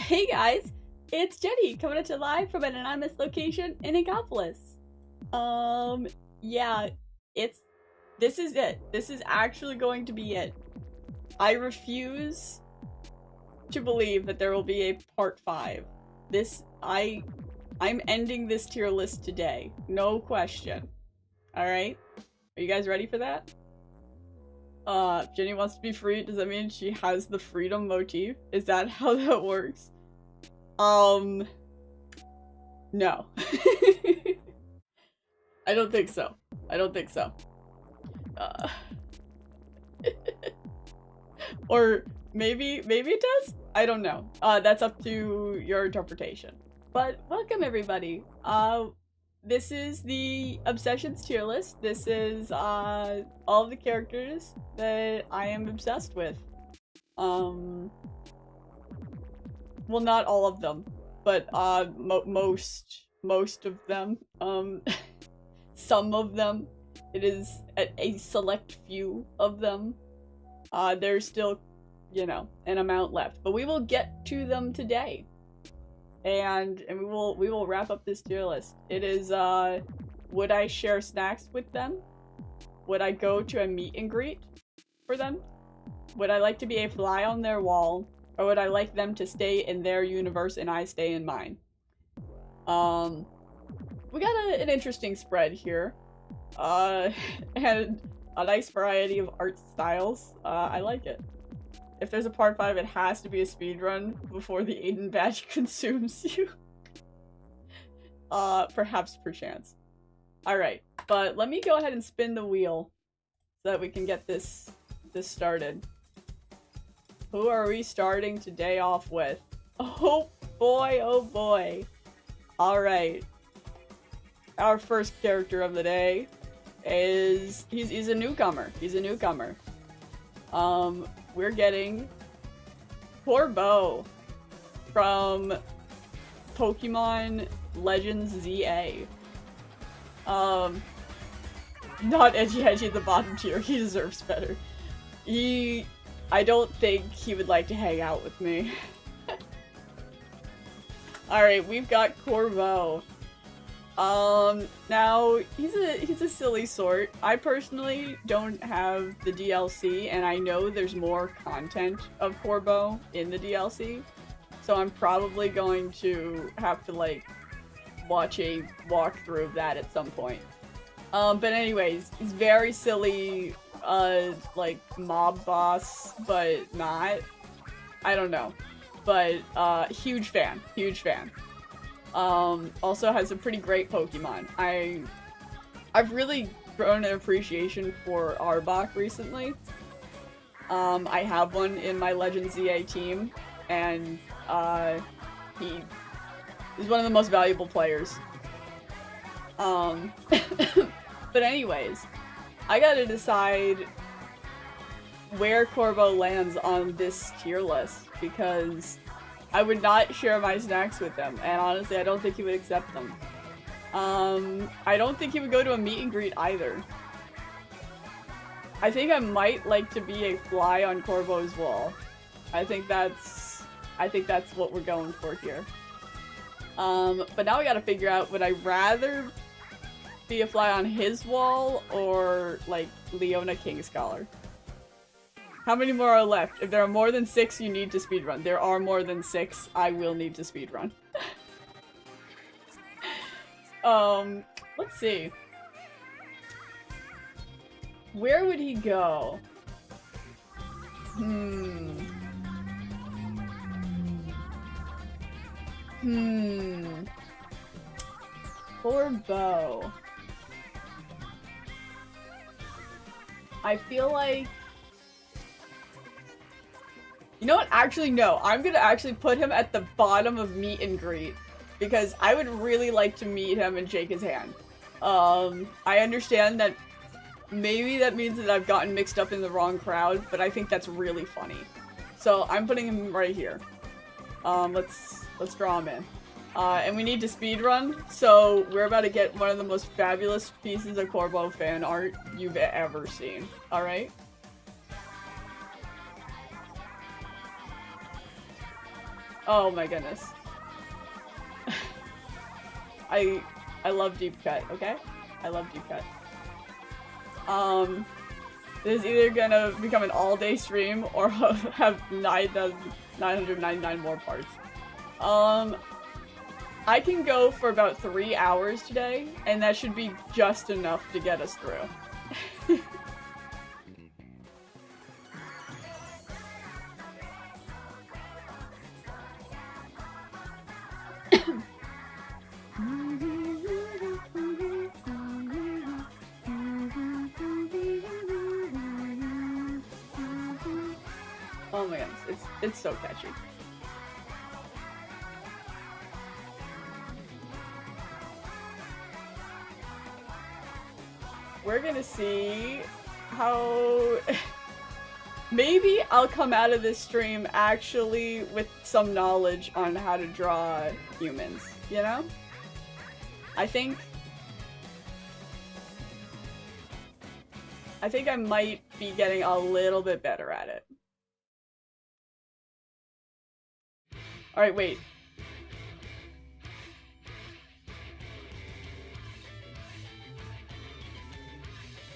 Hey guys, it's Jenny coming at you live from an anonymous location in Ekapolis. Yeah, this is it. This is actually going to be it. I refuse to believe that there will be a part 5. I'm ending this tier list today. No question. Alright? Are you guys ready for that? Jenny wants to be free. Does that mean she has the freedom motif? Is that how that works? No. I don't think so. I don't think so. Or maybe it does? I don't know. That's up to your interpretation. But welcome everybody. This is the Obsessions tier list. This is all of the characters that I am obsessed with. Well, not all of them, but most of them. Some of them. It is a select few of them. There's still, you know, an amount left, but we will get to them today. And we will wrap up this tier list. It is, would I share snacks with them? Would I go to a meet and greet for them? Would I like to be a fly on their wall? Or would I like them to stay in their universe and I stay in mine? We got an interesting spread here. And a nice variety of art styles. I like it. If there's a part 5, it has to be a speedrun before the Aiden badge consumes you. Perhaps perchance. Alright, but let me go ahead and spin the wheel so that we can get this started. Who are we starting today off with? Oh boy, oh boy. Alright. Our first character of the day is... He's a newcomer. He's a newcomer. We're getting 𝒂𝒎 from Pokemon Legends ZA. Not edgy at the bottom tier. He deserves better. I don't think he would like to hang out with me. Alright, we've got 𝒂𝒎. Now, he's a silly sort. I personally don't have the DLC, and I know there's more content of 𝒂𝒎 in the DLC, so I'm probably going to have to, like, watch a walkthrough of that at some point. But anyways, he's very silly, like, mob boss, but not. I don't know. But, huge fan. Huge fan. Also has a pretty great Pokemon. I've really grown an appreciation for Arbok recently. I have one in my Legends ZA team, and he is one of the most valuable players. But anyways, I gotta decide where 𝒂𝒎 lands on this tier list, because I would not share my snacks with them, and honestly, I don't think he would accept them. I don't think he would go to a meet and greet either. I think I might like to be a fly on 𝒂𝒎's wall. I think that's what we're going for here. But now we gotta figure out, would I rather be a fly on his wall or, like, Leona Kingscholar? How many more are left? If there are more than 6, you need to speedrun. There are more than 6. I will need to speedrun. Let's see. Where would he go? 𝒂𝒎. I feel like... You know what? Actually, no. I'm gonna actually put him at the bottom of meet and greet, because I would really like to meet him and shake his hand. I understand that maybe that means that I've gotten mixed up in the wrong crowd, but I think that's really funny. So I'm putting him right here. Let's draw him in. And we need to speedrun, so we're about to get one of the most fabulous pieces of 𝒂𝒎 fan art you've ever seen. Alright? Oh my goodness. I love deep cut, okay? I love deep cut. This is either gonna become an all-day stream or have 9,999 more parts. I can go for about 3 hours today, and that should be just enough to get us through. Oh my goodness, it's so catchy. We're gonna see how... Maybe I'll come out of this stream actually with some knowledge on how to draw humans, you know? I think I might be getting a little bit better at it. Alright, wait.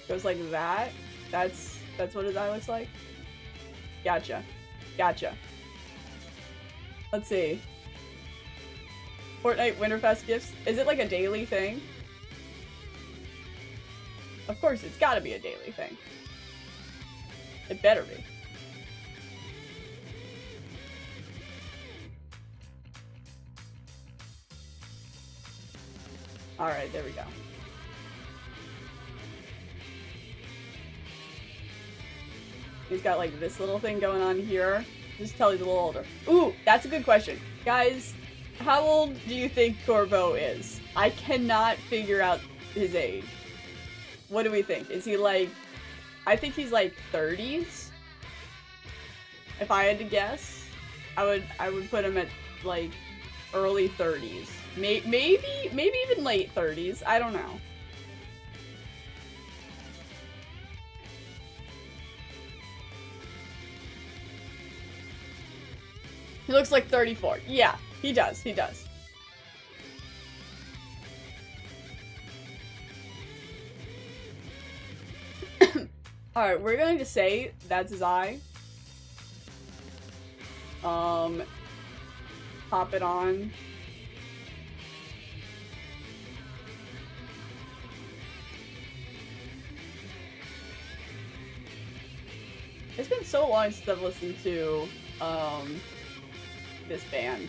Goes like that? That's what his eye looks like? Gotcha. Gotcha. Let's see. Fortnite Winterfest gifts. Is it like a daily thing? Of course, it's gotta be a daily thing. It better be. Alright, there we go. He's got like this little thing going on here. Just tell he's a little older. Ooh, that's a good question. Guys, how old do you think 𝒂𝒎 is? I cannot figure out his age. What do we think? Is he like... I think he's like 30s? If I had to guess, I would put him at like early 30s. Maybe even late 30s. I don't know. He looks like 34. Yeah, he does. He does. Alright, we're going to say that's his eye. Pop it on. It's been so long since I've listened to, this band.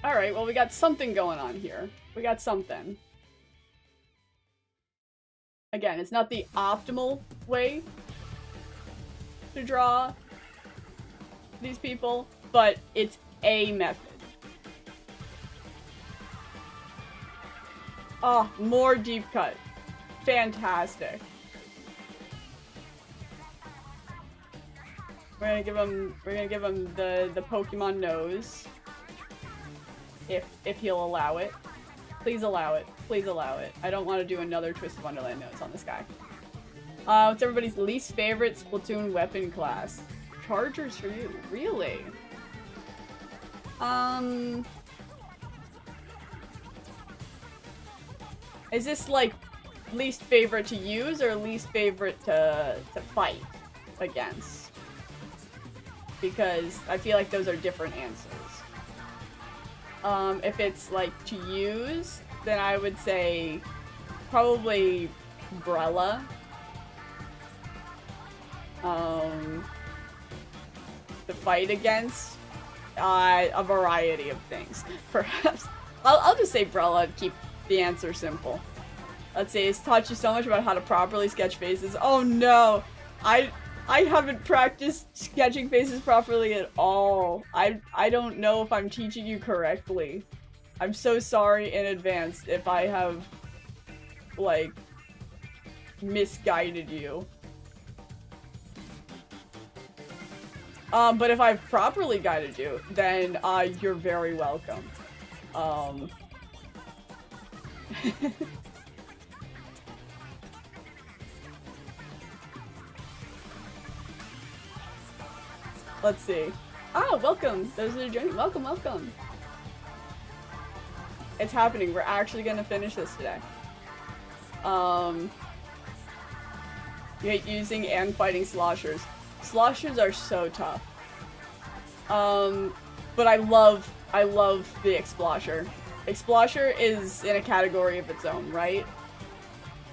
Alright, well we got something going on here. We got something. Again, it's not the optimal way to draw these people, but it's a method. Oh, more deep cut. Fantastic. We're gonna give him the Pokemon nose. If he'll allow it. Please allow it. Please allow it. I don't want to do another Twisted Wonderland nose on this guy. What's everybody's least favorite Splatoon weapon class? Chargers for you. Really? Is this like least favorite to use or least favorite to fight against? Because I feel like those are different answers. If it's like to use, then I would say probably 𝒕𝒓𝒂𝒎. To fight against a variety of things. Perhaps I'll just say 𝒕𝒓𝒂𝒎 to keep the answer simple. Let's see, it's taught you so much about how to properly sketch faces. Oh no! I haven't practiced sketching faces properly at all. I don't know if I'm teaching you correctly. I'm so sorry in advance if I have, like, misguided you. But if I've properly guided you, then you're very welcome. Let's see. Oh, welcome! Those that are joining. Welcome, welcome! It's happening. We're actually gonna finish this today. You hate using and fighting sloshers. Sloshers are so tough. But I love the Explosher. Explosher is in a category of its own, right?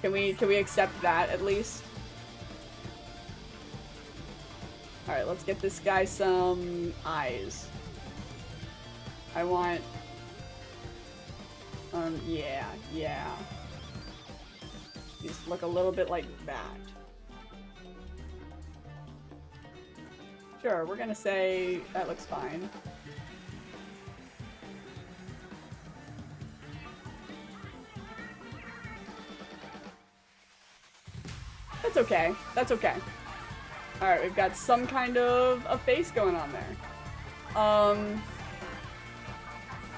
Can we accept that at least? Alright, let's get this guy some eyes. I want... yeah. These look a little bit like that. Sure, we're gonna say that looks fine. That's okay. That's okay. Alright, we've got some kind of a face going on there. I'm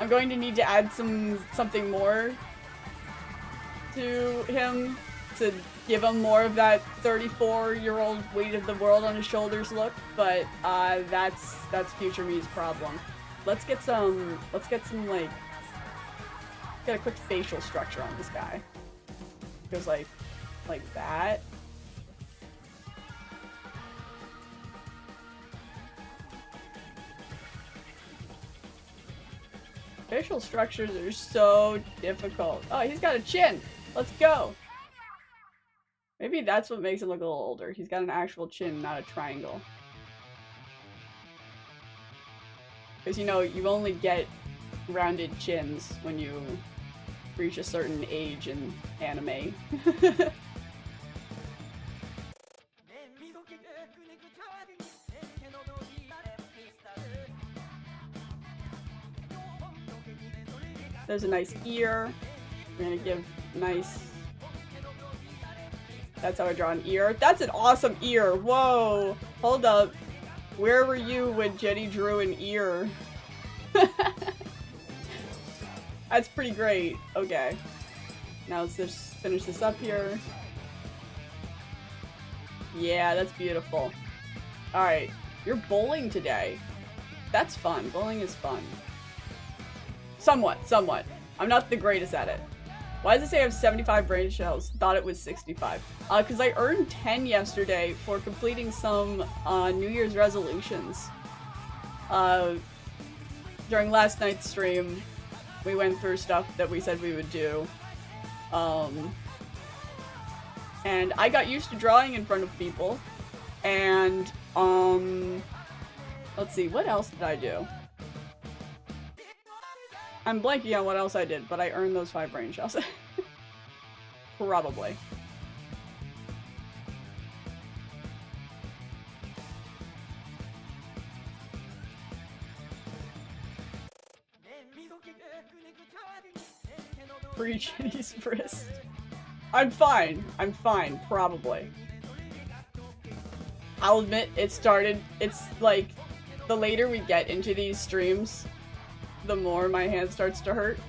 going to need to add something more to him to give him more of that 34-year-old weight of the world on his shoulders look, but that's future me's problem. Let's get some like get a quick facial structure on this guy. Goes like that. Facial structures are so difficult. Oh, he's got a chin! Let's go! Maybe that's what makes him look a little older. He's got an actual chin, not a triangle. Because, you know, you only get rounded chins when you reach a certain age in anime. There's a nice ear. We're gonna give nice... That's how I draw an ear. That's an awesome ear! Whoa! Hold up. Where were you when Jenny drew an ear? That's pretty great. Okay. Now let's just finish this up here. Yeah, that's beautiful. Alright. You're bowling today. That's fun. Bowling is fun. Somewhat. I'm not the greatest at it. Why does it say I have 75 brain cells? Thought it was 65. Because I earned 10 yesterday for completing some New Year's resolutions. During last night's stream, we went through stuff that we said we would do. And I got used to drawing in front of people. And, let's see, what else did I do? I'm blanking on what else I did, but I earned those 5 brain cells. Probably. Free Jenny's wrist. I'm fine, probably. I'll admit, it's like, the later we get into these streams, the more my hand starts to hurt,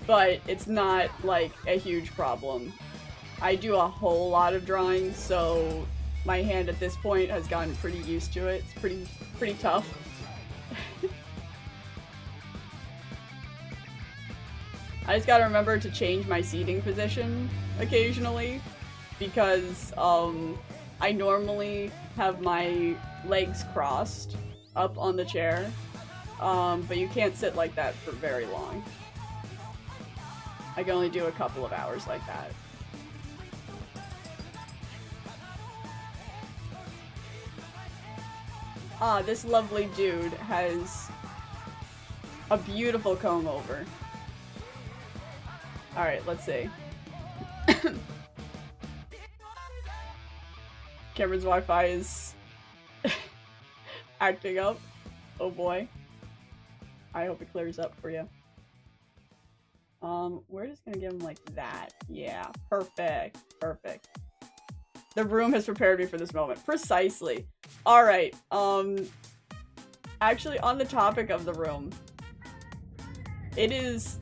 but it's not like a huge problem. I do a whole lot of drawing, so my hand at this point has gotten pretty used to it. It's pretty tough. I just gotta remember to change my seating position occasionally, because I normally have my legs crossed up on the chair. But you can't sit like that for very long. I can only do a couple of hours like that. Ah, this lovely dude has a beautiful comb over. Alright, let's see. Cameron's Wi-Fi is acting up. Oh boy. I hope it clears up for you. We're just gonna give him like that. Yeah, perfect. The room has prepared me for this moment. Precisely. Alright, actually on the topic of the room, it is...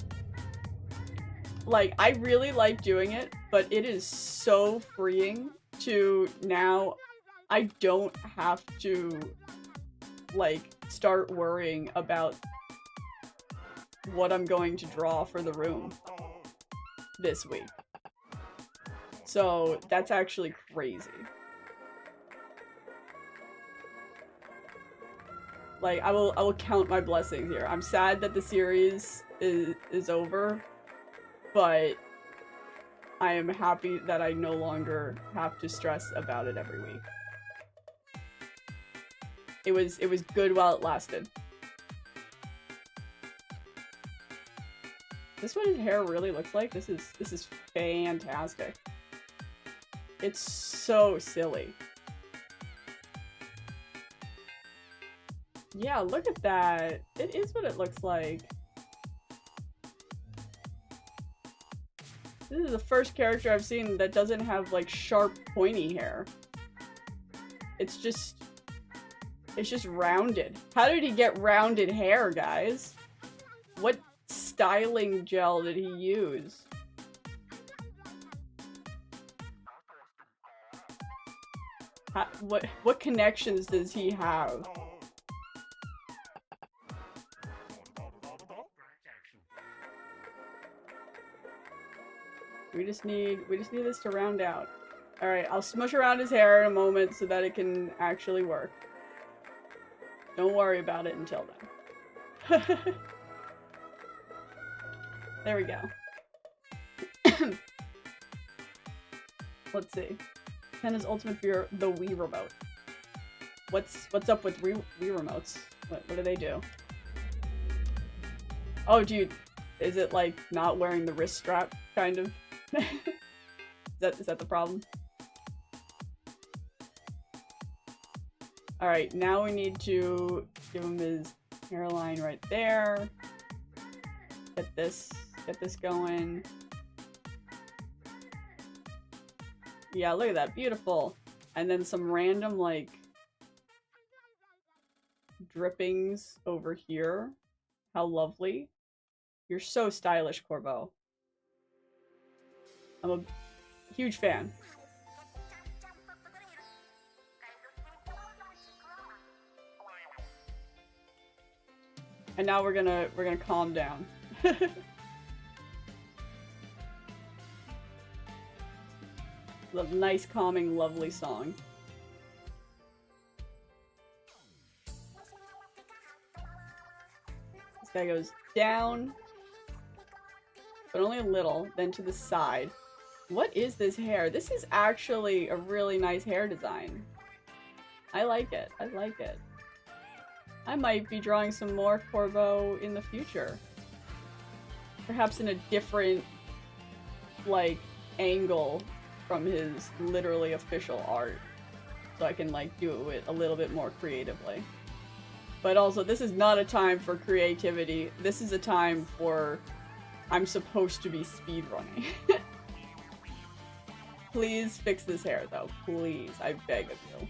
Like, I really like doing it, but it is so freeing to now I don't have to, like, start worrying about what I'm going to draw for the room this week. So, that's actually crazy. Like, I will count my blessings here. I'm sad that the series is over, but I am happy that I no longer have to stress about it every week. It was good while it lasted. This is what his hair really looks like. This is fantastic. It's so silly. Yeah, look at that. It is what it looks like. This is the first character I've seen that doesn't have, like, sharp, pointy hair. It's just rounded. How did he get rounded hair, guys? What styling gel did he use? What connections does he have? We just need this to round out. Alright, I'll smush around his hair in a moment so that it can actually work. Don't worry about it until then. There we go. Let's see. Kenna's ultimate fear, the Wii remote. What's up with Wii remotes? What do they do? Oh, dude. Is it, like, not wearing the wrist strap, kind of? Is that the problem? Alright, now we need to give him his hairline right there. Get this going. Yeah, look at that. Beautiful. And then some random, like, drippings over here. How lovely. You're so stylish, 𝒂𝒏. I'm a huge fan. And now we're gonna calm down. Nice, calming, lovely song. This guy goes down, but only a little, then to the side. What is this hair? This is actually a really nice hair design. I like it. I like it. I might be drawing some more 𝒂𝒏 in the future. Perhaps in a different, like, angle from his literally official art. So I can, like, do it a little bit more creatively. But also, this is not a time for creativity. This is a time for... I'm supposed to be speedrunning. Please fix this hair, though. Please. I beg of you.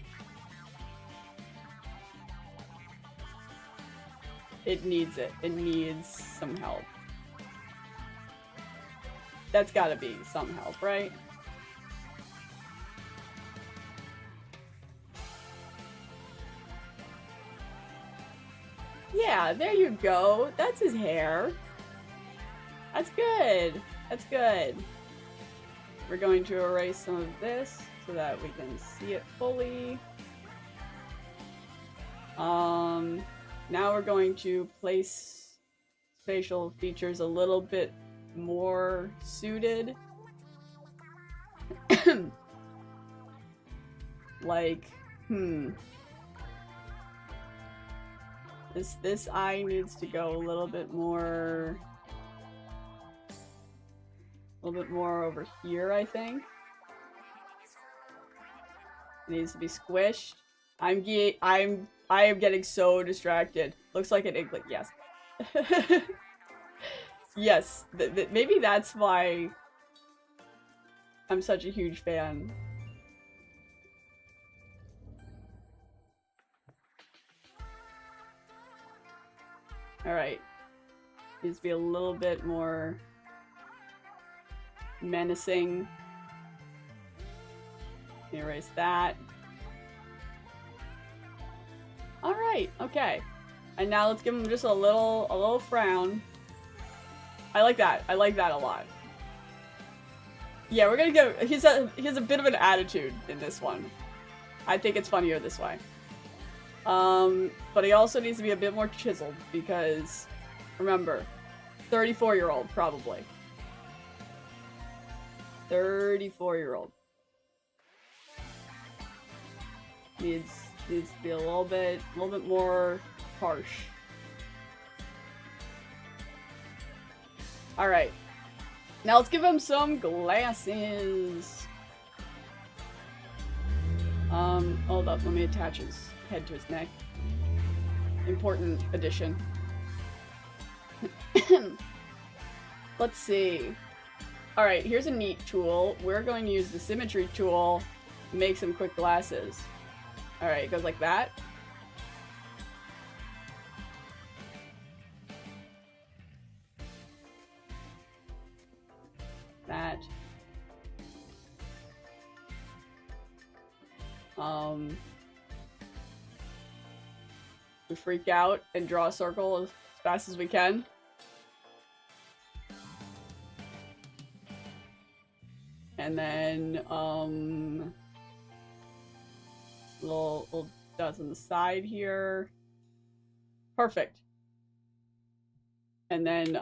It needs it. It needs some help. That's gotta be some help, right? Yeah, there you go. That's his hair. That's good. That's good. We're going to erase some of this so that we can see it fully. Now we're going to place facial features a little bit more suited. Like, This eye needs to go a little bit more over here, I think. It needs to be squished. I am getting so distracted. Looks like an inkling. Yes. Yes. Maybe that's why I'm such a huge fan. Alright. Needs to be a little bit more menacing. Erase that. Alright, okay. And now let's give him just a little frown. I like that. I like that a lot. Yeah, we're gonna go. He has a bit of an attitude in this one. I think it's funnier this way. But he also needs to be a bit more chiseled because, remember, 34-year-old probably. 34-year-old needs to be a little bit more harsh. All right. Now let's give him some glasses. Hold up, let me attach his head to his neck. Important addition. Let's see. Alright, here's a neat tool. We're going to use the symmetry tool to make some quick glasses. Alright, it goes like that. That. We freak out and draw a circle as fast as we can. And then, little dots on the side here. Perfect. And then,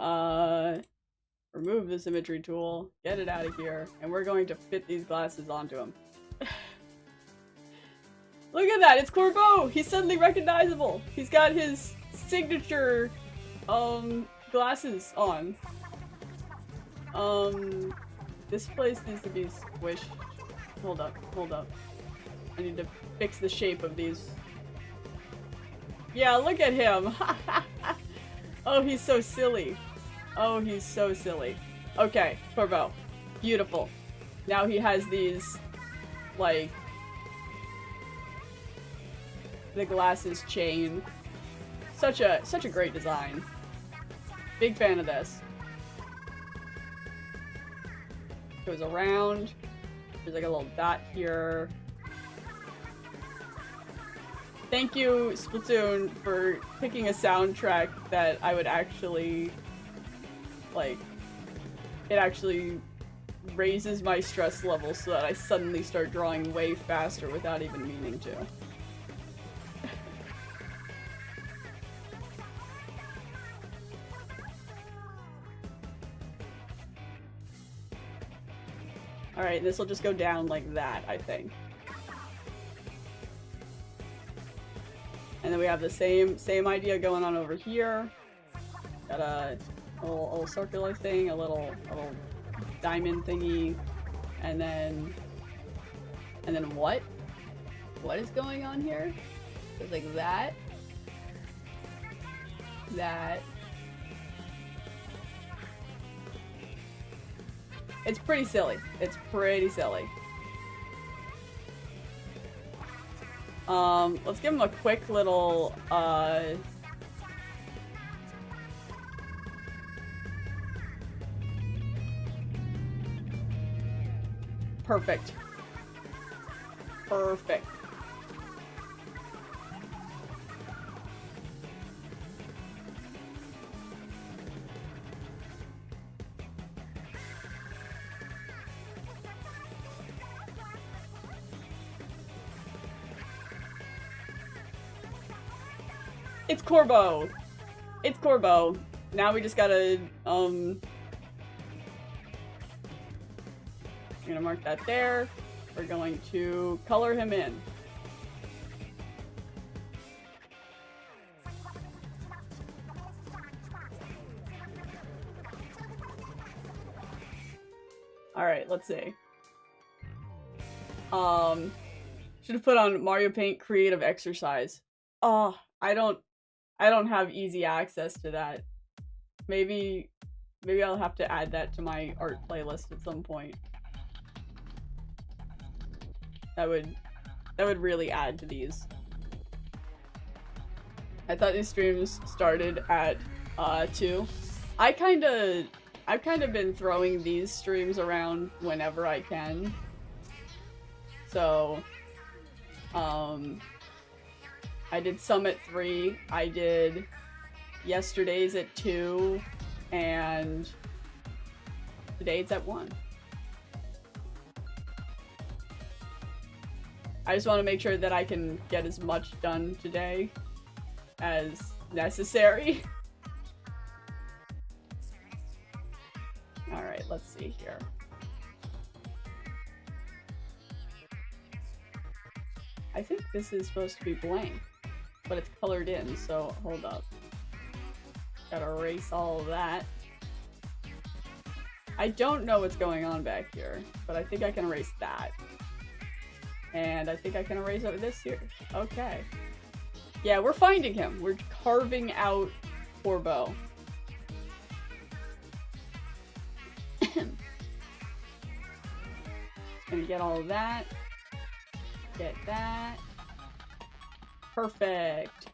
remove the symmetry tool, get it out of here, and we're going to fit these glasses onto him. Look at that, it's 𝒂𝒎! He's suddenly recognizable! He's got his signature, glasses on. This place needs to be squished. Hold up. I need to fix the shape of these. Yeah, look at him! Oh, he's so silly. Oh, he's so silly. Okay, 𝒂𝒎. Beautiful. Now he has these, like, the glasses chain. Such a great design. Big fan of this. Goes around. There's like a little dot here. Thank you, Splatoon, for picking a soundtrack that I would actually, like, it actually raises my stress level so that I suddenly start drawing way faster without even meaning to. Alright, this will just go down like that, I think. And then we have the same idea going on over here. Got a little circular thing, a little diamond thingy, and then what? What is going on here? It's like that. That. It's pretty silly. It's pretty silly. Let's give him a quick little, perfect. Perfect. It's 𝒂𝒎! It's 𝒂𝒎! Now we just gotta, I'm gonna mark that there. We're going to color him in. Alright, let's see. Should have put on Mario Paint Creative Exercise. Oh, I don't have easy access to that. Maybe I'll have to add that to my art playlist at some point. That would really add to these. I thought these streams started at 2, I've kind of been throwing these streams around whenever I can. So, I did some at 3, I did yesterday's at 2, and today it's at 1. I just want to make sure that I can get as much done today as necessary. Alright, let's see here. I think this is supposed to be blank, but it's colored in, so hold up. Gotta erase all of that. I don't know what's going on back here, but I think I can erase that. And I think I can erase over this here. Okay. Yeah, we're finding him. We're carving out 𝒂𝒏𝒄𝒎. Gonna get all of that. Get that. Perfect.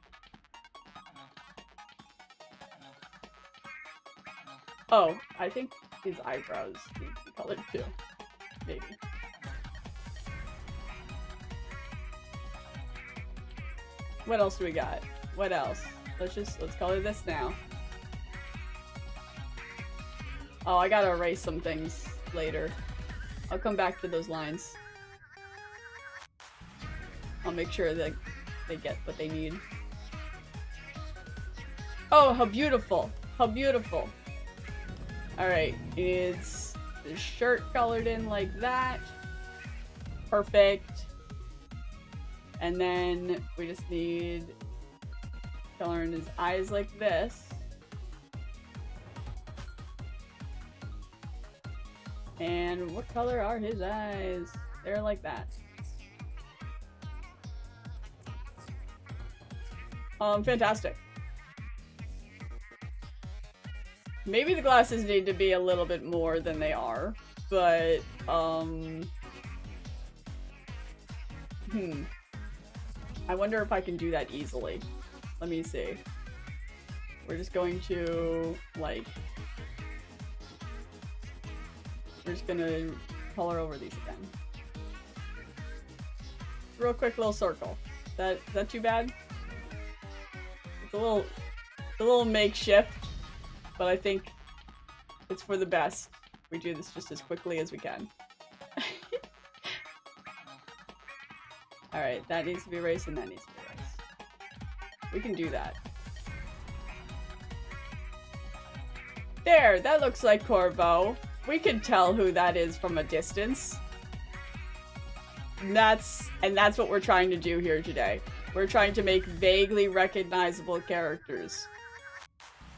Oh, I think his eyebrows need to be colored too. Maybe. What else do we got? What else? Let's color this now. Oh, I gotta erase some things later. I'll come back to those lines. I'll make sure that they get what they need. Oh, how beautiful! How beautiful! Alright, it's the shirt colored in like that. Perfect. And then we just need color in his eyes like this. And what color are his eyes? They're like that. Fantastic. Maybe the glasses need to be a little bit more than they are, but, I wonder if I can do that easily. Let me see. We're just going to, like... We're just gonna color over these again. Real quick little circle. Is that too bad? It's a little makeshift, but I think it's for the best. We do this just as quickly as we can. Alright, that needs to be erased and that needs to be erased. We can do that. There! That looks like 𝒂𝒏𝒄𝒎. We can tell who that is from a distance. And that's what we're trying to do here today. We're trying to make vaguely recognizable characters.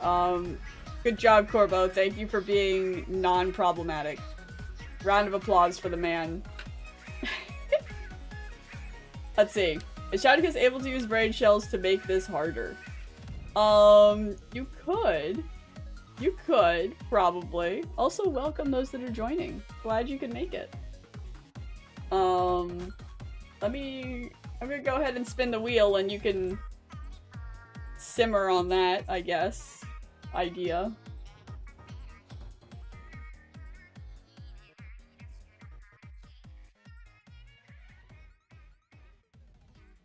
Good job, 𝒂𝒏𝒄𝒎. Thank you for being non-problematic. Round of applause for the man. Let's see. Is 𝐁𝐫𝐚𝐢𝐧 able to use brain shells to make this harder? You could. You could, probably. Also, welcome those that are joining. Glad you could make it. I'm gonna go ahead and spin the wheel and you can simmer on that, I guess. Idea.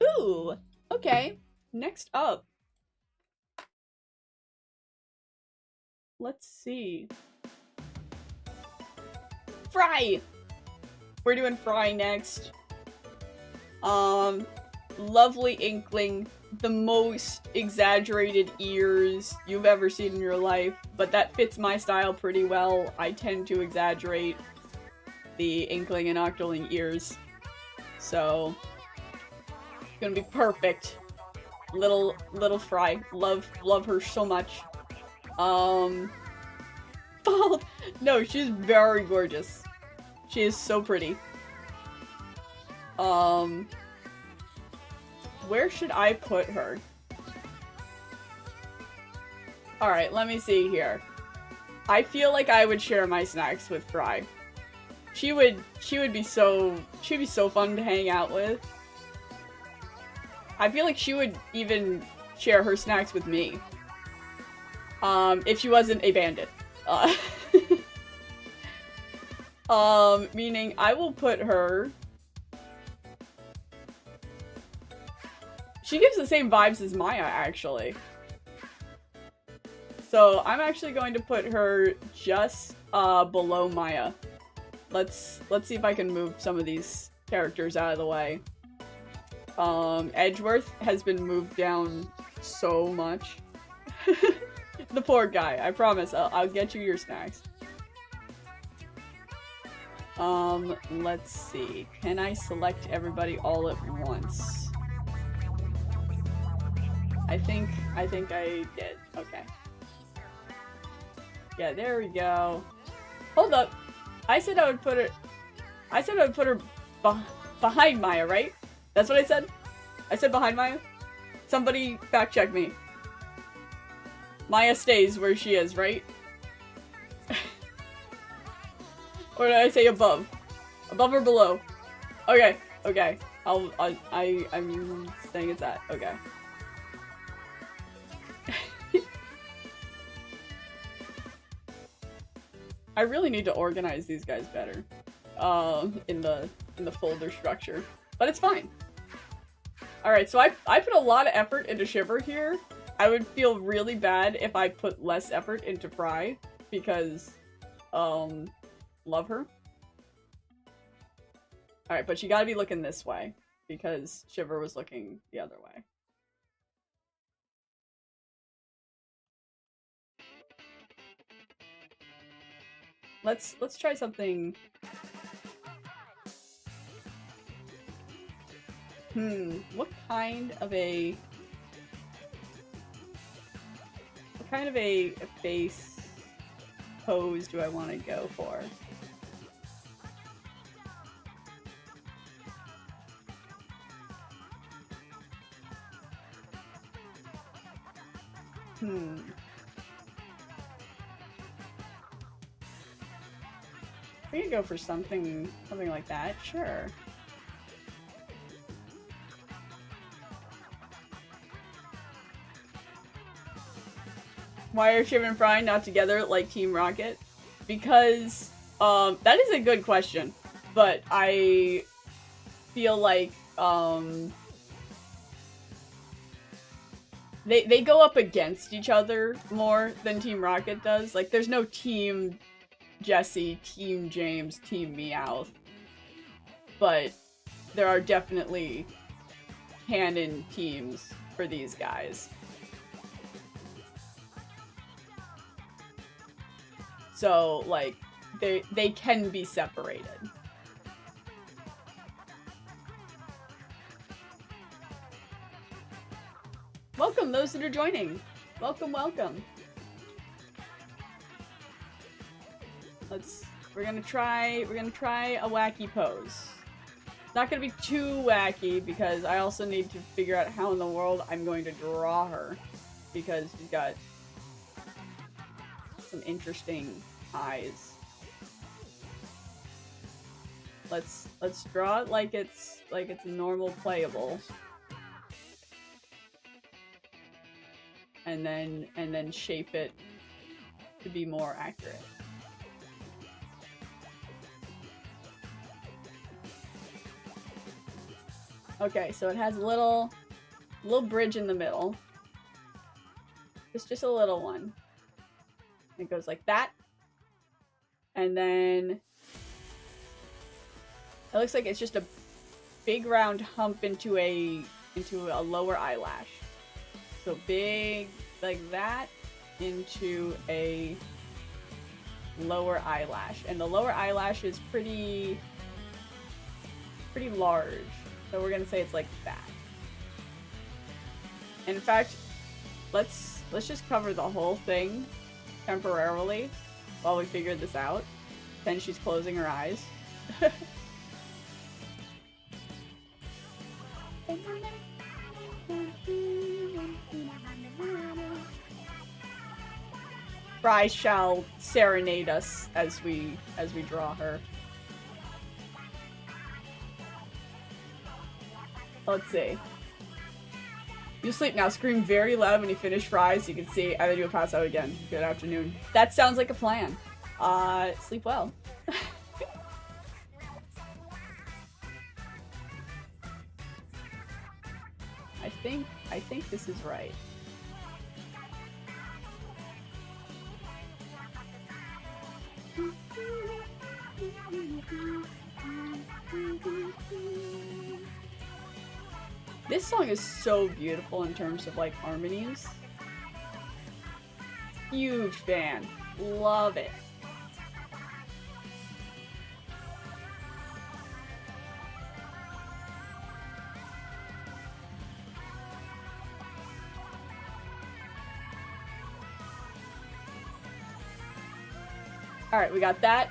Ooh! Okay. Next up. Let's see. Fry! We're doing Fry next. Lovely inkling. The most exaggerated ears you've ever seen in your life. But that fits my style pretty well. I tend to exaggerate the inkling and octoling ears. So, it's gonna be perfect. Little Fry. Love her so much. Bald. No, she's very gorgeous. She is so pretty. Where should I put her? Alright, let me see here. I feel like I would share my snacks with Fry. She would be so fun to hang out with. I feel like she would even share her snacks with me. If she wasn't a bandit. Meaning I will put her... She gives the same vibes as Maya, actually. So I'm actually going to put her just below Maya. Let's see if I can move some of these characters out of the way. 𝒂𝒐𝒄 has been moved down so much. The poor guy. I promise. I'll get you your snacks. Let's see. Can I select everybody all at once? I think I did. Okay. Yeah, there we go. Hold up. I said I would put her behind Maya, right? That's what I said? I said behind Maya? Somebody fact check me. Maya stays where she is, right? Or did I say above? Above or below? Okay, okay. I'm saying it's that. Okay. I really need to organize these guys better. In the folder structure. But it's fine. Alright, so I put a lot of effort into Shiver here. I would feel really bad if I put less effort into Fry, because, love her. Alright, but you gotta be looking this way, because Shiver was looking the other way. Let's try something. What kind of a face pose do I want to go for? We could go for something like that, sure. Why are Shiv and Fry not together like Team Rocket? Because, that is a good question. But I feel like, they go up against each other more than Team Rocket does. Like, there's no Team Jessie, Team James, Team Meowth. But there are definitely canon teams for these guys. So, like, they can be separated. Welcome, those that are joining. Welcome, welcome. We're gonna try a wacky pose. It's not gonna be too wacky because I also need to figure out how in the world I'm going to draw her, because she's got some interesting eyes. Let's draw it like it's normal playable. And then shape it to be more accurate. Okay, so it has a little bridge in the middle. Just a little one. It goes like that. And then it looks like it's just a big round hump into a lower eyelash. So big like that into a lower eyelash. And the lower eyelash is pretty large. So we're gonna say it's like that. And in fact, let's just cover the whole thing temporarily while we figure this out. Then she's closing her eyes. Fry shall serenade us as we draw her. Let's see. You sleep now. Scream very loud when you finish fries. You can see, and then you'll pass out again. Good afternoon. That sounds like a plan. Sleep well. I think this is right. This song is so beautiful in terms of like harmonies. Huge fan. Love it. Alright, we got that.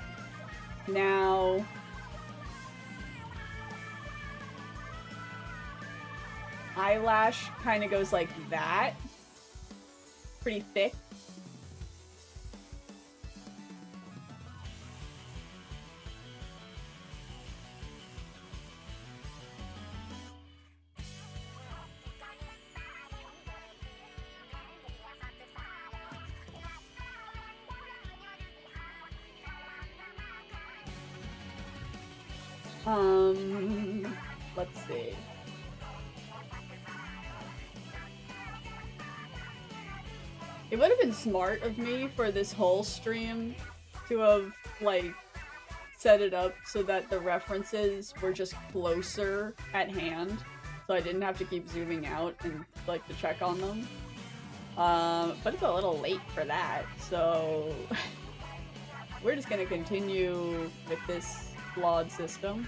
Now... eyelash kind of goes like that. Pretty thick. Let's see. It would have been smart of me for this whole stream to have, like, set it up so that the references were just closer at hand, so I didn't have to keep zooming out and, like, to check on them. But it's a little late for that, so we're just gonna continue with this flawed system.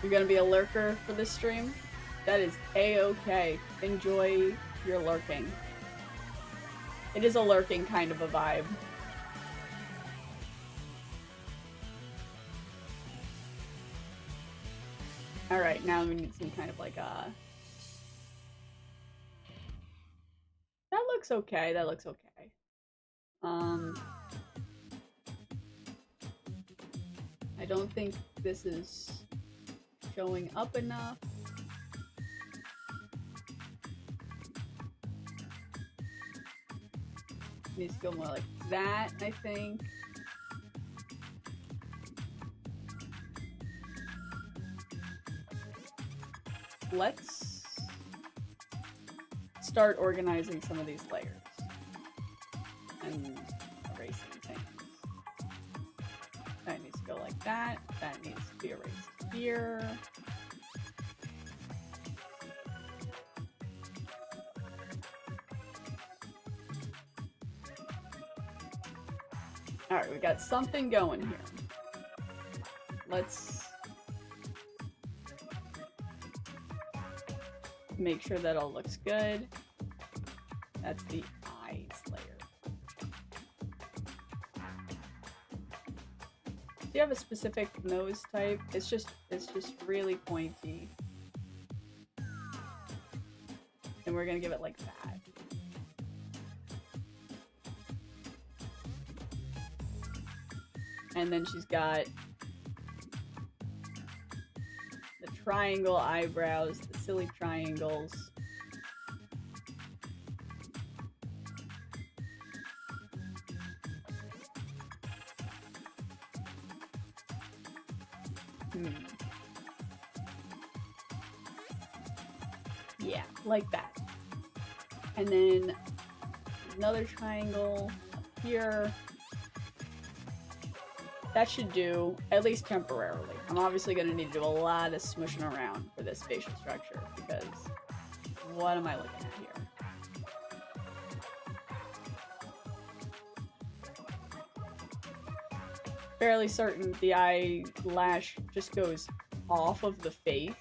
You're gonna be a lurker for this stream? That is a-okay. Enjoy your lurking. It is a lurking kind of a vibe. Alright, now we need some kind of like a... That looks okay, that looks okay. I don't think this is showing up enough. Needs to go more like that, I think. Let's start organizing some of these layers and erasing things. That needs to go like that. That needs to be erased here. Alright, we got something going here. Let's make sure that all looks good. That's the eyes layer. Do you have a specific nose type? It's just really pointy. And we're gonna give it like that. And then she's got the triangle eyebrows, the silly triangles. Yeah, like that. And then another triangle up here. That should do, at least temporarily. I'm obviously going to need to do a lot of smushing around for this facial structure, because what am I looking at here? fairly certain the eyelash just goes off of the face.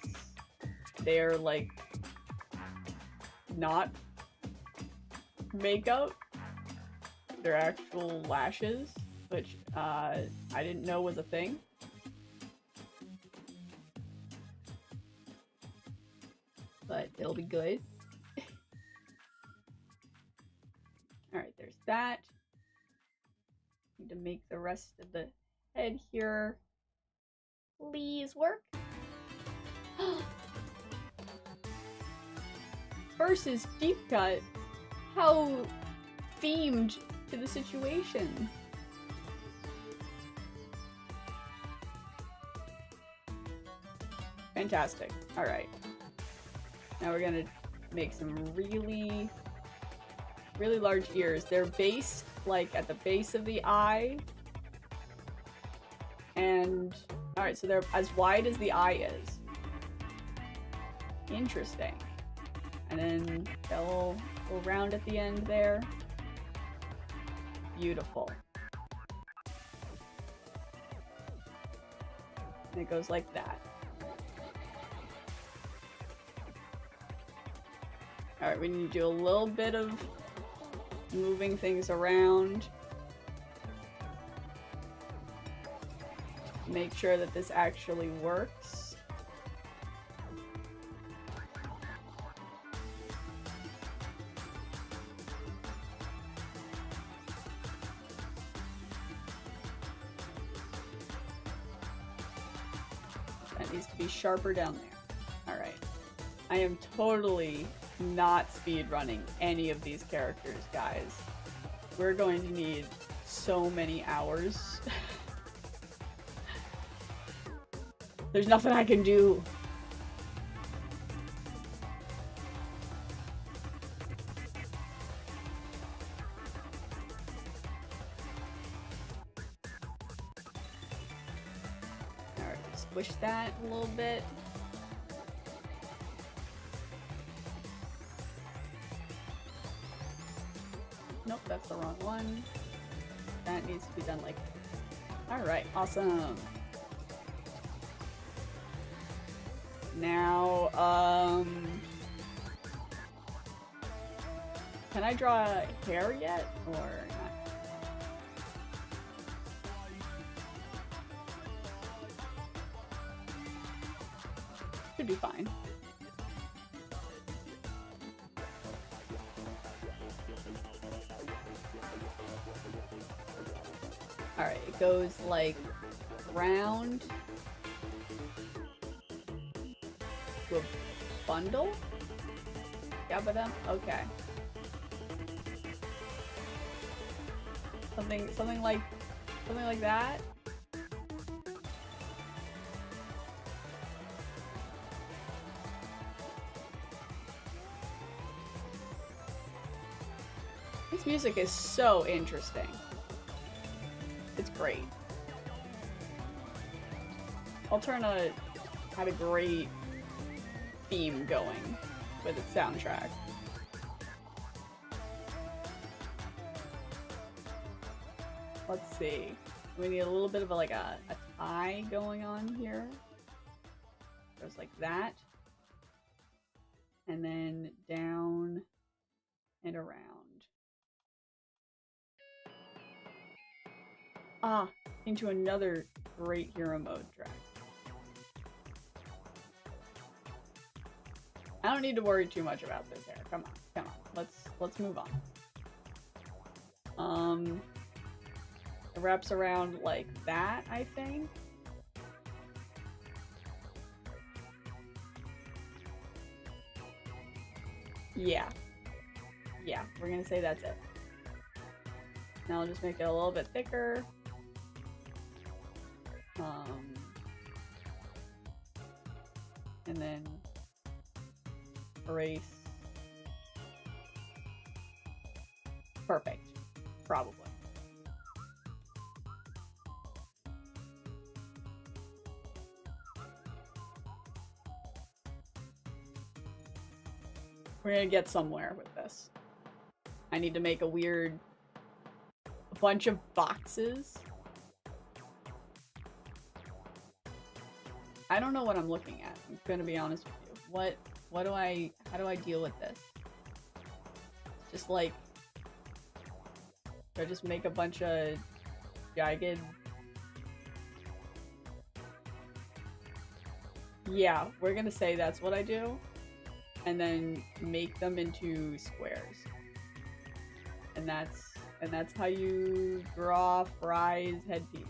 They're like not makeup. They're actual lashes, which I didn't know was a thing. But it'll be good. Alright, there's that. Need to make the rest of the head here please work. Versus deep cut. How themed to the situation. Fantastic. Alright. Now we're gonna make some really large ears. They're based like at the base of the eye. And alright, so they're as wide as the eye is. Interesting. And then a little round at the end there. Beautiful. And it goes like that. Alright, we need to do a little bit of moving things around. Make sure that this actually works. That needs to be sharper down there. Alright. I am totally not speedrunning any of these characters, guys. We're going to need so many hours. There's nothing I can do. Alright, squish that a little bit. Nope, that's the wrong one. That needs to be done like that. Alright, awesome. Now, can I draw hair yet, or not? Should be fine. Alright, it goes like round to a bundle? 𝒂𝒎 𝑮𝒐𝒂𝒍? Okay. Something like that. This music is so interesting. It's great. Octoon had a great theme going with its soundtrack. Let's see. We need a little bit of a tie going on here. Goes like that. And then down and around. Ah, into another great hero mode track. I don't need to worry too much about this hair. Come on. Let's move on. It wraps around like that, I think. Yeah, we're gonna say that's it. Now I'll just make it a little bit thicker. And then erase. Perfect. Probably. We're gonna get somewhere with this. I need to make a bunch of boxes I don't know what I'm looking at. I'm gonna be honest with you. How do I deal with this? It's just like, do I just make a bunch of jagged? Yeah, we're gonna say that's what I do. And then make them into squares. And that's how you draw Fry's headpiece.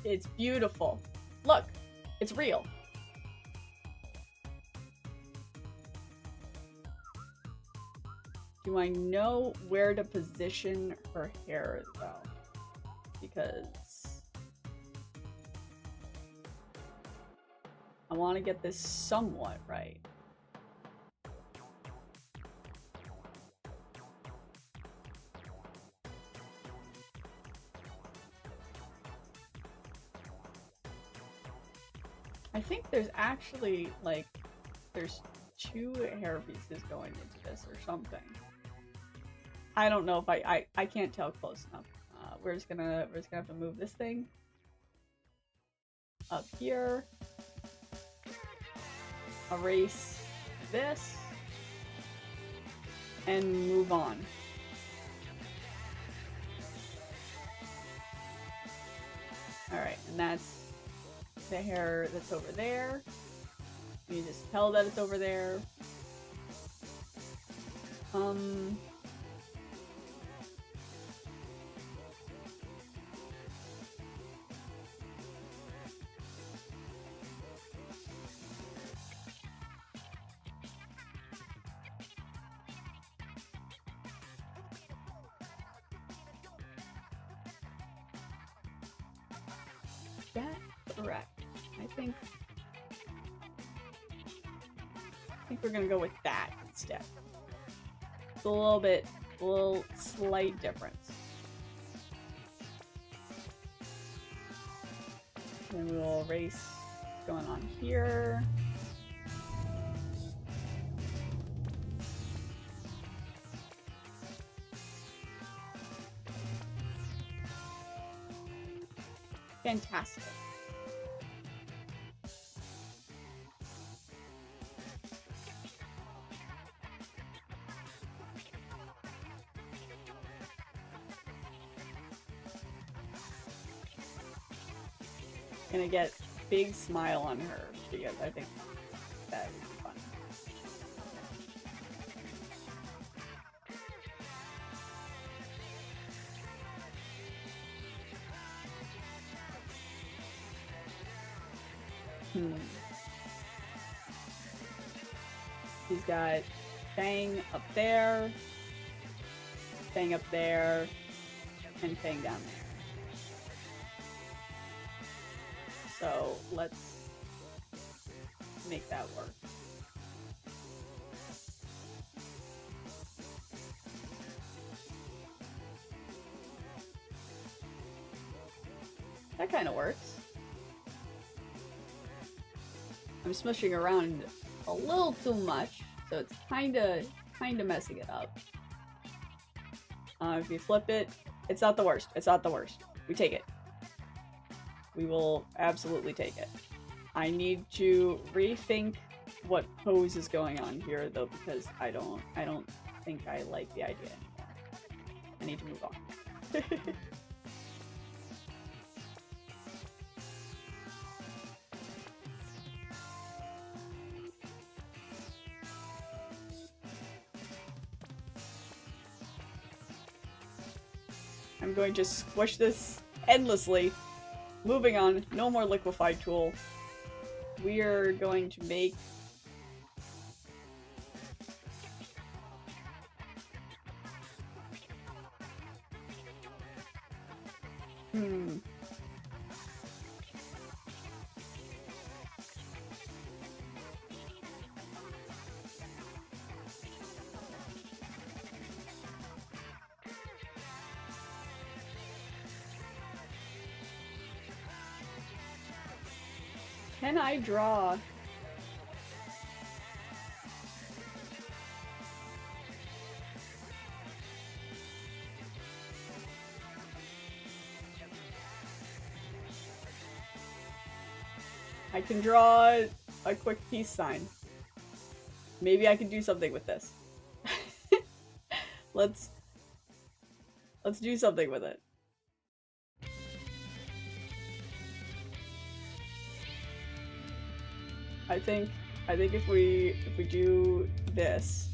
It's beautiful. Look, it's real. Do I know where to position her hair though? Because I want to get this somewhat right. I think there's actually, like, there's 2 hair pieces going into this or something. I don't know if I can't tell close enough. We're just gonna have to move this thing up here. Erase this and move on. Alright, and that's the hair that's over there. You just tell that it's over there. That's correct. I think we're gonna go with that instead. It's a little slight difference. And we will erase what's going on here. Fantastic. Gonna get big smile on her because I think that would be fun. He's got Fang up there, Fang up there, and Fang down there. So let's make that work. That kind of works. I'm smushing around a little too much, so it's kinda messing it up. If you flip it, it's not the worst. It's not the worst. We take it. We will absolutely take it. I need to rethink what pose is going on here though, because I don't think I like the idea anymore. I need to move on. I'm going to squish this endlessly. Moving on, no more liquefied tool. We are going to make Can I draw? I can draw a quick peace sign. Maybe I can do something with this. Let's do something with it. I think if we do this.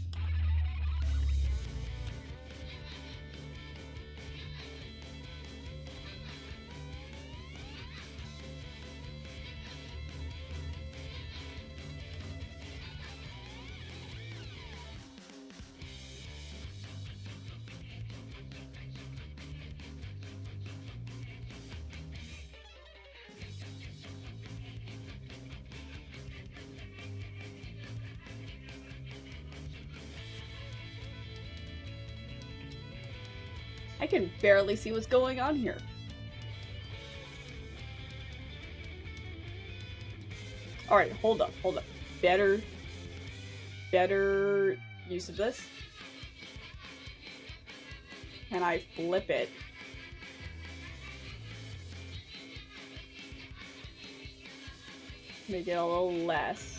I can barely see what's going on here. Alright, hold up. Better use of this. Can I flip it? Make it a little less.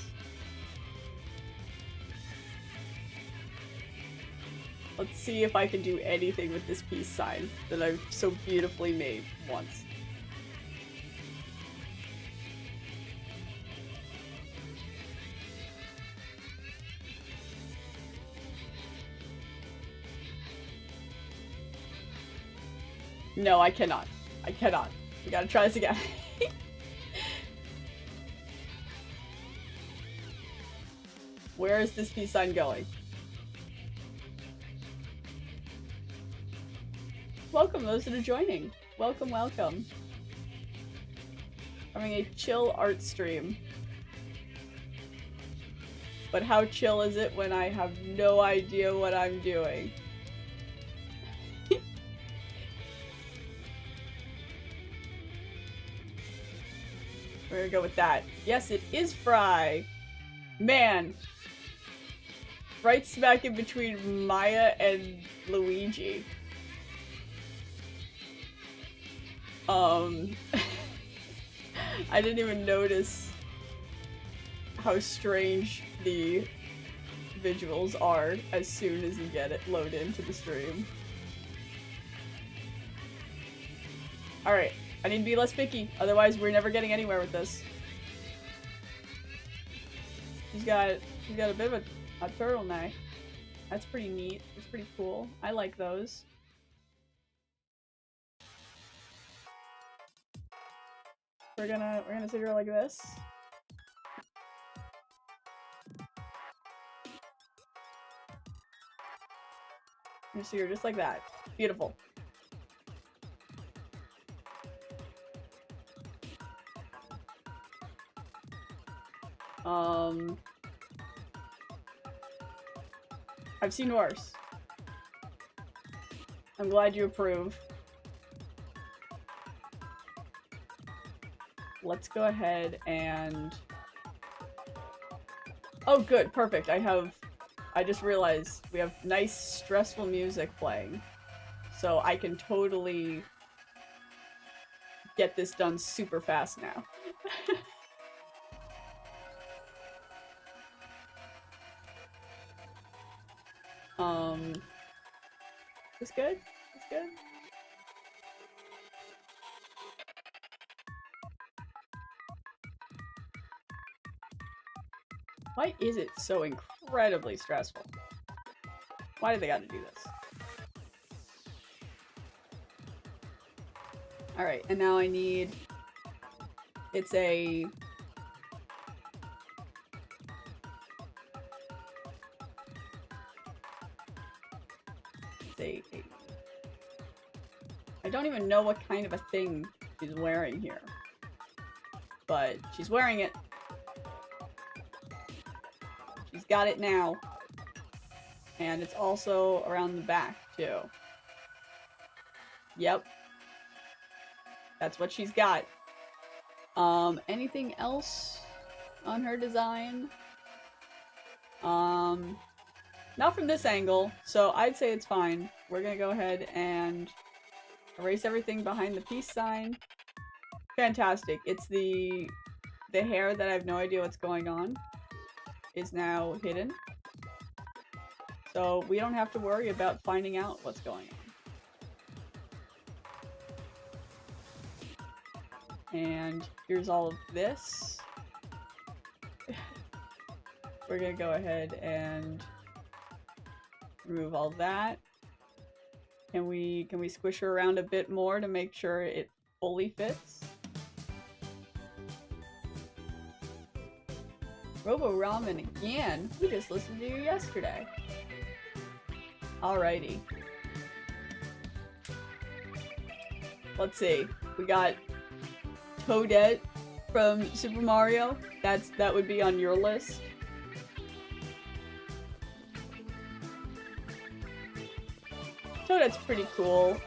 Let's see if I can do anything with this peace sign that I've so beautifully made once. No, I cannot. I cannot. We gotta try this again. Where is this peace sign going? Welcome those that are joining. Welcome, welcome. Having a chill art stream. But how chill is it when I have no idea what I'm doing? We're gonna go with that. Yes, it is Fry. Man. Right smack in between Maya and Luigi. I didn't even notice how strange the visuals are as soon as you get it load into the stream. Alright, I need to be less picky, otherwise we're never getting anywhere with this. She's got a bit of a turtleneck. That's pretty neat. It's pretty cool. I like those. We're gonna sit her like this. You see her just like that. Beautiful. I've seen worse. I'm glad you approve. Let's go ahead and... Oh, good. Perfect. I just realized we have nice, stressful music playing. So I can totally get this done super fast now. This good? This good? Why is it so incredibly stressful? Why do they gotta do this? Alright, and now I need... It's a... I don't even know what kind of a thing she's wearing here. But she's wearing it. She's got it now. And it's also around the back, too. Yep. That's what she's got. Anything else on her design? Not from this angle, so I'd say it's fine. We're gonna go ahead and erase everything behind the peace sign. Fantastic. It's the the hair that I have no idea what's going on is now hidden. So we don't have to worry about finding out what's going on. And here's all of this. We're gonna go ahead and remove all that. Can we squish her around a bit more to make sure it fully fits? Robo Ramen again? We just listened to you yesterday. Alrighty. Let's see. We got Toadette from Super Mario. That would be on your list. Toadette's pretty cool.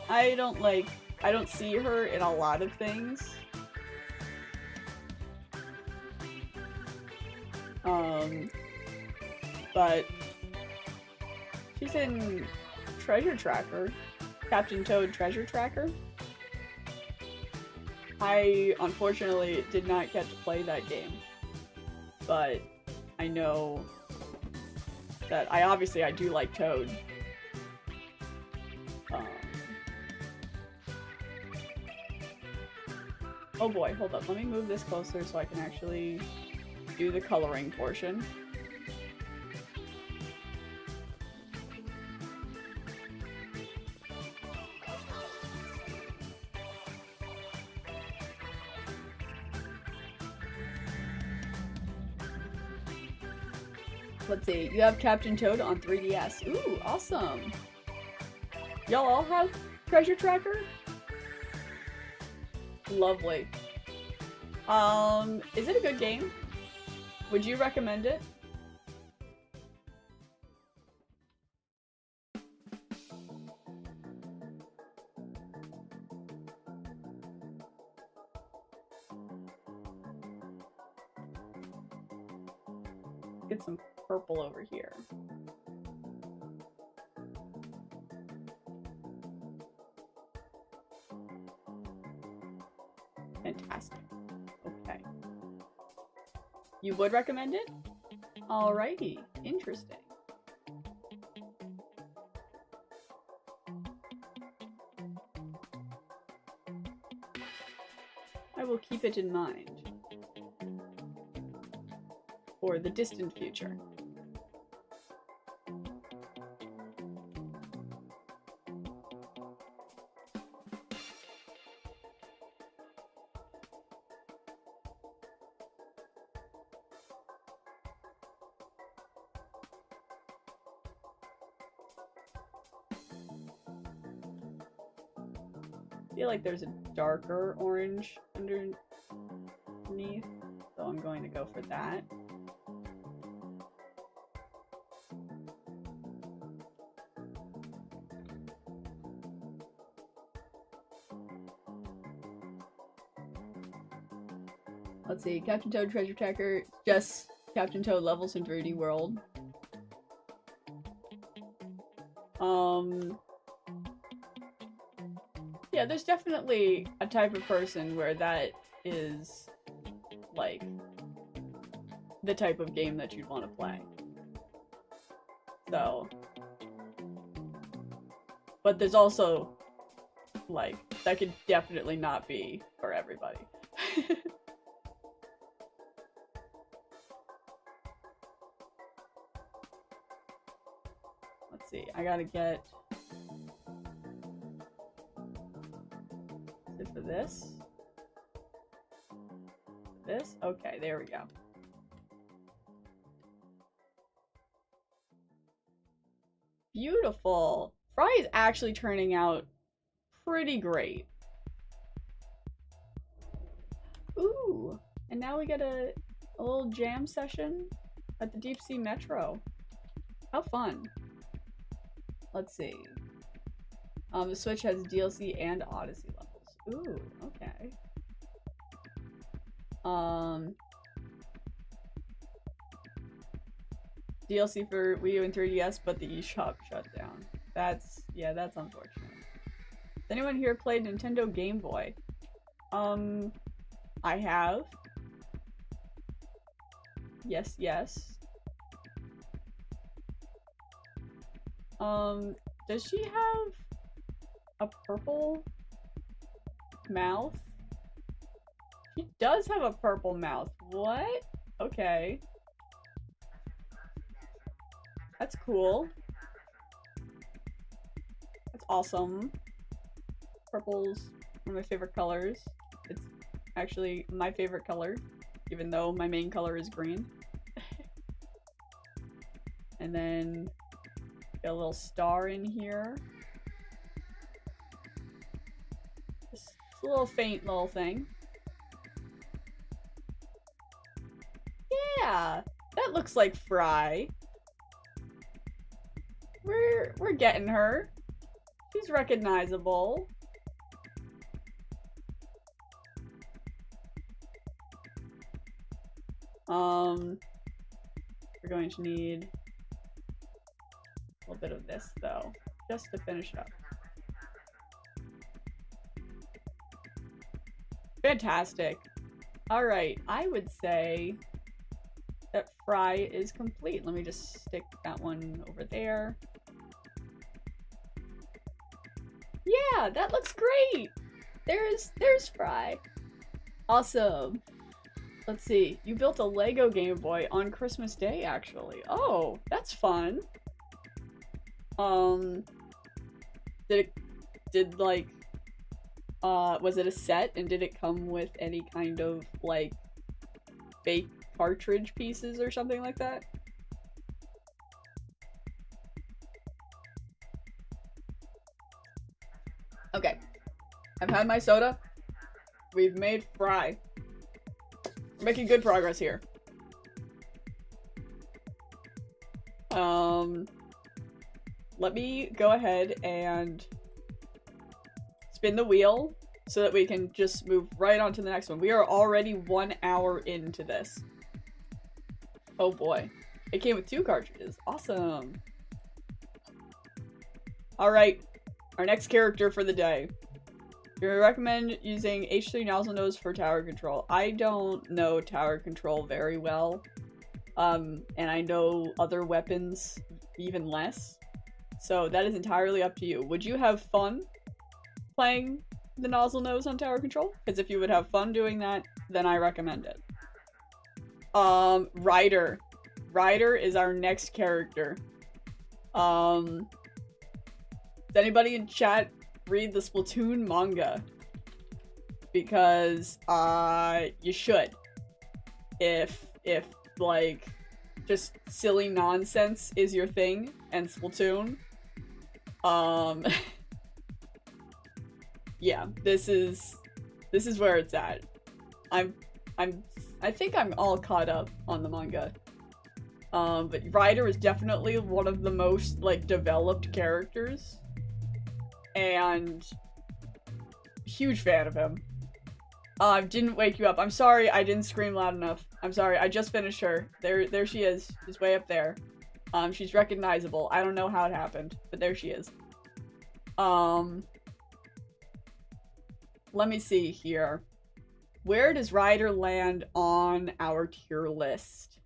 I don't see her in a lot of things. But she's in Treasure Tracker. Captain Toad Treasure Tracker. I unfortunately did not get to play that game. But I know that I do like Toad. Oh boy, hold up. Let me move this closer so I can actually do the coloring portion. Let's see, you have Captain Toad on 3DS. Ooh, awesome! Y'all all have Treasure Tracker? Lovely. Is it a good game? Would you recommend it? Get some purple over here. Fantastic. Okay. You would recommend it? Alrighty. Interesting. I will keep it in mind. For the distant future. I feel like there's a darker orange underneath, so I'm going to go for that. Let's see, Captain Toad Treasure Tracker, just Captain Toad levels in 3D World. Yeah, there's definitely a type of person where that is, like, the type of game that you'd want to play. So. But there's also, like, that could definitely not be for everybody. Let's see, I gotta get... Is it for this? This? Okay, there we go. Beautiful! Fry is actually turning out pretty great. Ooh! And now we get a little jam session at the Deep Sea Metro. How fun. Let's see. The Switch has DLC and Odyssey levels. Ooh, okay. DLC for Wii U and 3DS, but the eShop shut down. That's unfortunate. Has anyone here played Nintendo Game Boy? I have. Yes, yes. Does she have a purple mouth? She does have a purple mouth. What? Okay. That's cool. That's awesome. Purple's one of my favorite colors. It's actually my favorite color, even though my main color is green. And then got a little star in here. Just a little faint little thing. Yeah, that looks like Fry. We're getting her. She's recognizable. We're going to need a little bit of this though, just to finish up. Fantastic. Alright, I would say that Fry is complete. Let me just stick that one over there. Yeah, that looks great! There's Fry. Awesome. Let's see. You built a Lego Game Boy on Christmas Day, actually. Oh, that's fun. Was it a set, and did it come with any kind of, like, fake cartridge pieces or something like that? Okay. I've had my soda. We've made Fry. We're making good progress here. Let me go ahead and spin the wheel so that we can just move right on to the next one. We are already 1 hour into this. Oh boy. It came with 2 cartridges. Awesome. Alright. Our next character for the day. We recommend using H3 nozzle nose for tower control. I don't know tower control very well. And I know other weapons even less. So that is entirely up to you. Would you have fun playing the nozzle nose on tower control? Because if you would have fun doing that, then I recommend it. Ryder. Ryder is our next character. Does anybody in chat read the Splatoon manga? Because, you should. If, like, just silly nonsense is your thing, and Splatoon, yeah, this is where it's at. I think I'm all caught up on the manga. But Ryder is definitely one of the most, like, developed characters. And huge fan of him. Didn't wake you up. I'm sorry I didn't scream loud enough. I'm sorry, I just finished her. There she is. She's way up there. She's recognizable. I don't know how it happened, but there she is. Let me see here. Where does Ryder land on our tier list?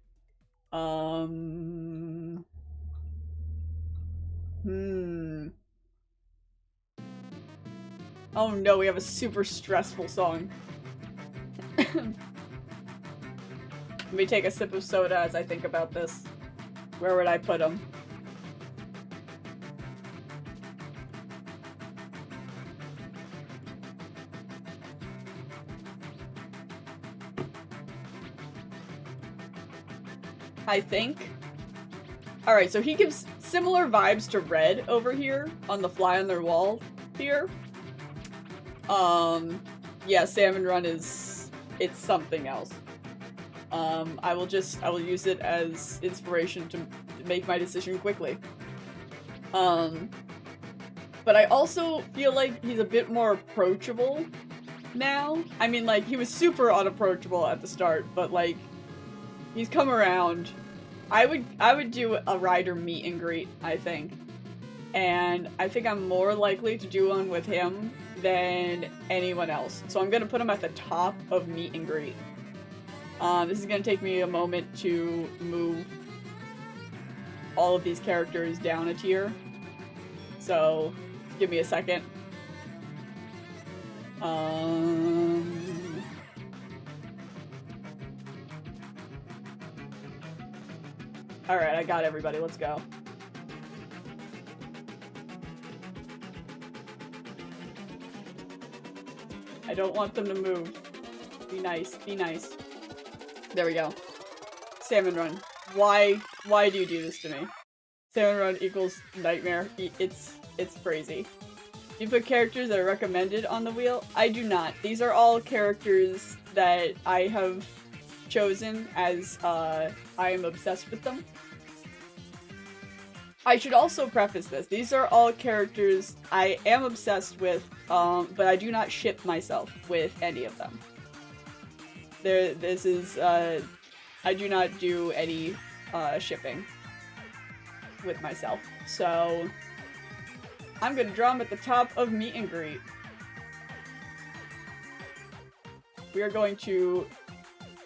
Oh no, we have a super stressful song. Let me take a sip of soda as I think about this. Where would I put him? I think. Alright, so he gives similar vibes to Red over here on the fly on their wall here. Yeah, Salmon Run it's something else. I will use it as inspiration to make my decision quickly. But I also feel like he's a bit more approachable now. I mean, like, he was super unapproachable at the start, but, like, he's come around. I would do a Ryder meet and greet, I think. And I think I'm more likely to do one with him than anyone else. So I'm gonna put him at the top of meet and greet. This is gonna take me a moment to move all of these characters down a tier. So, give me a second. Alright, I got everybody. Let's go. I don't want them to move. Be nice. Be nice. There we go. Salmon Run. Why do you do this to me? Salmon Run equals nightmare. It's crazy. You put characters that are recommended on the wheel? I do not. These are all characters that I have chosen as I am obsessed with them. I should also preface this. These are all characters I am obsessed with, but I do not ship myself with any of them. I do not do any shipping with myself. So, I'm gonna draw them at the top of meet and greet. We are going to,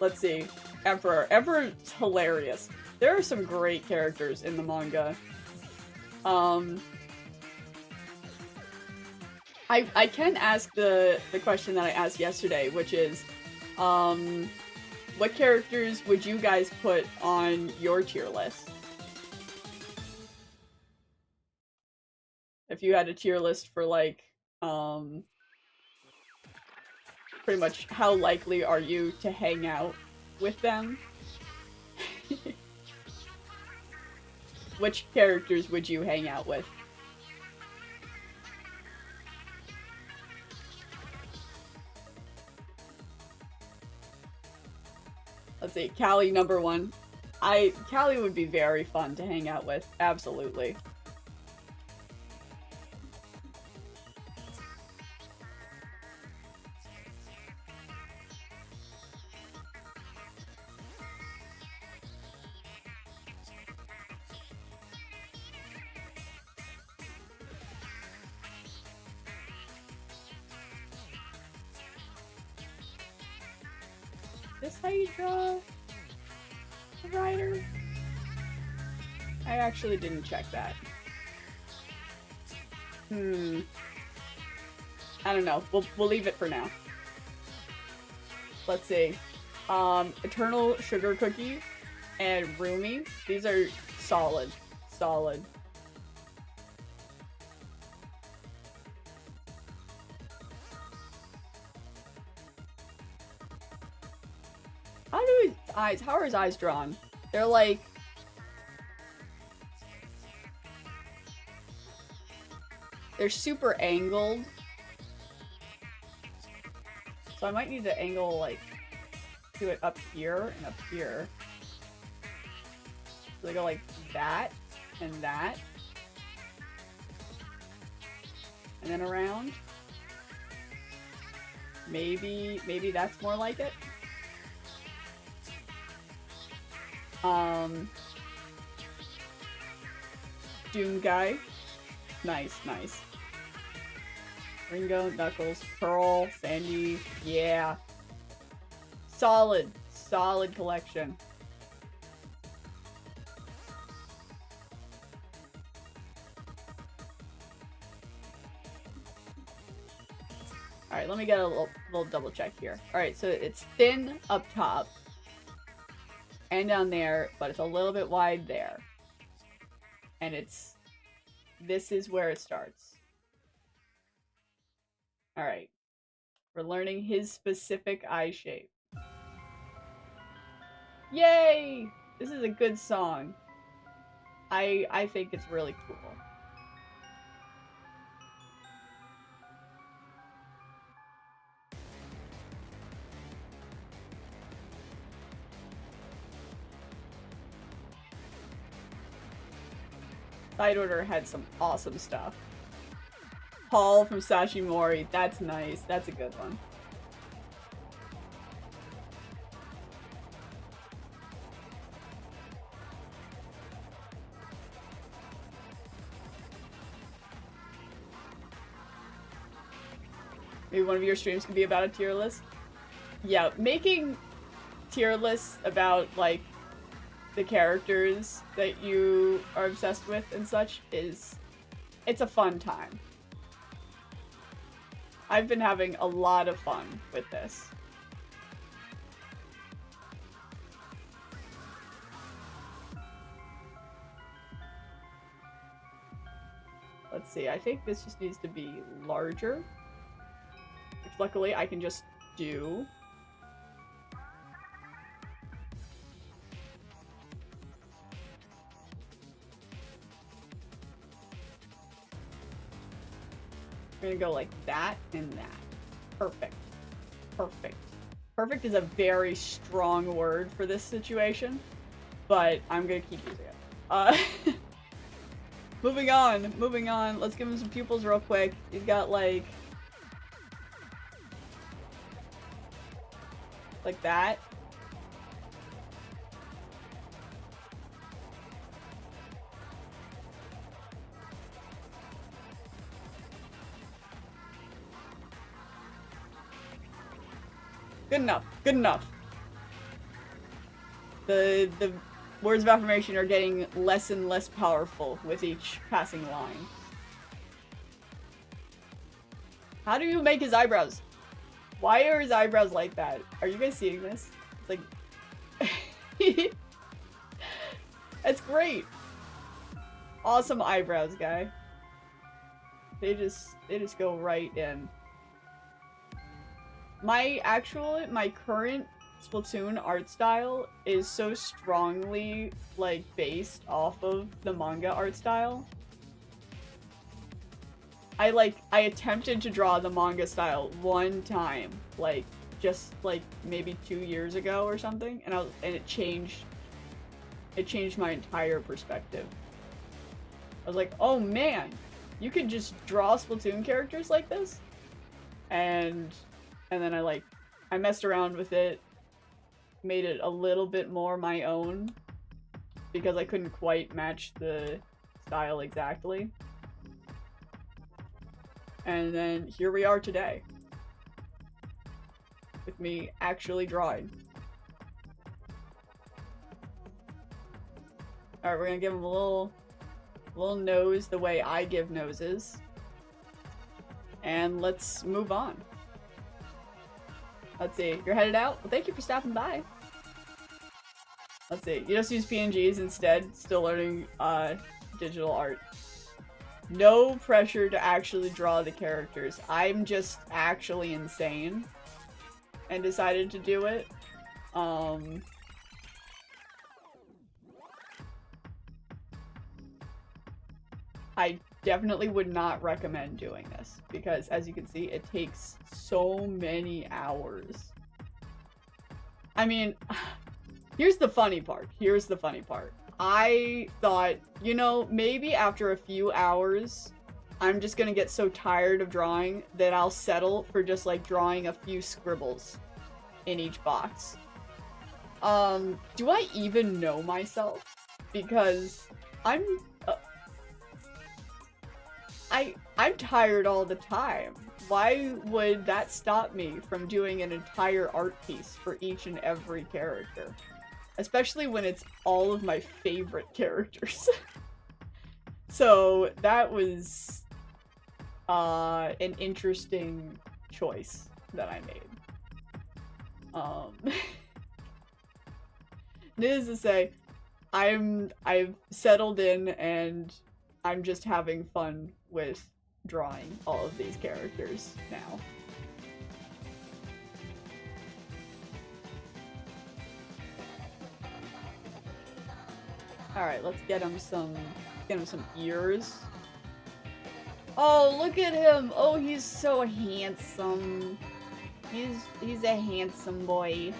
let's see, Emperor. Emperor's hilarious. There are some great characters in the manga. I can ask the question that I asked yesterday, which is, what characters would you guys put on your tier list? If you had a tier list for, like, pretty much how likely are you to hang out with them? Which characters would you hang out with? Let's see, Callie number 1. Callie would be very fun to hang out with, absolutely. Is this how you draw a rider? I actually didn't check that. I don't know. We'll leave it for now. Let's see. Eternal Sugar Cookie and Rumi. These are solid. Solid. How are his eyes drawn? They're like... They're super angled. So I might need to angle, like, do it up here and up here. So they go like that and that. And then around. Maybe that's more like it. Doom Guy. Nice, nice. Ringo, Knuckles, Pearl, Sandy. Yeah. Solid. Solid collection. Alright, let me get a little double check here. Alright, so it's thin up top. And down there, but it's a little bit wide there. And this is where it starts. Alright. We're learning his specific eye shape. Yay! This is a good song. I think it's really cool. Side Order had some awesome stuff. Paul from Sashimori, that's nice. That's a good one. Maybe one of your streams could be about a tier list? Yeah, making tier lists about, like, the characters that you are obsessed with and such it's a fun time. I've been having a lot of fun with this. Let's see, I think this just needs to be larger. Which luckily I can just do. I'm gonna go like that and that. Perfect. Perfect. Perfect is a very strong word for this situation, but I'm gonna keep using it. Moving on, moving on. Let's give him some pupils real quick. He's got like that. Good enough. Good enough. The words of affirmation are getting less and less powerful with each passing line. How do you make his eyebrows? Why are his eyebrows like that? Are you guys seeing this? It's like... That's great. Awesome eyebrows, guy. They just go right in. My current Splatoon art style is so strongly, like, based off of the manga art style. I attempted to draw the manga style one time, like, just, like, maybe 2 years ago or something, and it changed my entire perspective. I was like, oh man, you could just draw Splatoon characters like this? And then I messed around with it, made it a little bit more my own, because I couldn't quite match the style exactly. And then here we are today, with me actually drawing. Alright, we're gonna give him a little nose the way I give noses. And let's move on. Let's see, you're headed out? Well, thank you for stopping by. Let's see, you just use PNGs instead, still learning digital art. No pressure to actually draw the characters. I'm just actually insane and decided to do it. I definitely would not recommend doing this because, as you can see, it takes so many hours. I mean, here's the funny part. Here's the funny part. I thought, you know, maybe after a few hours, I'm just gonna get so tired of drawing that I'll settle for just, like, drawing a few scribbles in each box. Do I even know myself? Because I'm tired all the time. Why would that stop me from doing an entire art piece for each and every character? Especially when it's all of my favorite characters. So that was an interesting choice that I made. Needless to say, I've settled in and I'm just having fun with drawing all of these characters now. Alright, let's get him some ears. Oh, look at him! Oh, he's so handsome. He's a handsome boy.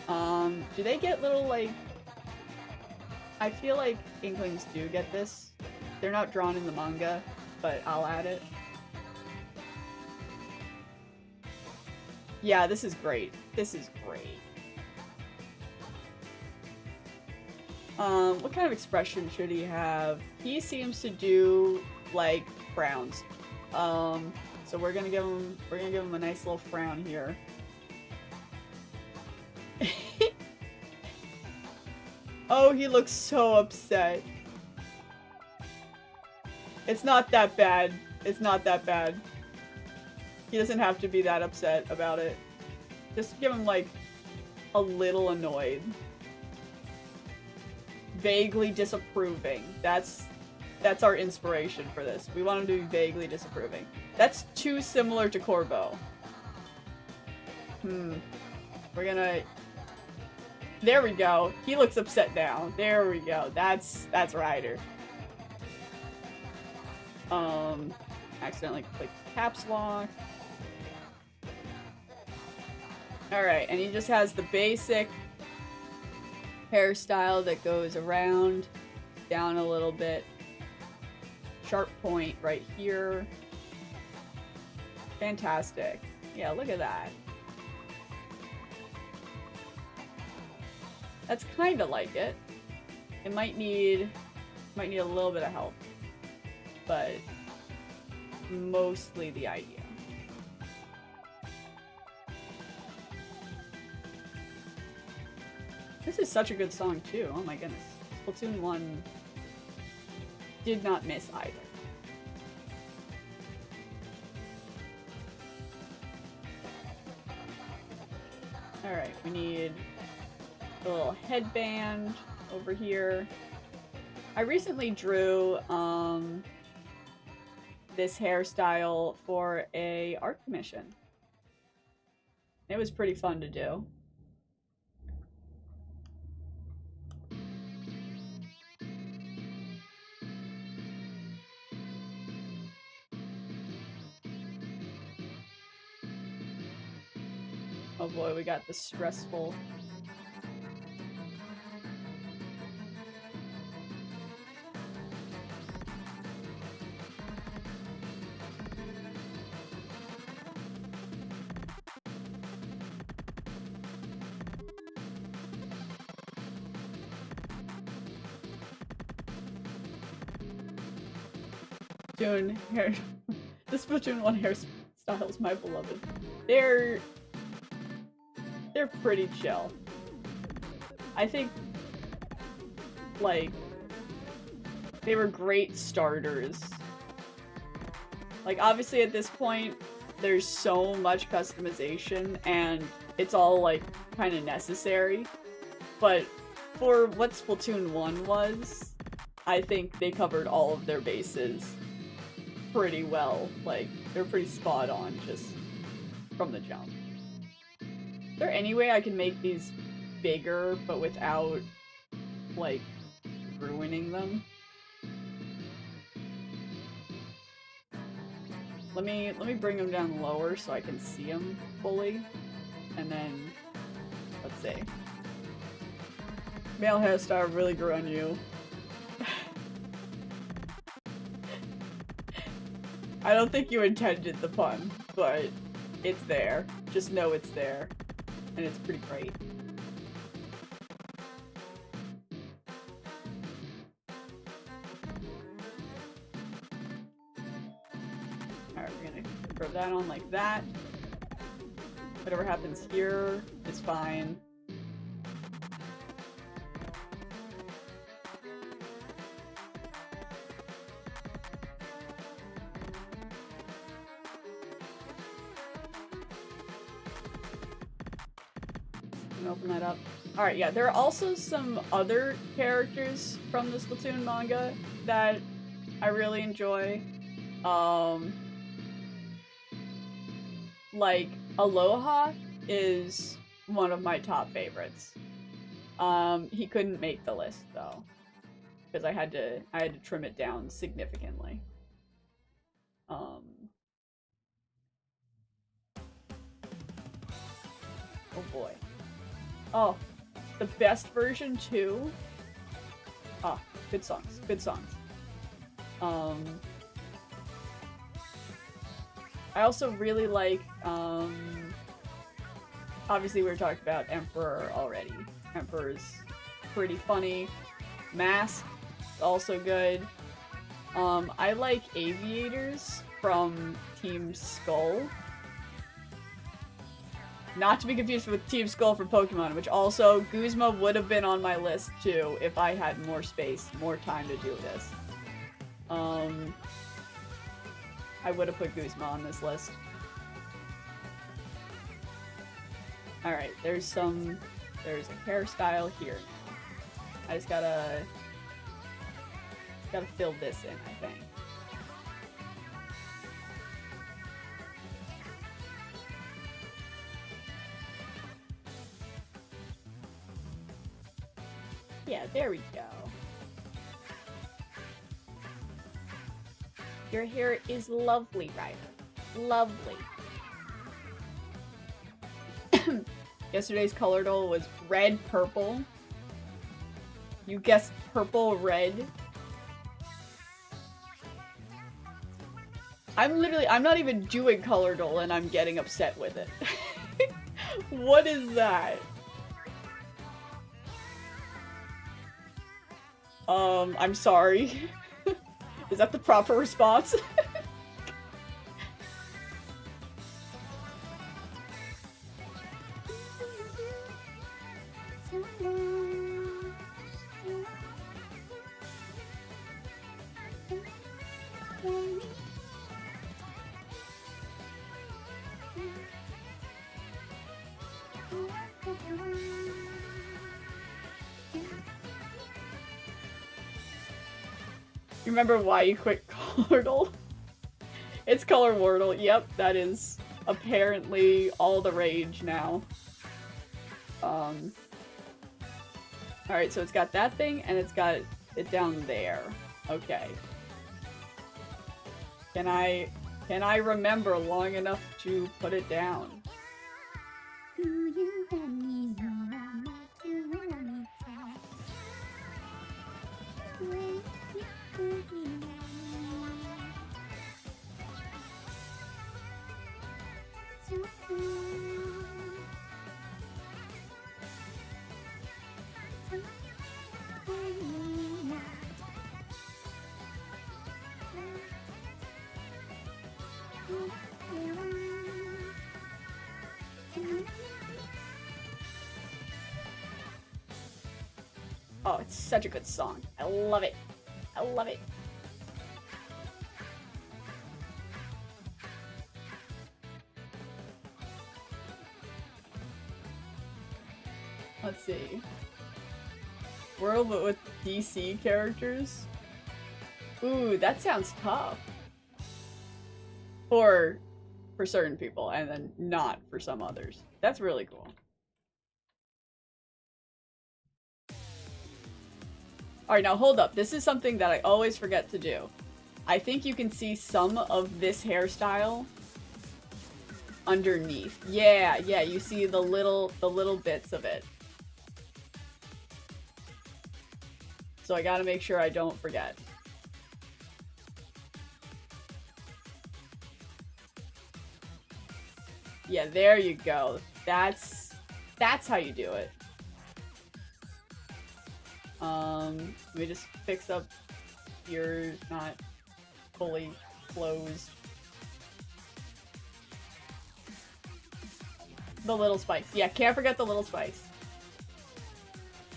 Do they get little, like... I feel like Inklings do get this. They're not drawn in the manga, but I'll add it. Yeah, this is great. This is great. What kind of expression should he have? He seems to do, like, frowns. So we're gonna give him a nice little frown here. Oh, he looks so upset. It's not that bad. It's not that bad. He doesn't have to be that upset about it. Just give him, like, a little annoyed. Vaguely disapproving. That's our inspiration for this. We want him to be vaguely disapproving. That's too similar to 𝒂𝒎. We're gonna... There we go. He looks upset now. There we go. That's Ryder. Accidentally clicked caps lock. Alright, and he just has the basic hairstyle that goes around, down a little bit. Sharp point right here. Fantastic. Yeah, look at that. That's kind of like it. It might need a little bit of help, but mostly the idea. This is such a good song too. Oh my goodness. Splatoon 1 did not miss either. Alright, we need a little headband over here. I recently drew this hairstyle for a art commission. It was pretty fun to do. Oh boy, we got the stressful. Splatoon hair. The Splatoon 1 hairstyles, my beloved. They're pretty chill. I think, like, they were great starters. Like, obviously at this point, there's so much customization, and it's all, like, kind of necessary. But for what Splatoon 1 was, I think they covered all of their bases pretty well. Like, they're pretty spot on just from the jump. Is there any way I can make these bigger, but without, like, ruining them? Let me bring them down lower so I can see them fully, and then, let's see. Male hairstyle really grew on you. I don't think you intended the pun, but it's there. Just know it's there. And it's pretty great. Alright, we're gonna throw that on like that. Whatever happens here is fine. Open that up. Alright, yeah, there are also some other characters from the Splatoon manga that I really enjoy. Like, Aloha is one of my top favorites. He couldn't make the list, though. Because I had to trim it down significantly. Oh boy. Oh, the best version too? Ah, good songs, good songs. I also really like, obviously we were talking about Emperor already. Emperor's pretty funny. Mask, also good. I like Aviators from Team Skull. Not to be confused with Team Skull from Pokemon, which also, Guzma would have been on my list too if I had more space, more time to do this. I would have put Guzma on this list. Alright, there's a hairstyle here now. I just gotta fill this in, I think. Yeah, there we go. Your hair is lovely, Ryder. Lovely. Yesterday's color doll was red, purple. You guessed purple, red. I'm not even doing color doll and I'm getting upset with it. What is that? I'm sorry. Is that the proper response? You remember why you quit Colordle? It's Color Wordle. Yep, that is apparently all the rage now. Alright, so it's got that thing, and it's got it down there. Okay. Can I remember long enough to put it down? Oh, it's such a good song. I love it. I love it. Let's see. World but with DC characters? Ooh, that sounds tough. For certain people, and then not for some others. That's really cool. Alright, now hold up. This is something that I always forget to do. I think you can see some of this hairstyle underneath. Yeah, you see the little bits of it. So I gotta make sure I don't forget. Yeah, there you go. That's how you do it. Let me just fix up your not fully closed. The little spikes. Yeah, can't forget the little spikes.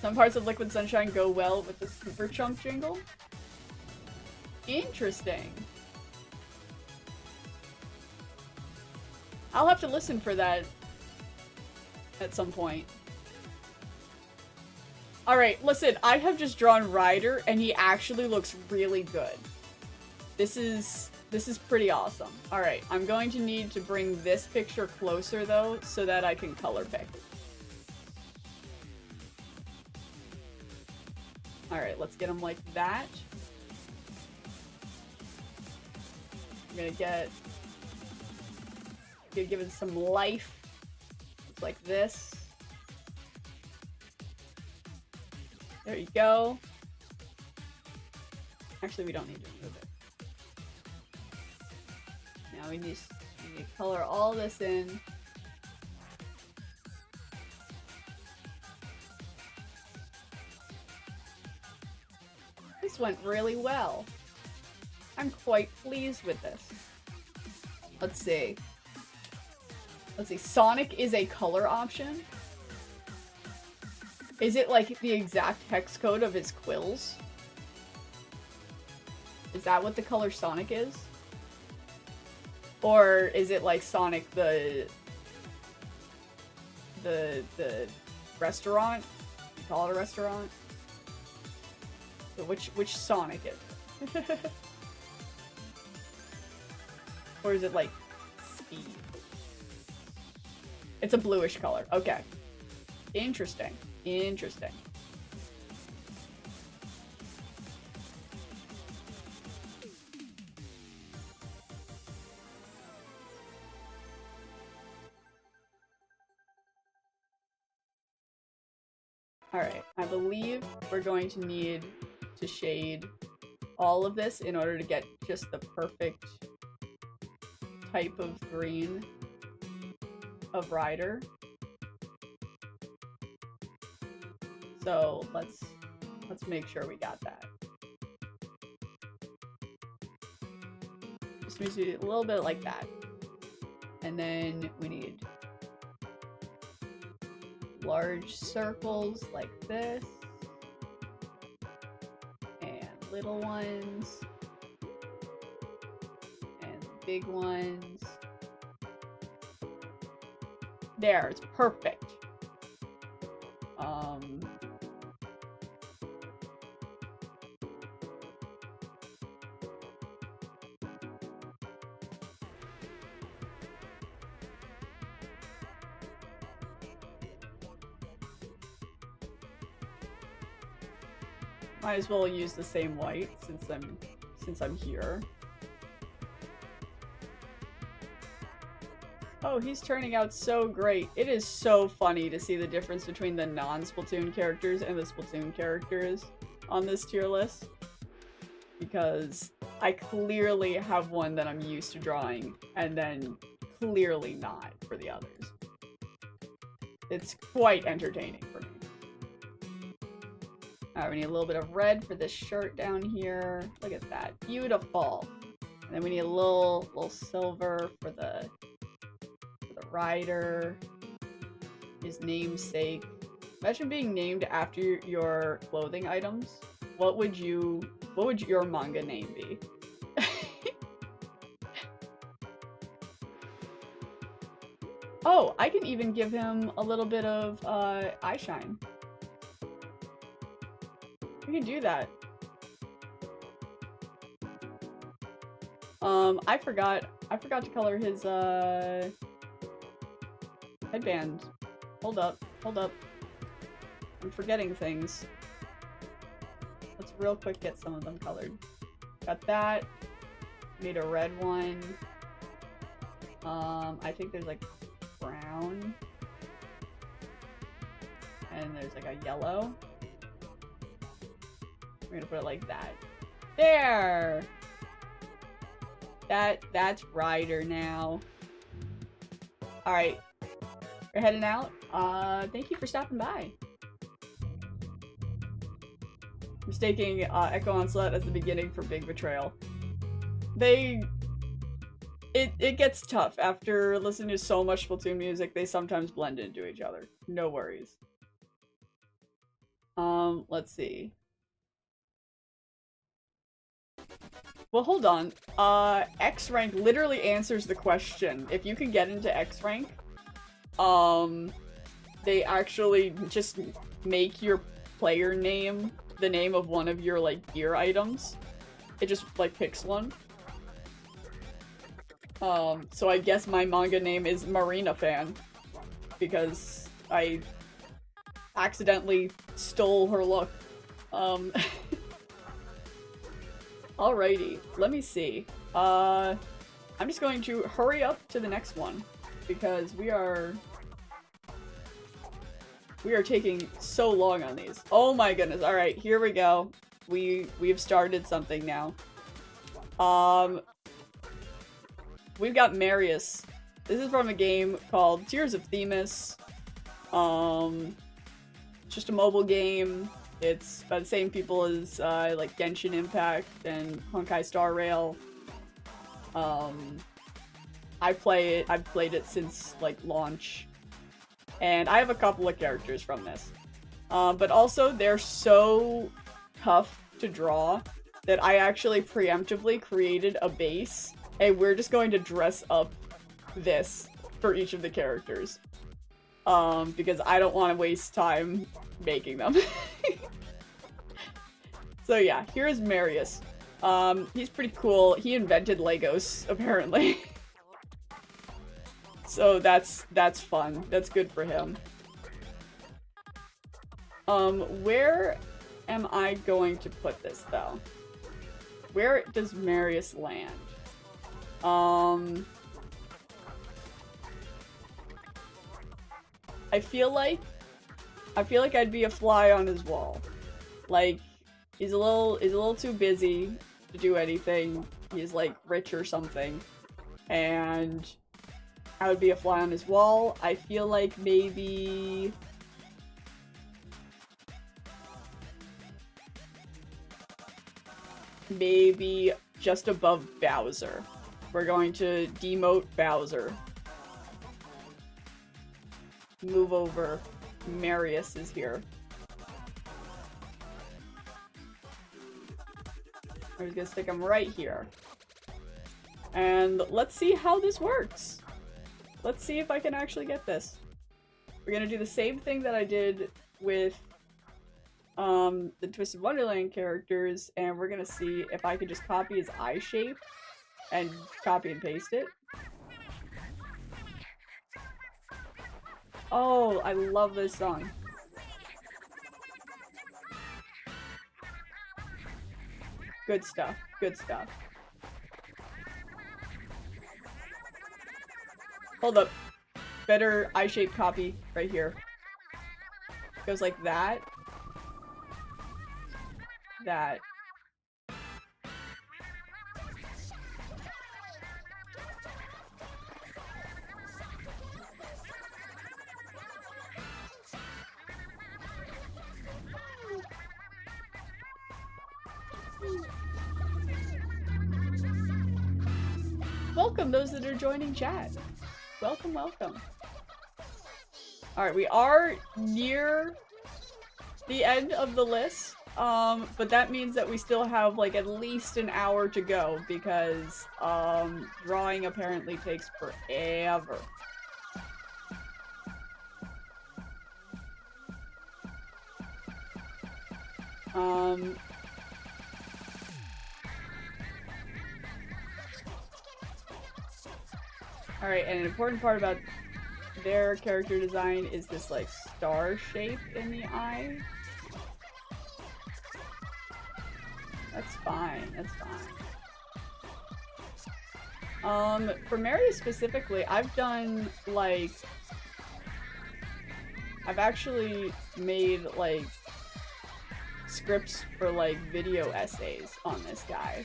Some parts of Liquid Sunshine go well with the Super Chunk jingle. Interesting. I'll have to listen for that at some point. Alright, listen, I have just drawn Ryder, and he actually looks really good. This is pretty awesome. Alright, I'm going to need to bring this picture closer, though, so that I can color pick. Alright, let's get him like that. I'm gonna give it some life. Just like this. There you go. Actually, we don't need to remove it. Now we need to color all this in. This went really well. I'm quite pleased with this. Let's see. Let's see. Sonic is a color option. Is it like the exact hex code of his quills? Is that what the color Sonic is? Or is it like Sonic the restaurant? You call it a restaurant? So which Sonic is it? Or is it like speed? It's a bluish color. Okay. Interesting. Interesting. Alright, I believe we're going to need to shade all of this in order to get just the perfect type of green of Rider. So let's make sure we got that. Just needs to be a little bit like that. And then we need large circles like this, and little ones, and big ones. There, it's perfect. Might as well use the same white since I'm here. Oh, he's turning out so great. It is so funny to see the difference between the non-Splatoon characters and the Splatoon characters on this tier list. Because I clearly have one that I'm used to drawing, and then clearly not for the others. It's quite entertaining for me. Alright, we need a little bit of red for this shirt down here. Look at that. Beautiful. And then we need a little silver for the rider. His namesake. Imagine being named after your clothing items. What would your manga name be? Oh, I can even give him a little bit of eye shine. We can do that. I forgot to color his headband. Hold up. I'm forgetting things. Let's real quick get some of them colored. Got that. Made a red one. I think there's like brown. And there's like a yellow. We're gonna put it like that. There! That's Rider now. Alright. We're heading out. Thank you for stopping by. Mistaking 𝒂𝒎 as the beginning for Big Betrayal. It gets tough. After listening to so much Splatoon music, they sometimes blend into each other. No worries. Let's see. Well, hold on. X rank literally answers the question. If you can get into X rank, they actually just make your player name the name of one of your, like, gear items. It just, like, picks one. So I guess my manga name is Marina Fan, because I accidentally stole her look. Alrighty, let me see. I'm just going to hurry up to the next one, because we are taking so long on these. Oh my goodness. Alright, here we go. We've started something now. We've got Marius. This is from a game called 𝒕𝒓𝒄𝒎 𝑮𝒐𝒂𝒍. It's just a mobile game. It's by the same people as like Genshin Impact and Honkai Star Rail. I've played it since like launch, and I have a couple of characters from this. But also they're so tough to draw that I actually preemptively created a base, and we're just going to dress up this for each of the characters. Because I don't want to waste time making them. So yeah, here's Marius. He's pretty cool. He invented Legos, apparently. So that's fun. That's good for him. Where am I going to put this, though? Where does Marius land? I feel like I'd be a fly on his wall. Like, he's a little too busy to do anything. He's like rich or something. And I would be a fly on his wall. I feel like maybe just above Bowser. We're going to demote Bowser. Move over. Marius is here. I'm just gonna stick him right here. And let's see how this works. Let's see if I can actually get this. We're gonna do the same thing that I did with the Twisted Wonderland characters, and we're gonna see if I can just copy his eye shape and copy and paste it. Oh, I love this song. Good stuff. Good stuff. Hold up. Better eye-shaped copy right here. Goes like that. That. Welcome, those that are joining chat. Welcome, welcome. Alright, we are near the end of the list, but that means that we still have like at least an hour to go because drawing apparently takes forever. Alright, and an important part about their character design is this, like, star shape in the eye. That's fine, that's fine. For Marius specifically, I've done, like... I've actually made, like, scripts for, like, video essays on this guy.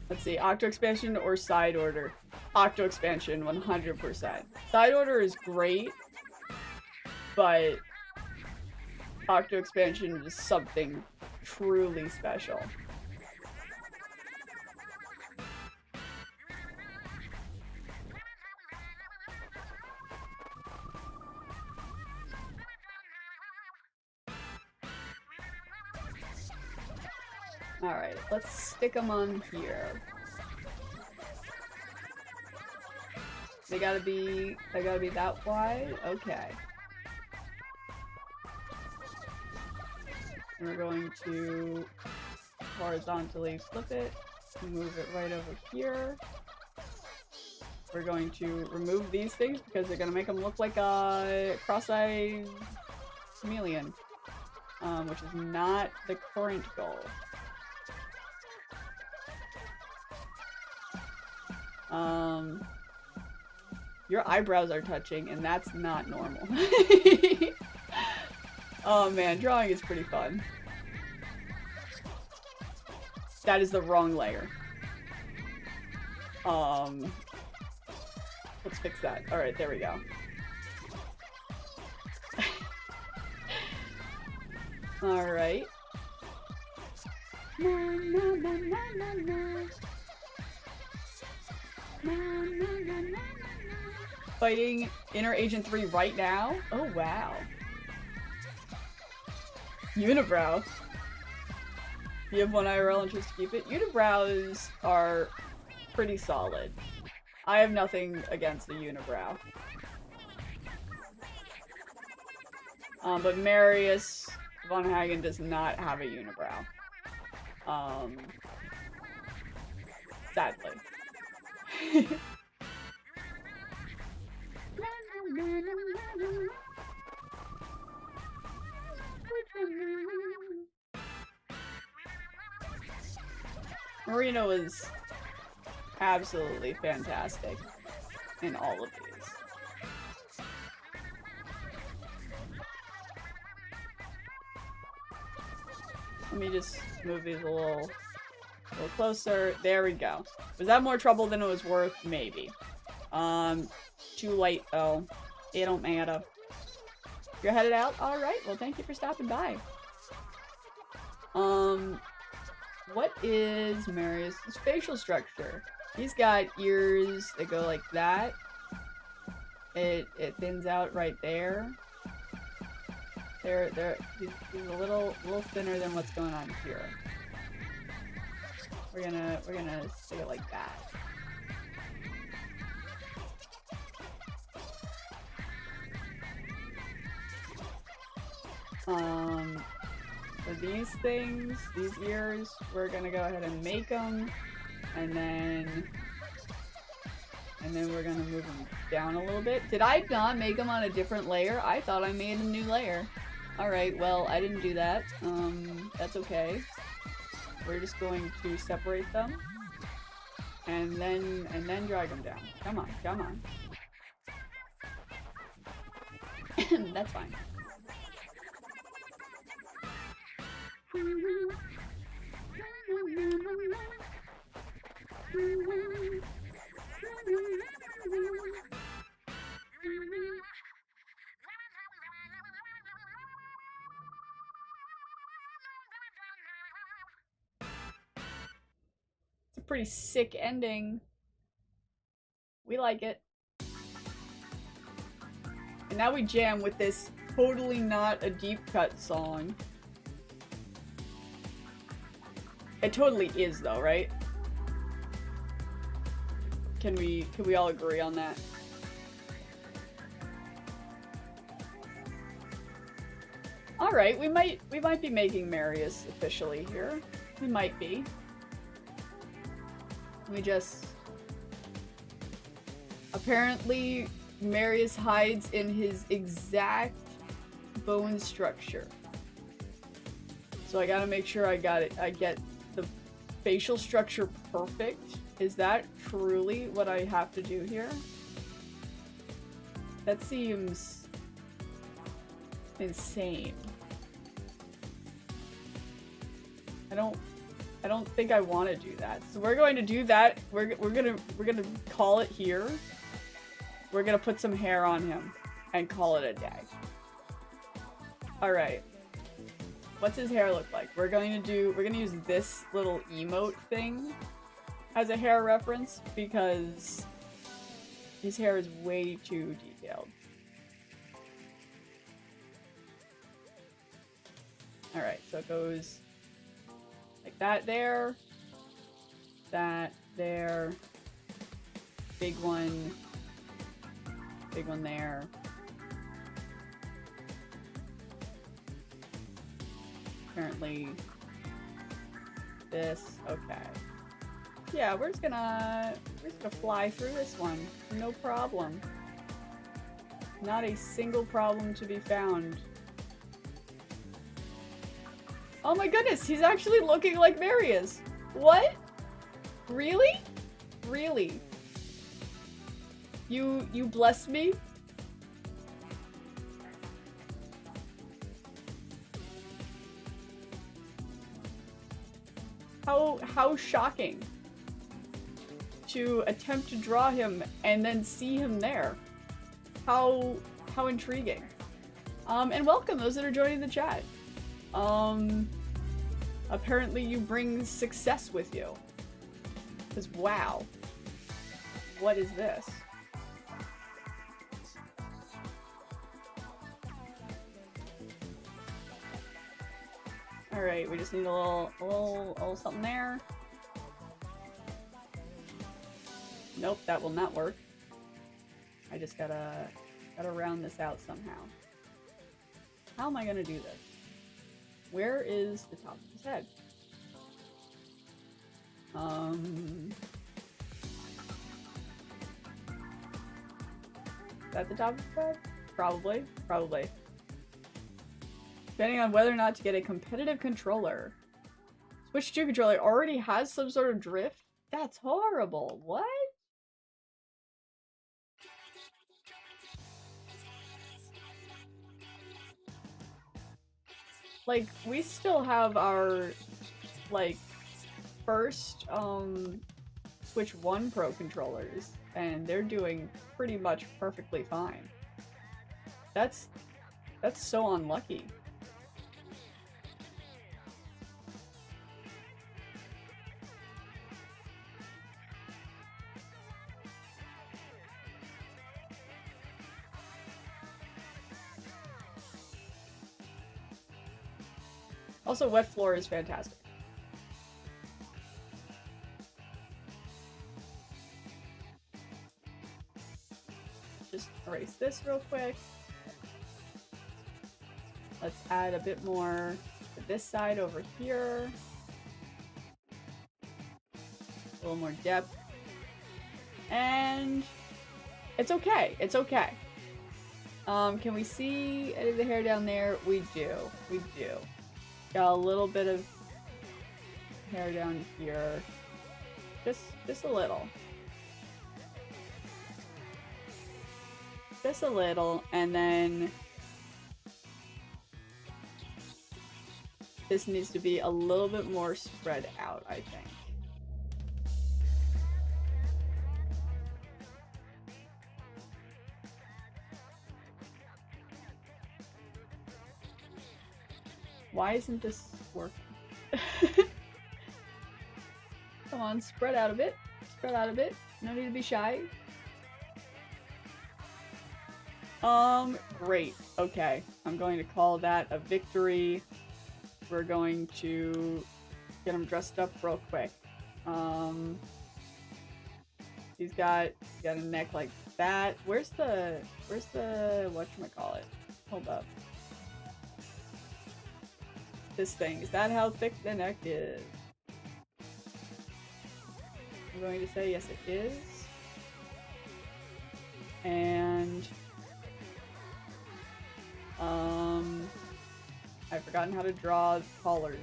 Let's see, Octo Expansion or Side Order? Octo Expansion, 100%. Side Order is great, but Octo Expansion is something truly special. Alright, let's stick them on here. They gotta be that wide? Okay. And we're going to horizontally flip it, move it right over here. We're going to remove these things because they're gonna make them look like a cross-eyed chameleon, which is not the current goal. Your eyebrows are touching, and that's not normal. Oh man, drawing is pretty fun. That is the wrong layer. Let's fix that. Alright, there we go. Alright. Na, na, na, na, na, na. Na, na, na, na, na. Fighting Inner Agent 3 right now? Oh wow. Unibrow. You have one IRL interest to keep it? Unibrows are pretty solid. I have nothing against the unibrow. But Marius von Hagen does not have a unibrow. Sadly. Marino is absolutely fantastic in all of these. Let me just move these a little closer. There we go. Was that more trouble than it was worth? Maybe. Too late though. It don't matter. You're headed out? Alright, well thank you for stopping by. What is Marius' facial structure? He's got ears that go like that. It thins out right there. He's a little thinner than what's going on here. We're gonna say it like that. For these things, these ears, we're gonna go ahead and make them, and then we're gonna move them down a little bit. Did I not make them on a different layer? I thought I made a new layer. Alright, well, I didn't do that. That's okay. We're just going to separate them, and then drag them down. Come on, come on. That's fine. It's a pretty sick ending. We like it. And now we jam with this totally not a deep cut song. It totally is though, right? Can we all agree on that? Alright, we might be making Marius officially here. We might be. We just... Apparently, Marius hides in his exact bone structure. So I gotta make sure I get the facial structure perfect. Is that truly what I have to do here? That seems insane. I don't think I want to do that. So we're going to do that. We're gonna call it here. We're gonna put some hair on him and call it a day. All right. What's his hair look like? We're gonna use this little emote thing as a hair reference because his hair is way too detailed. Alright, so it goes like that there, big one there. Apparently this, okay. Yeah, we're just gonna fly through this one. No problem. Not a single problem to be found. Oh my goodness, he's actually looking like Marius. What? Really? Really? You blessed me? How shocking to attempt to draw him and then see him there. How intriguing. And welcome those that are joining the chat. Apparently you bring success with you. Because wow. What is this? Alright, we just need a little something there. Nope, that will not work. I just gotta round this out somehow. How am I gonna do this? Where is the top of his head? Is that the top of his head? Probably. Probably. Depending on whether or not to get a competitive controller. Switch 2 controller already has some sort of drift? That's horrible. What? Like, we still have our, like, first, Switch 1 Pro controllers, and they're doing pretty much perfectly fine. That's so unlucky. Also, wet floor is fantastic. Just erase this real quick. Let's add a bit more to this side over here. A little more depth. And it's okay. It's okay. Can we see any of the hair down there? We do. We do. Got a little bit of hair down here. Just a little. Just a little, and then this needs to be a little bit more spread out, I think. Why isn't this working? Come on, spread out a bit. Spread out a bit. No need to be shy. Great. Okay. I'm going to call that a victory. We're going to get him dressed up real quick. He's got a neck like that. Where's the whatchamacallit? Hold up. This thing. Is that how thick the neck is? I'm going to say yes it is. And I've forgotten how to draw collars.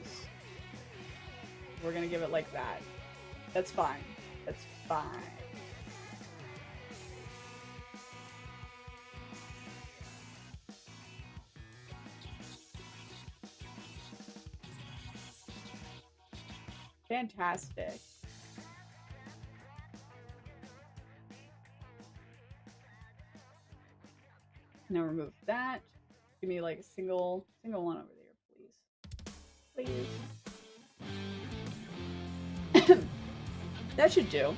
We're gonna give it like that. That's fine. That's fine. Fantastic. Now remove that. Give me like a single one over there, please. Please. That should do.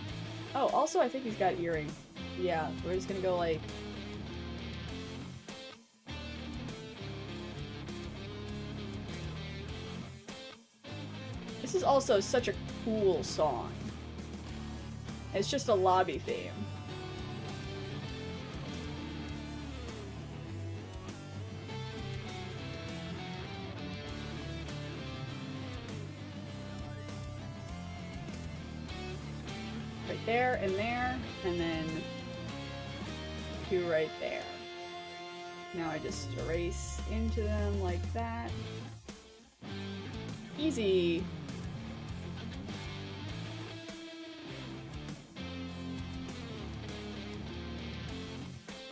Oh, also I think he's got earrings. Yeah, we're just gonna go like... This is also such a cool song. It's just a lobby theme. Right there, and then 2 right there. Now I just erase into them like that. Easy.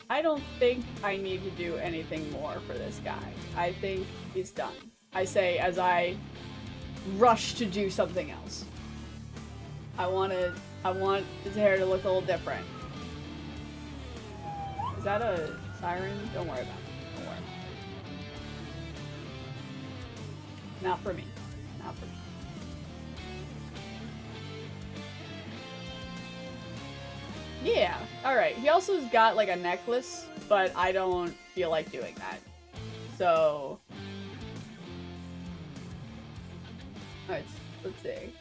I don't think I need to do anything more for this guy. I think he's done. I say as I rush to do something else. I want his hair to look a little different. Is that a siren? Don't worry about it. Don't worry. Not for me. Not happen. Yeah, alright. He also's got like a necklace, but I don't feel like doing that. So... Alright, let's see.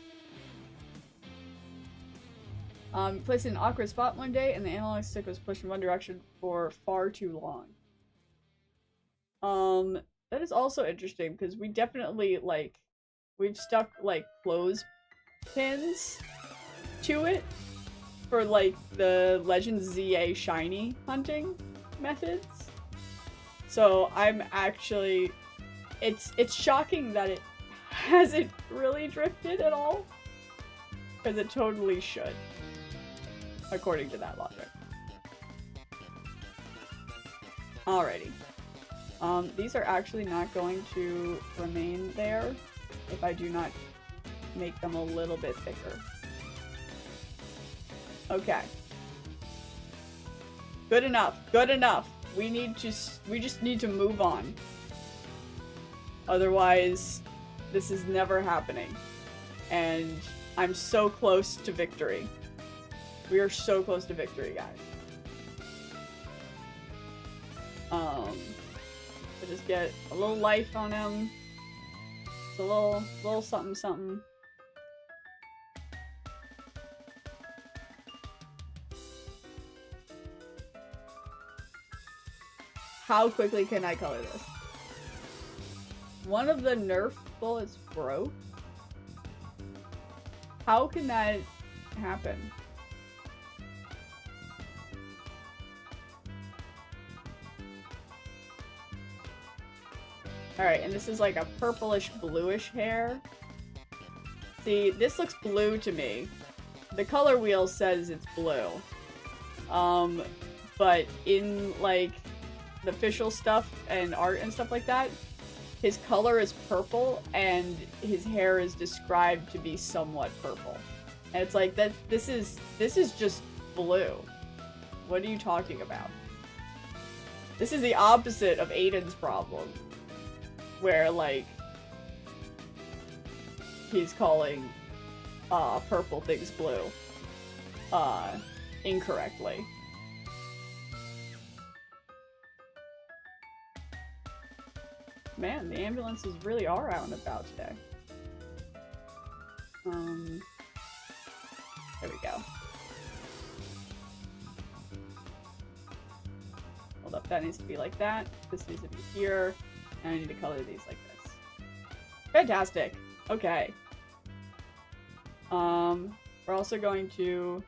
Placed in an awkward spot one day, and the analog stick was pushed in one direction for far too long. That is also interesting, because we definitely, like, we've stuck, like, clothespins to it for, like, the Legends ZA shiny hunting methods. So I'm actually... It's shocking that it hasn't really drifted at all. Because it totally should. According to that logic. Alrighty. These are actually not going to remain there if I do not make them a little bit thicker. Okay. Good enough. Good enough. We just need to move on. Otherwise, this is never happening. And I'm so close to victory. We are so close to victory, guys. So just get a little life on him. Just a little something something. How quickly can I color this? One of the Nerf bullets broke? How can that happen? Alright, and this is like a purplish bluish hair. See, this looks blue to me. The color wheel says it's blue. But in like the official stuff and art and stuff like that, his color is purple and his hair is described to be somewhat purple. And it's like this is just blue. What are you talking about? This is the opposite of Aiden's problem. Where, like, he's calling, purple things blue, incorrectly. Man, the ambulances really are out and about today. There we go. Hold up, that needs to be like that. This needs to be here. And I need to color these like this. Fantastic. Okay. We're also going to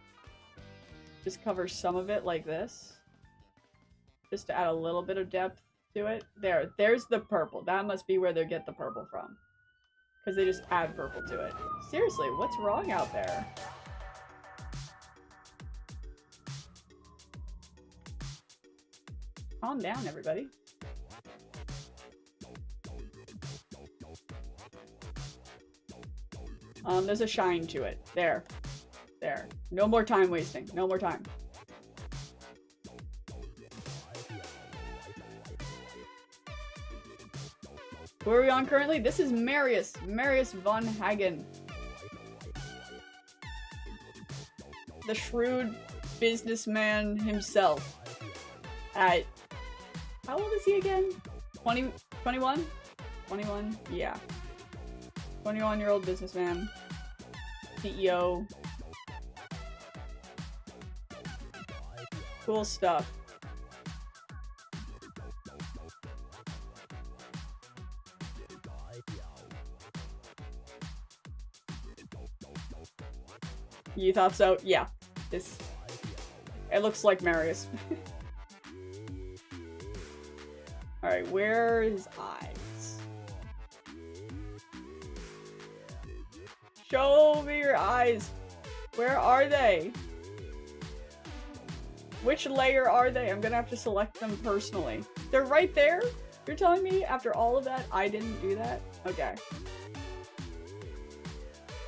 just cover some of it like this. Just to add a little bit of depth to it. There's the purple. That must be where they get the purple from. Because they just add purple to it. Seriously, what's wrong out there? Calm down, everybody. There's a shine to it. There. There. No more time wasting. No more time. Who are we on currently? This is Marius. Marius von Hagen. The shrewd businessman himself. At... How old is he again? 20, 21? 21? Yeah. 21-year-old businessman. CEO. Cool stuff. You thought so? Yeah. It looks like Marius. Alright, where is eyes? Show me your eyes! Where are they? Which layer are they? I'm gonna have to select them personally. They're right there? You're telling me after all of that, I didn't do that? Okay.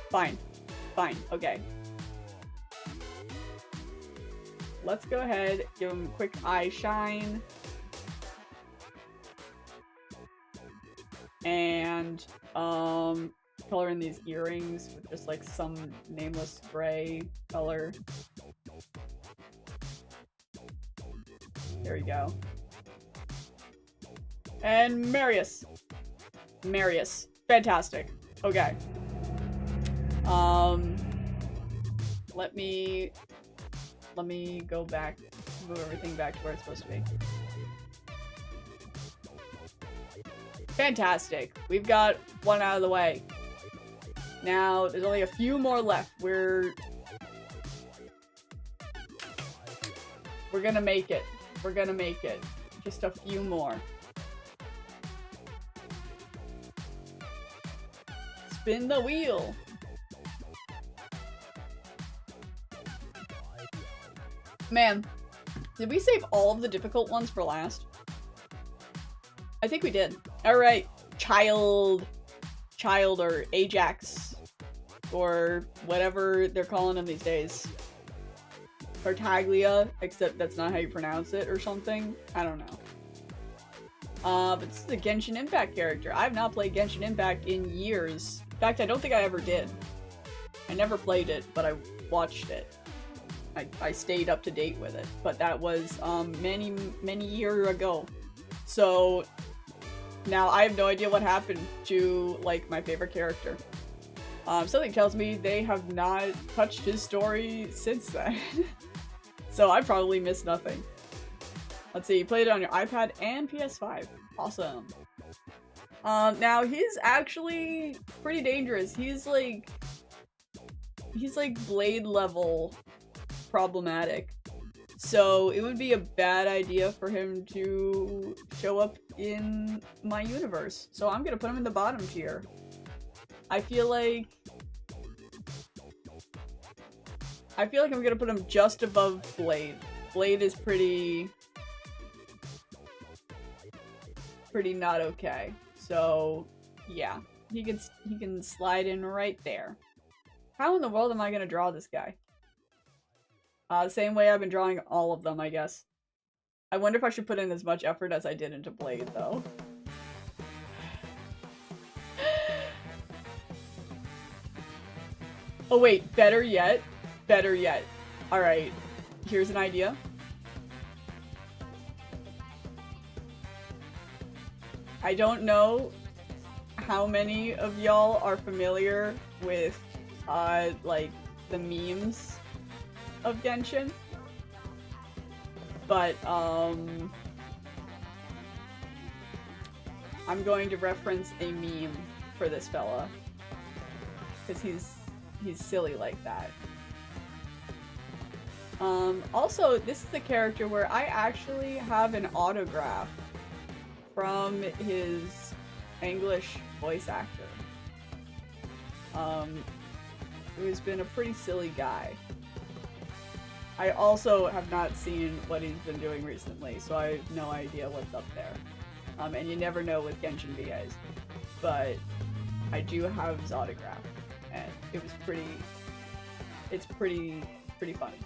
Fine. Fine. Okay. Let's go ahead, give him a quick eye shine. And, color in these earrings with just like some nameless gray color. There we go. And Marius. Marius. Fantastic. Okay. Let me go back, move everything back to where it's supposed to be. Fantastic. We've got one out of the way. Now, there's only a few more left. We're gonna make it. We're gonna make it. Just a few more. Spin the wheel. Man, did we save all of the difficult ones for last? I think we did. Alright, Child or Ajax, or whatever they're calling him these days. 𝒕𝒓𝒂𝒎, except that's not how you pronounce it or something. I don't know. But this is a Genshin Impact character. I've not played Genshin Impact in years. In fact, I don't think I ever did. I never played it, but I watched it. I stayed up to date with it, but that was many years ago. So now I have no idea what happened to like my favorite character. Something tells me they have not touched his story since then. So I probably missed nothing. Let's see, you played it on your iPad and PS5. Awesome. Now he's actually pretty dangerous. He's like Blade level problematic. So it would be a bad idea for him to show up in my universe. So I'm gonna put him in the bottom tier. I feel like I'm gonna put him just above Blade. Blade is pretty not okay. So yeah, he can slide in right there. How in the world am I gonna draw this guy? The same way I've been drawing all of them, I guess. I wonder if I should put in as much effort as I did into Blade, though. Oh wait, better yet. Better yet. Alright, here's an idea. I don't know how many of y'all are familiar with, like, the memes of Genshin, but I'm going to reference a meme for this fella because he's silly like that. Also, this is a character where I actually have an autograph from his English voice actor, who's been a pretty silly guy. I also have not seen what he's been doing recently, so I have no idea what's up there. And you never know with Genshin VAs. But I do have his autograph, and it was it's pretty funny.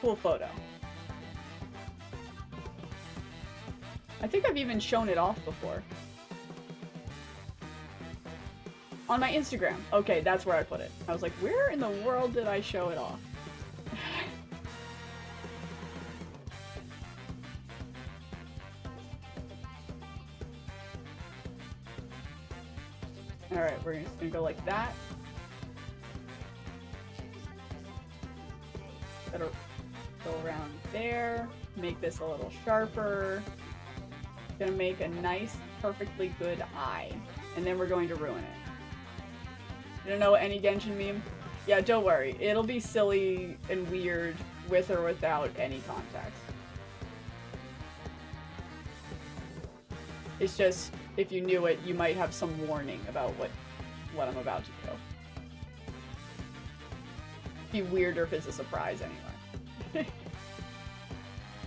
Cool photo. I think I've even shown it off before. On my Instagram. Okay, that's where I put it. I was like, where in the world did I show it off? Alright, we're just gonna go like that. Gotta go around there. Make this a little sharper. Gonna make a nice, perfectly good eye. And then we're going to ruin it. You don't know any Genshin meme? Yeah, don't worry. It'll be silly and weird with or without any context. It's just, if you knew it, you might have some warning about what I'm about to do. It'd be weirder if it's a surprise anyway.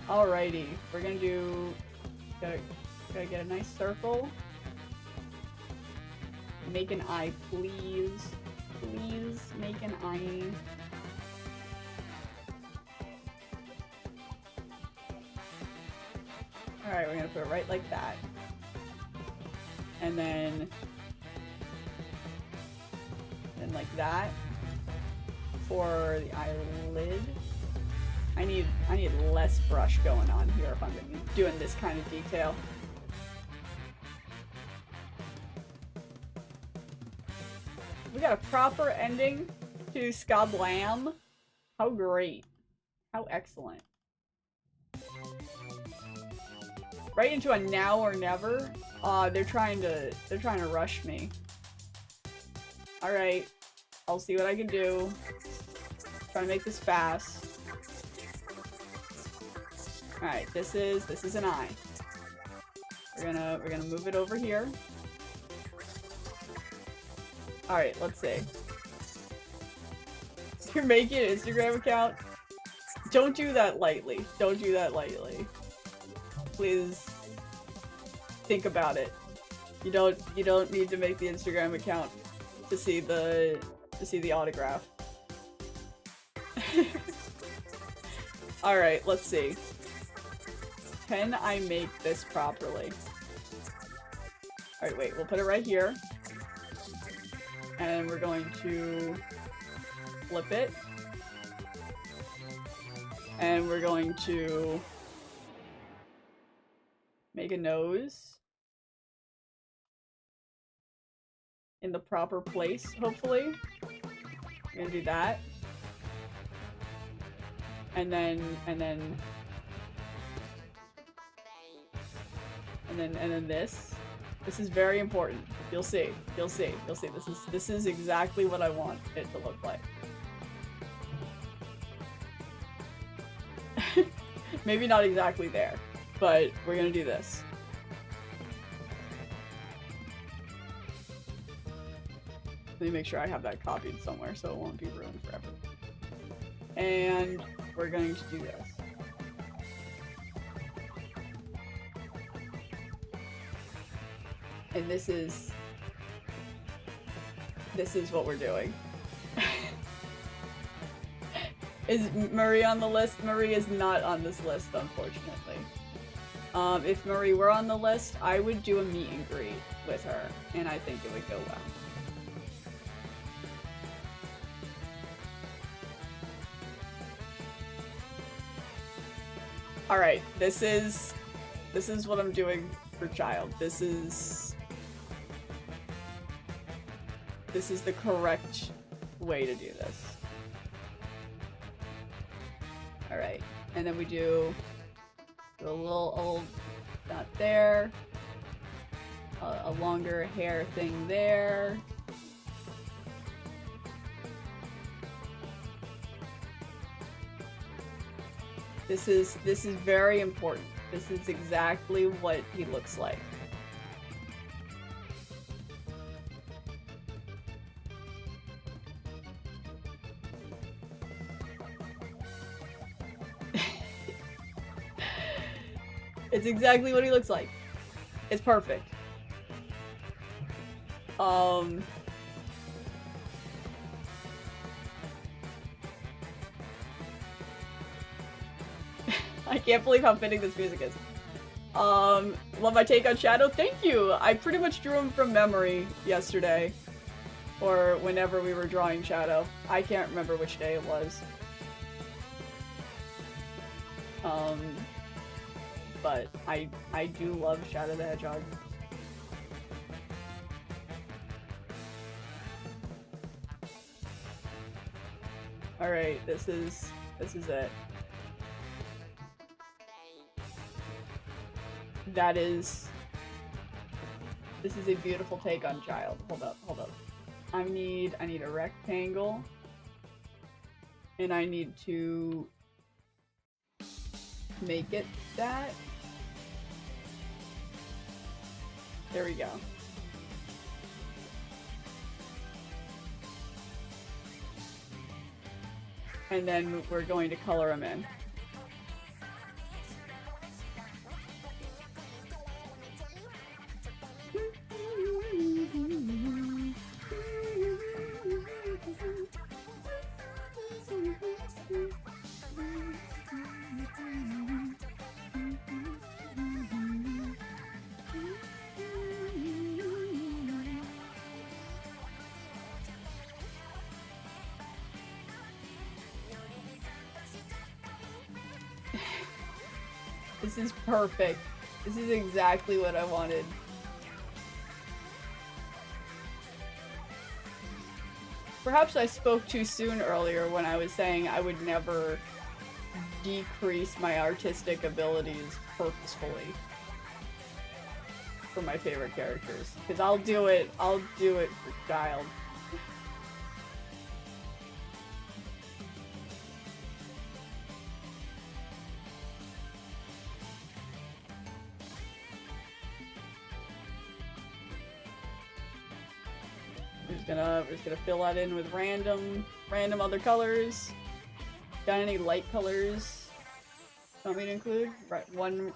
Alrighty, we're gonna do... Gotta get a nice circle. Make an eye, please. Please make an eye. Alright, we're gonna put it right like that. And then like that for the eyelid. I need less brush going on here if I'm gonna be doing this kind of detail. We got a proper ending to 𝒂𝒐. How great. How excellent. Right into a now or never. They're trying to rush me. Alright. I'll see what I can do. Try to make this fast. Alright, this is an eye. We're gonna move it over here. Alright, let's see. You're making an Instagram account? Don't do that lightly. Don't do that lightly. Please think about it. You don't need to make the Instagram account to see the autograph. Alright, let's see. Can I make this properly? Alright, wait, we'll put it right here. And we're going to flip it. And we're going to make a nose in the proper place, hopefully. We're gonna do that. And then this. This is very important. You'll see. You'll see. You'll see. This is exactly what I want it to look like. Maybe not exactly there, but we're gonna do this. Let me make sure I have that copied somewhere so it won't be ruined forever. And we're going to do this. And this is what we're doing. Is Marie on the list? Marie is not on this list, unfortunately. If Marie were on the list, I would do a meet and greet with her, and I think it would go well. Alright, this is what I'm doing for child. This is the correct way to do this. Alright, and then we do a little old dot there, a longer hair thing there. This is very important. This is exactly what he looks like. It's exactly what he looks like. It's perfect. I can't believe how fitting this music is. Love my take on Shadow. Thank you! I pretty much drew him from memory yesterday. Or whenever we were drawing Shadow. I can't remember which day it was. But I do love Shadow the Hedgehog. Alright, this is it. This is a beautiful take on child. Hold up. I need a rectangle. And I need to make it that. There we go. And then we're going to color him in. This is perfect. This is exactly what I wanted. Perhaps I spoke too soon earlier when I was saying I would never decrease my artistic abilities purposefully for my favorite characters. Because I'll do it for Child. We're just gonna fill that in with random other colors. Got any light colors you want me to include? Right, one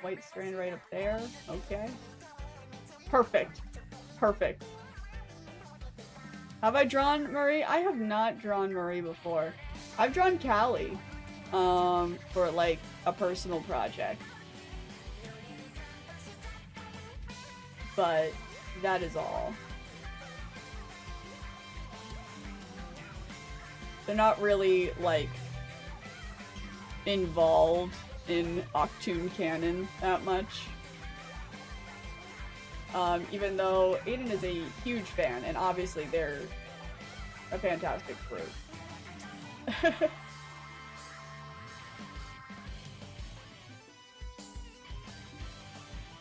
white strand right up there. Okay. Perfect. Perfect. Have I drawn Marie? I have not drawn Marie before. I've drawn Callie, for like a personal project. But that is all. They're not really, like, involved in Octoon canon that much. Even though Aiden is a huge fan, and obviously they're a fantastic group.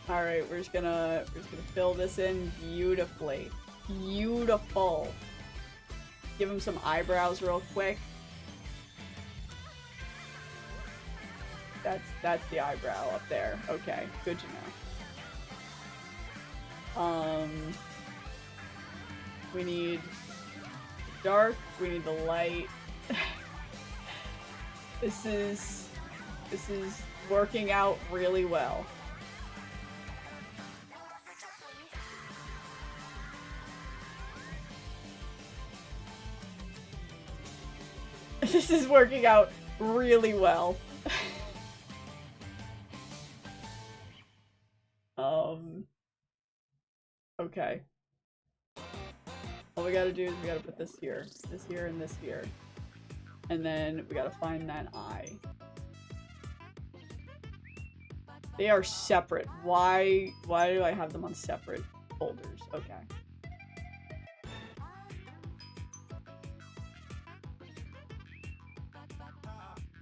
Alright, we're just gonna fill this in beautifully. Beautiful. Give him some eyebrows real quick. That's the eyebrow up there. Okay, good to know. We need dark, we need the light. This is working out really well. This is working out really well. Okay. All we gotta do is we gotta put this here, and this here. And then we gotta find that eye. They are separate. Why do I have them on separate folders? Okay.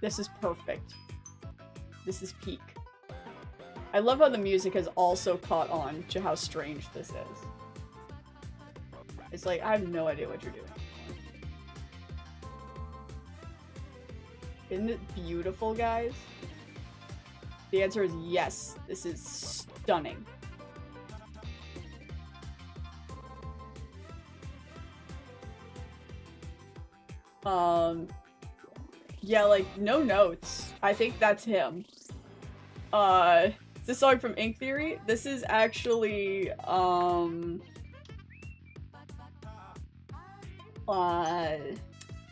This is perfect. This is peak. I love how the music has also caught on to how strange this is. It's like, I have no idea what you're doing. Isn't it beautiful, guys? The answer is yes. This is stunning. Yeah, like, no notes. I think that's him. This song from Ink Theory. This is actually,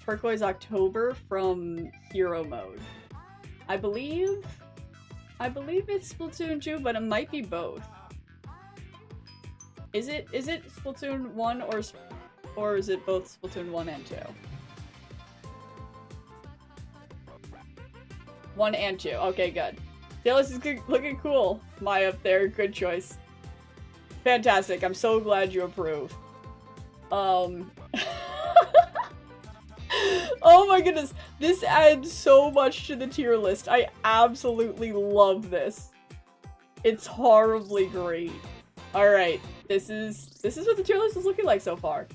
Turquoise October from Hero Mode. I believe it's Splatoon 2, but it might be both. Is it Splatoon 1 or is it both Splatoon 1 and 2? 1 and 2. Okay, good. Dallas is looking cool. Maya up there. Good choice. Fantastic. I'm so glad you approve. Oh my goodness. This adds so much to the tier list. I absolutely love this. It's horribly great. Alright. This is what the tier list is looking like so far.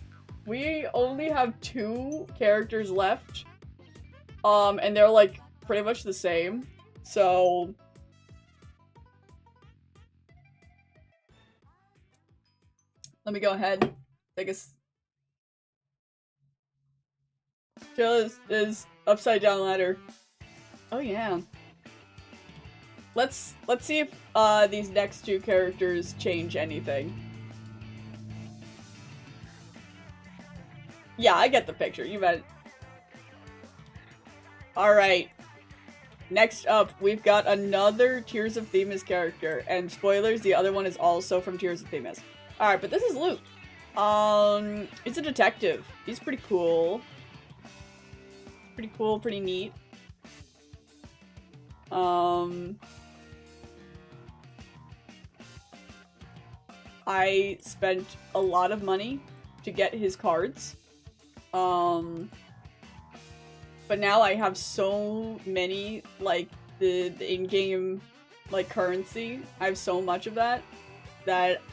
We only have 2 characters left. And they're like pretty much the same. So let me go ahead. Take us. Jill is upside down ladder. Oh yeah. Let's see if these next 2 characters change anything. Yeah, I get the picture. You bet. All right. Next up, we've got another Tears of Themis character, and spoilers, the other one is also from Tears of Themis. Alright, but this is Luke. He's a detective. He's pretty cool. Pretty cool, pretty neat. I spent a lot of money to get his cards. But now I have so many, like, the in-game, like, currency. I have so much of that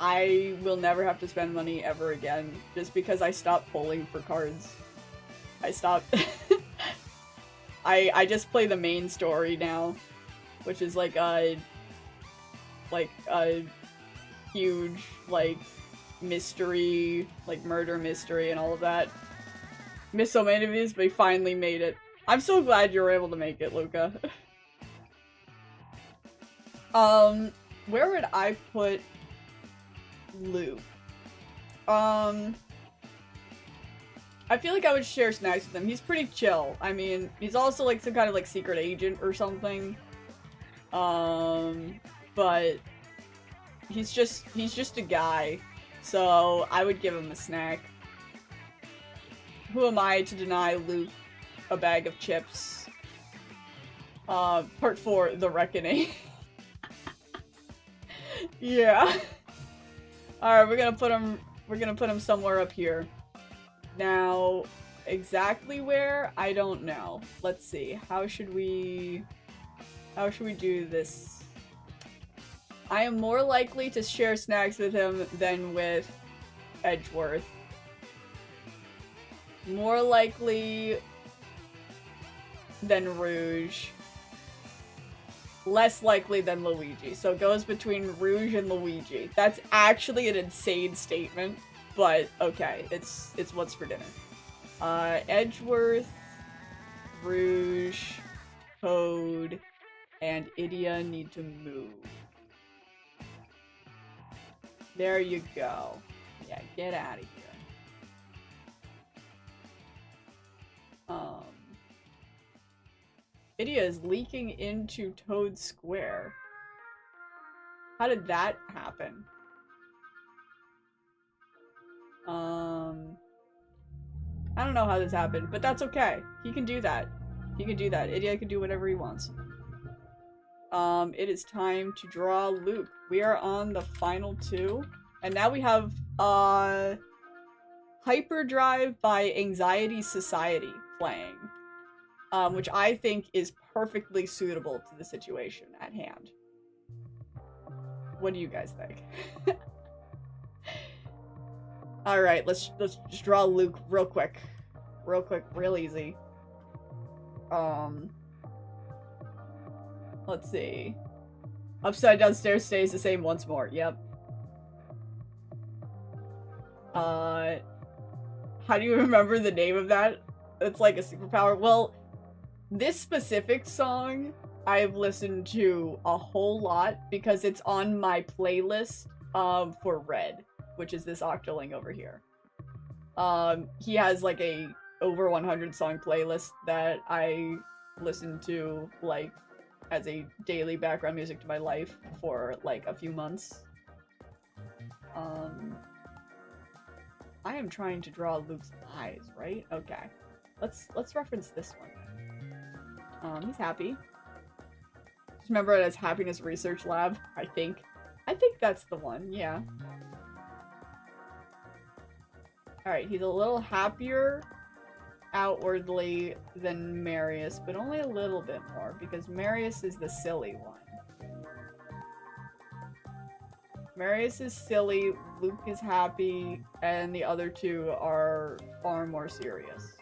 I will never have to spend money ever again, just because I stopped pulling for cards. I stopped. I just play the main story now, which is like a huge, like, mystery, like, murder mystery and all of that. Missed so many of these, but he finally made it. I'm so glad you were able to make it, Luca. Where would I put Luke? I feel like I would share snacks with him. He's pretty chill. I mean, he's also like some kind of like secret agent or something. But he's just a guy. So I would give him a snack. Who am I to deny Luke a bag of chips? Part 4, The Reckoning. Yeah. Alright, we're gonna put him somewhere up here. Now, exactly where? I don't know. Let's see. How should we do this? I am more likely to share snacks with him than with 𝒕𝒓𝒄𝒎. More likely than Rouge. Less likely than Luigi. So it goes between Rouge and Luigi. That's actually an insane statement, but okay, it's what's for dinner. 𝒕𝒓𝒄𝒎, Rouge, Toad, and Idia need to move. There you go. Yeah, get out of here. Idia is leaking into Toad Square. How did that happen? I don't know how this happened, but that's okay. He can do that. He can do that. Idia can do whatever he wants. It is time to draw Luke. We are on the final 2. And now we have, Hyperdrive by Anxiety Society playing. Which I think is perfectly suitable to the situation at hand. What do you guys think? Alright, let's just draw Luke real quick. Real quick, real easy. Let's see. Upside down stairs stays the same once more. Yep. How do you remember the name of that? It's like a superpower. Well, this specific song I've listened to a whole lot because it's on my playlist for Red, which is this Octoling over here. He has like a over 100 song playlist that I listen to like as a daily background music to my life for like a few months. I am trying to draw Luke's eyes, right? Okay. Let's reference this one. He's happy. Just remember it as Happiness Research Lab, I think. I think that's the one, yeah. Alright, he's a little happier outwardly than Marius, but only a little bit more, because Marius is the silly one. Marius is silly, Luke is happy, and the other two are far more serious.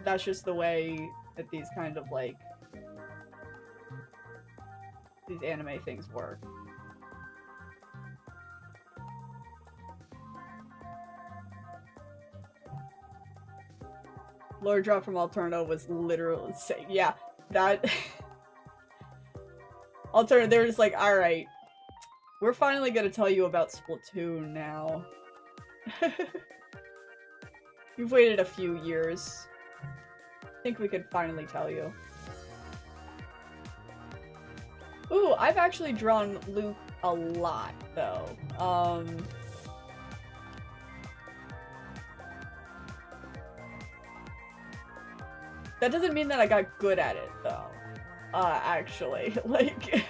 That's just the way that these kind of, like, these anime things work. Lord Drop from Alterno was literally insane. Yeah, that... Alterno, they were just like, alright, we're finally gonna tell you about Splatoon now. You've waited a few years. I think we could finally tell you. Ooh, I've actually drawn Luke a lot, though. That doesn't mean that I got good at it, though. Actually. Like...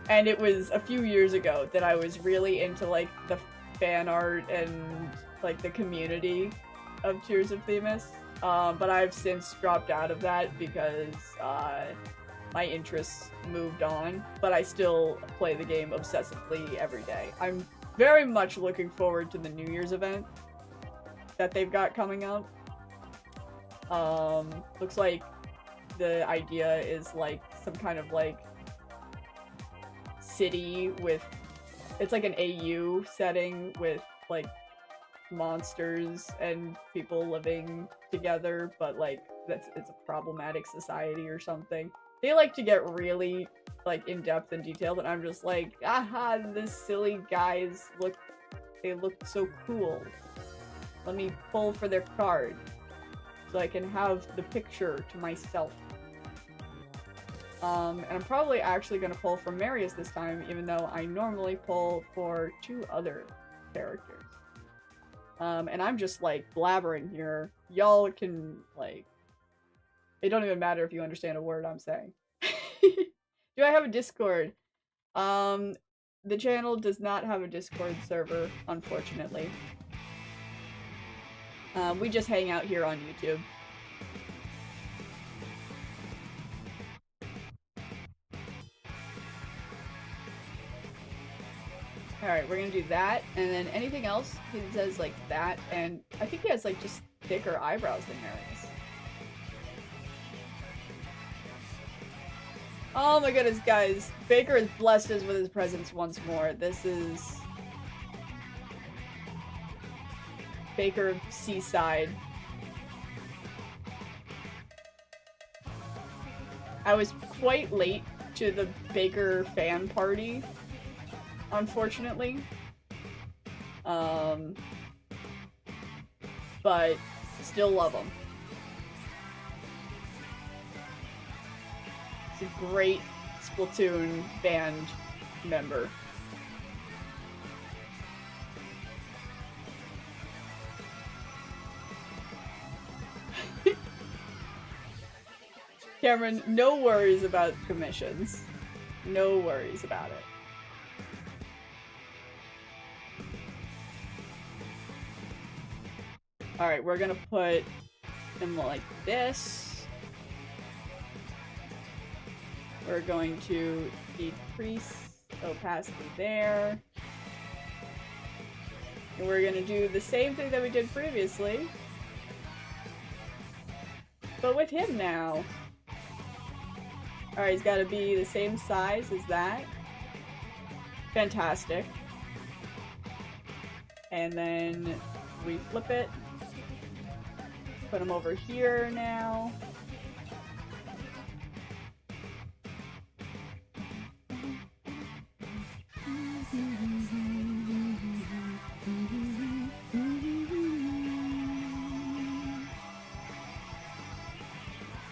And it was a few years ago that I was really into, like, the fan art and, like, the community of Tears of Themis. But I've since dropped out of that because, my interests moved on. But I still play the game obsessively every day. I'm very much looking forward to the New Year's event that they've got coming up. Looks like the idea is, like, some kind of, like, city with, it's like an AU setting with like monsters and people living together, but like it's a problematic society or something. They like to get really like in depth and detailed, and I'm just like, aha, this silly guys look so cool. Let me pull for their card so I can have the picture to myself. And I'm probably actually gonna pull for Marius this time, even though I normally pull for 2 other characters. And I'm just, like, blabbering here. Y'all can, like... It don't even matter if you understand a word I'm saying. Do I have a Discord? The channel does not have a Discord server, unfortunately. We just hang out here on YouTube. Alright, we're gonna do that, and then anything else, he says like that, and I think he has like just thicker eyebrows than Marius. Oh my goodness, guys. Baker has blessed us with his presence once more. This is... Baker of Seaside. I was quite late to the Baker fan party, unfortunately. But still love him. He's a great Splatoon band member. Cameron, no worries about commissions. No worries about it. Alright, we're gonna put him like this. We're going to decrease opacity there. And we're gonna do the same thing that we did previously, but with him now. Alright, he's gotta be the same size as that. Fantastic. And then we flip it. Put him over here now.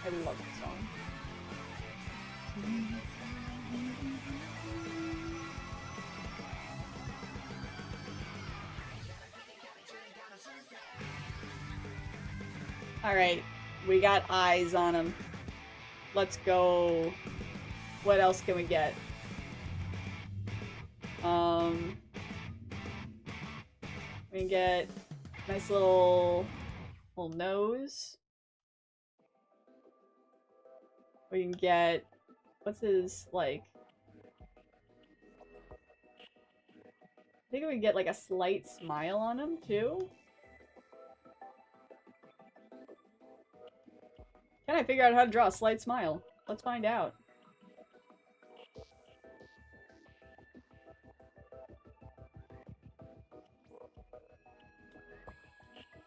I love this song. Alright, we got eyes on him. Let's go. What else can we get? We can get nice little nose. We can get, what's his, like, I think we can get like a slight smile on him too. Can I figure out how to draw a slight smile? Let's find out.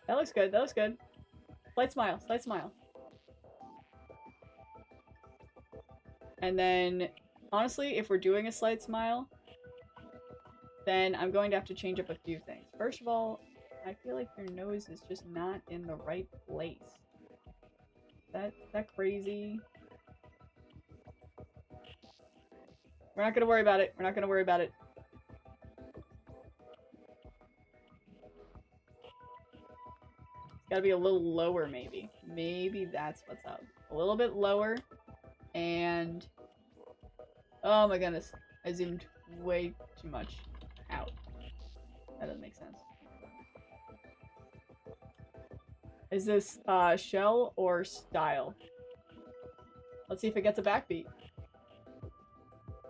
That looks good, that looks good. Slight smile, slight smile. And then, honestly, if we're doing a slight smile, then I'm going to have to change up a few things. First of all, I feel like your nose is just not in the right place. That crazy? We're not gonna worry about it. We're not gonna worry about it. Gotta be a little lower, maybe. Maybe that's what's up. A little bit lower. And... oh my goodness. I zoomed way too much out. That doesn't make sense. Is this shell or style? Let's see if it gets a backbeat.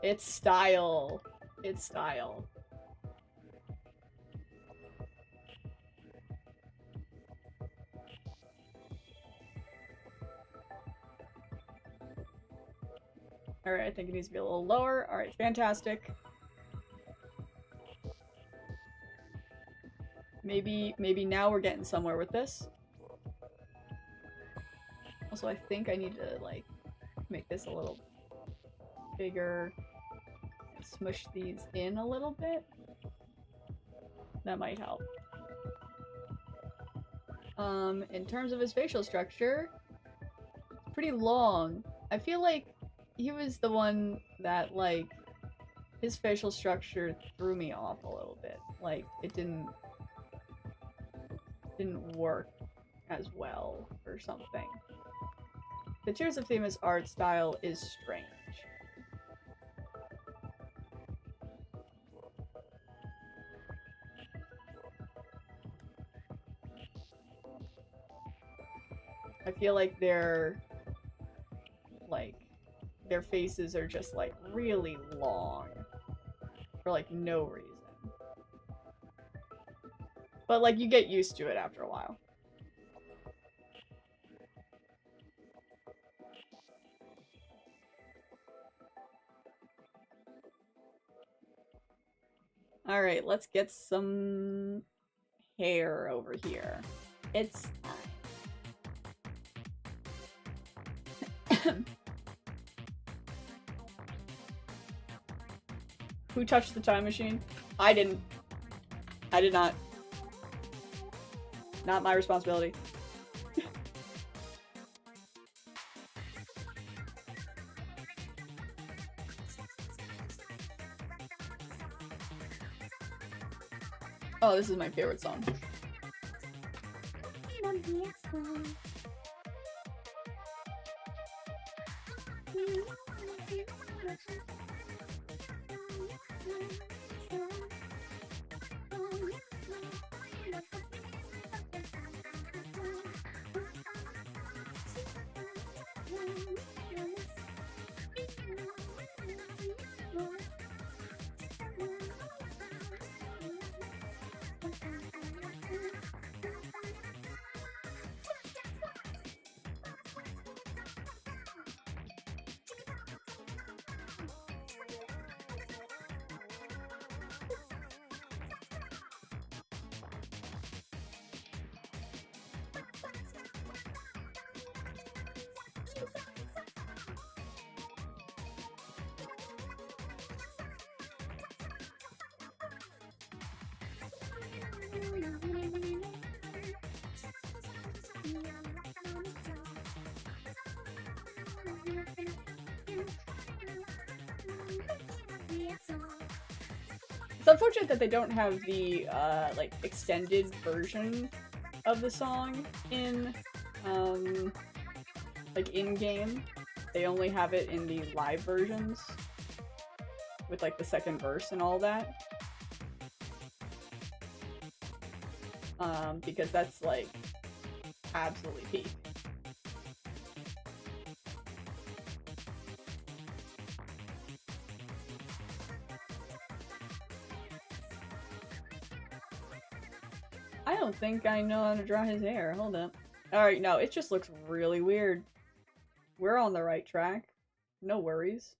It's style. It's style. Alright, I think it needs to be a little lower. Alright, fantastic. Maybe now we're getting somewhere with this. Also, I think I need to, like, make this a little bigger and smush these in a little bit. That might help. In terms of his facial structure, it's pretty long. I feel like he was the one that, like, his facial structure threw me off a little bit. Like, it didn't work as well or something. The 𝒕𝒓𝒄𝒎 art style is strange. I feel like their faces are just like really long for like no reason. But like you get used to it after a while. Alright, let's get some hair over here. It's time. Who touched the time machine? I didn't. I did not. Not my responsibility. Oh, this is my favorite song. It's unfortunate that they don't have the, like, extended version of the song in, like, in-game. They only have it in the live versions with, like, the second verse and all that. Because that's, like, absolutely peak. I don't think I know how to draw his hair. Hold up. Alright, no, it just looks really weird. We're on the right track. No worries.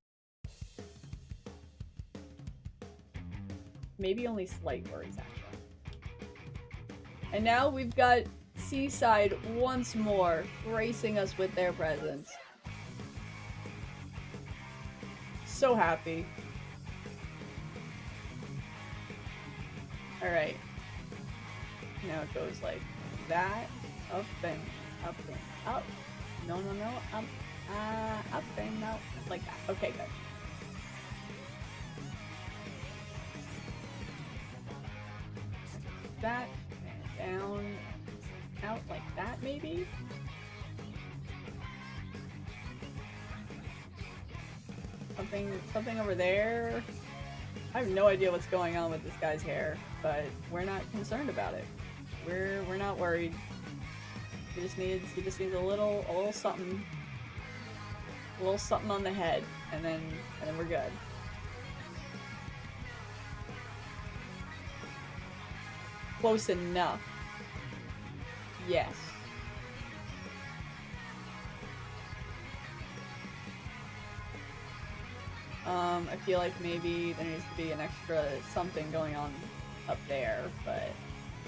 Maybe only slight worries, actually. And now we've got Seaside once more, gracing us with their presence. So happy. Alright. Now it goes like that, up and up and up. No, up, up and out, like that. Okay, good. That, and down, out like maybe? Something over there? I have no idea what's going on with this guy's hair, but we're not concerned about it. We're not worried. He just needs a little something. A little something on the head, and then we're good. Close enough. Yes. I feel like maybe there needs to be an extra something going on up there, but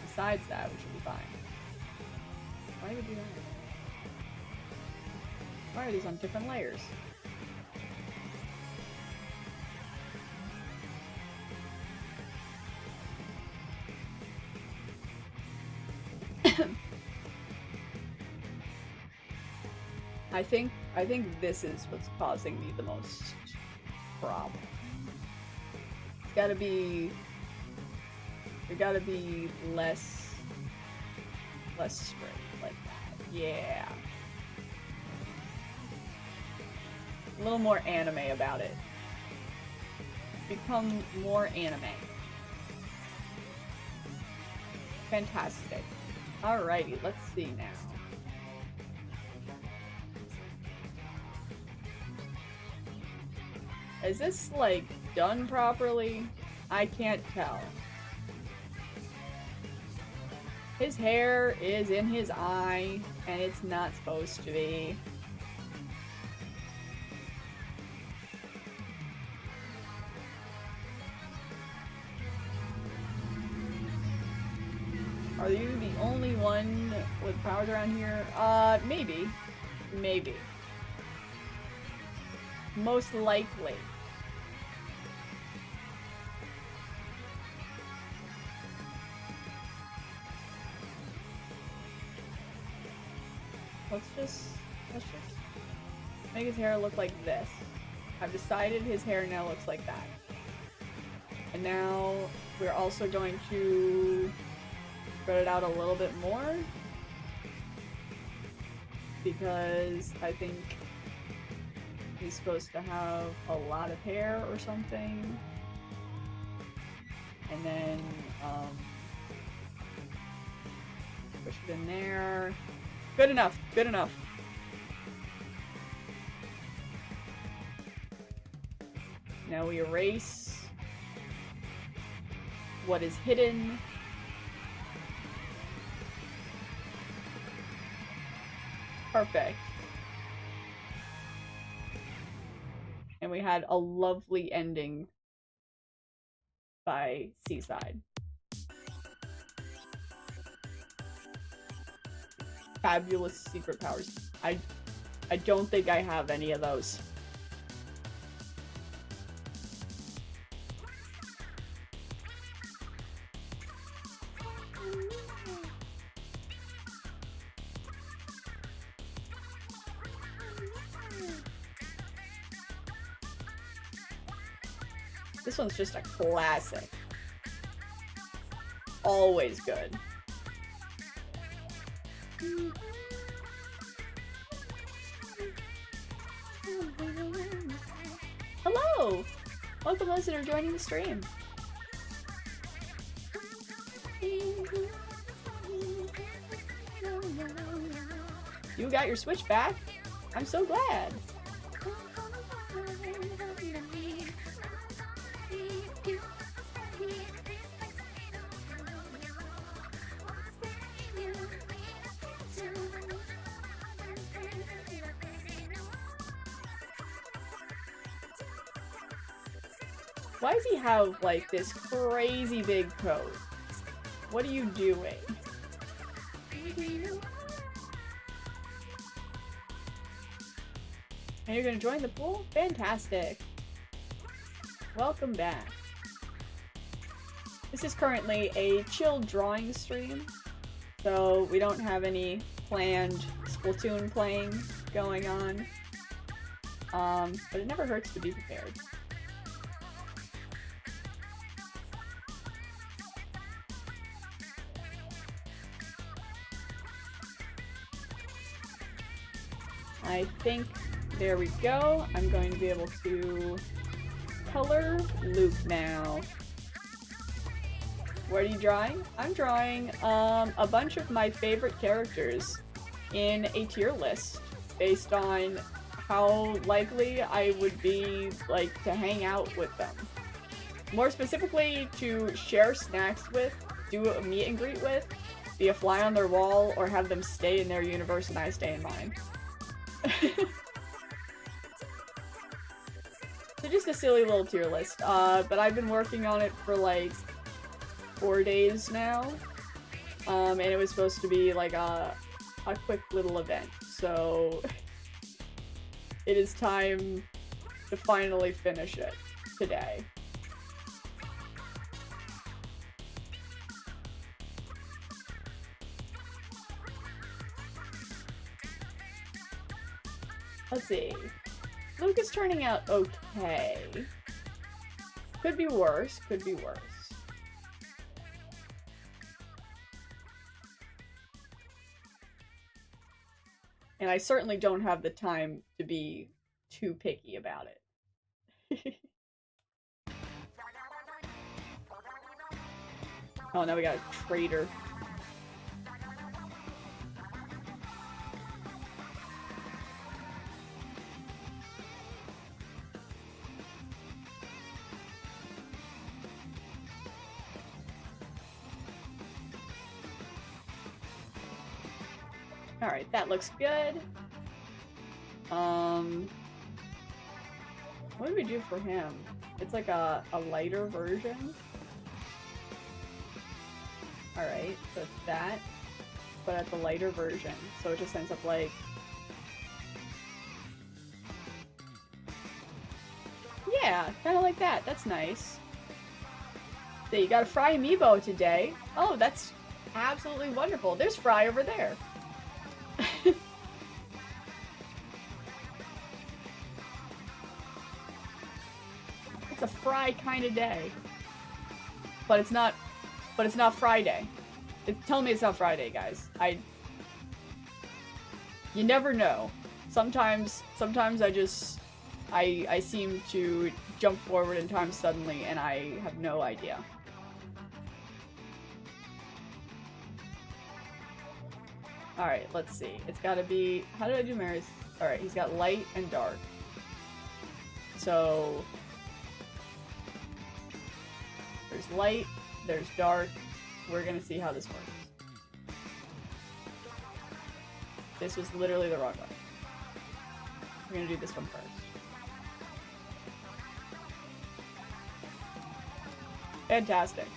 besides that, we should be fine. Why do we do that? Why are these on different layers? I think this is what's causing me the most problem. It's gotta be... There gotta be less straight like that. Yeah. A little more anime about it. Become more anime. Fantastic. Alrighty, let's see now. Is this, like, done properly? I can't tell. His hair is in his eye, and it's not supposed to be. Are you the only one with powers around here? Maybe. Maybe. Most likely. Let's just make his hair look like this. I've decided his hair now looks like that. And now we're also going to spread it out a little bit more, because I think he's supposed to have a lot of hair or something. And then push it in there. Good enough, good enough. Now we erase what is hidden. Perfect. And we had a lovely ending by Seaside. Fabulous secret powers. I don't think I have any of those. This one's just a classic. Always good. Hello! Welcome those that are joining the stream. You got your Switch back? I'm so glad. Why does he have, like, this crazy big coat? What are you doing? And you're gonna join the pool? Fantastic. Welcome back. This is currently a chill drawing stream, so we don't have any planned Splatoon playing going on. But it never hurts to be prepared. I think, there we go. I'm going to be able to color Luke now. What are you drawing? I'm drawing a bunch of my favorite characters in a tier list based on how likely I would be, like, to hang out with them. More specifically, to share snacks with, do a meet and greet with, be a fly on their wall, or have them stay in their universe and I stay in mine. So just a silly little tier list, but I've been working on it for like 4 days now, and it was supposed to be like a quick little event, so it is time to finally finish it today. Let's see. Luke is turning out okay. Could be worse, could be worse. And I certainly don't have the time to be too picky about it. Oh, now we got a traitor. Alright, that looks good. What do we do for him? It's like a lighter version. Alright, so it's that, but at the lighter version. So it just ends up like... Yeah, kinda like that. That's nice. So you got a Fry amiibo today. Oh, that's absolutely wonderful. There's Fry over there. It's a Fry kind of day, but it's not Friday. Tell me it's not Friday, guys. You never know. Sometimes I seem to jump forward in time suddenly and I have no idea. Alright, let's see. It's gotta be... How did I do Mary's? Alright, he's got light and dark. So... There's light, there's dark. We're gonna see how this works. This was literally the wrong one. We're gonna do this one first. Fantastic.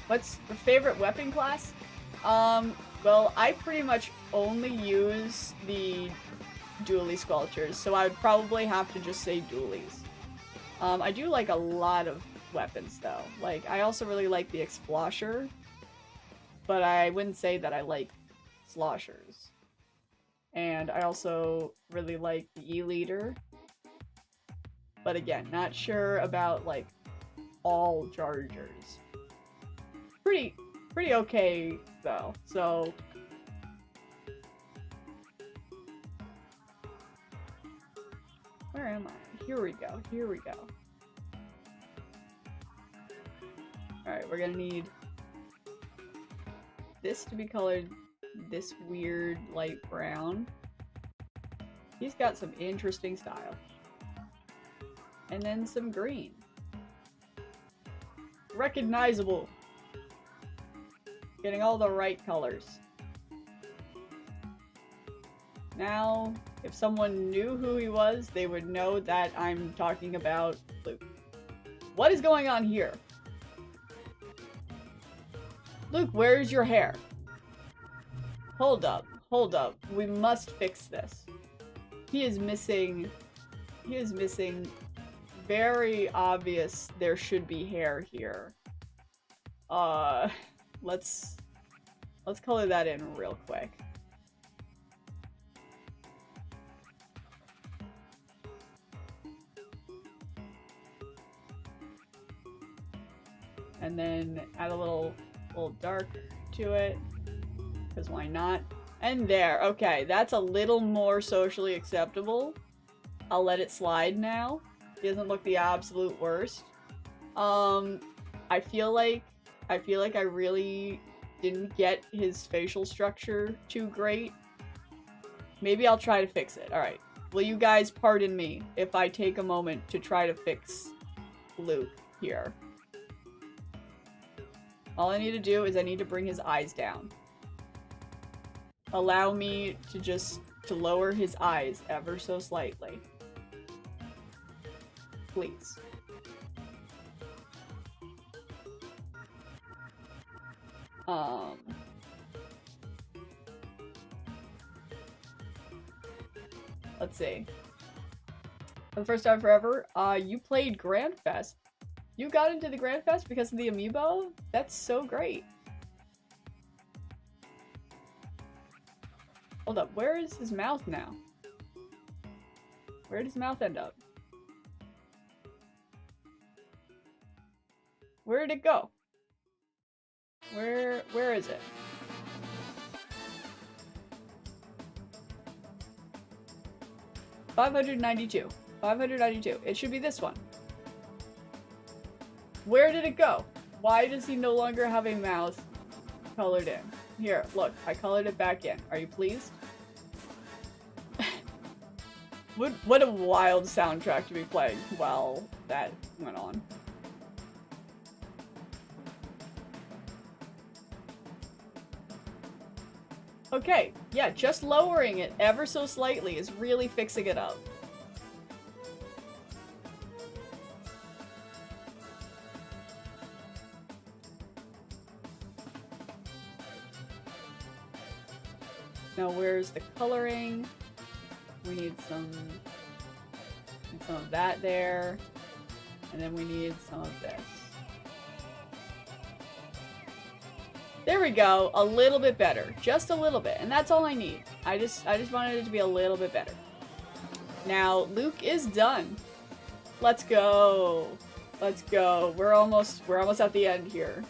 What's your favorite weapon class? Well, I pretty much only use the dually sculptures, so I would probably have to just say dualies. I do like a lot of weapons, though. Like, I also really like the 𝒂𝒂𝒎, but I wouldn't say that I like sloshers. And I also really like the E-Leader. But again, not sure about, like, all chargers. Pretty okay, though, so... Where am I? Here we go, here we go. Alright, we're gonna need this to be colored this weird light brown. He's got some interesting style. And then some green. Recognizable. Getting all the right colors. Now, if someone knew who he was, they would know that I'm talking about Luke. What is going on here? Luke, where's your hair? Hold up, hold up. We must fix this. He is missing very obvious there should be hair here. Let's color that in real quick. And then add a little dark to it, because why not? And there. Okay, that's a little more socially acceptable. I'll let it slide now. He doesn't look the absolute worst. I feel like I really didn't get his facial structure too great. Maybe I'll try to fix it. Alright. Will you guys pardon me if I take a moment to try to fix Luke here? All I need to do is I need to bring his eyes down. Allow me to lower his eyes ever so slightly. Please. Let's see. For the first time forever, you played Grand Fest. You got into the Grand Fest because of the amiibo? That's so great. Hold up, where is his mouth now? Where did his mouth end up? Where did it go? Where is it? $592. 592. It should be this one. Where did it go? Why does he no longer have a mouth colored in? Here, look, I colored it back in. Are you pleased? What a wild soundtrack to be playing while that went on. Okay, yeah, just lowering it ever so slightly is really fixing it up. Now where's the coloring? We need some of that there. And then we need some of this. There we go, a little bit better. Just a little bit, and that's all I need. I just wanted it to be a little bit better. Now, Luke is done. Let's go. Let's go. We're almost at the end here.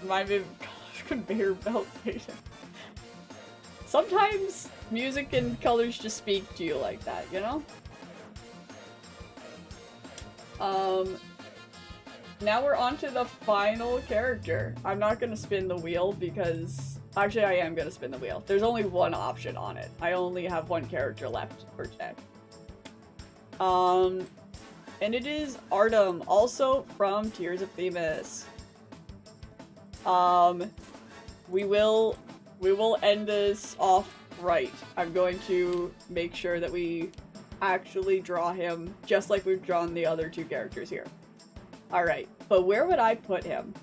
Remind me of conveyor belt data. Sometimes music and colors just speak to you like that, you know? Now we're on to the final character. I'm not gonna spin the wheel because... Actually, I am gonna spin the wheel. There's only one option on it. I only have one character left for today. And it is Artem, also from 𝒕𝒓𝒄𝒎 𝑣𝒔𝒎. We will end this off right. I'm going to make sure that we actually draw him just like we've drawn the other two characters here. Alright, but where would I put him?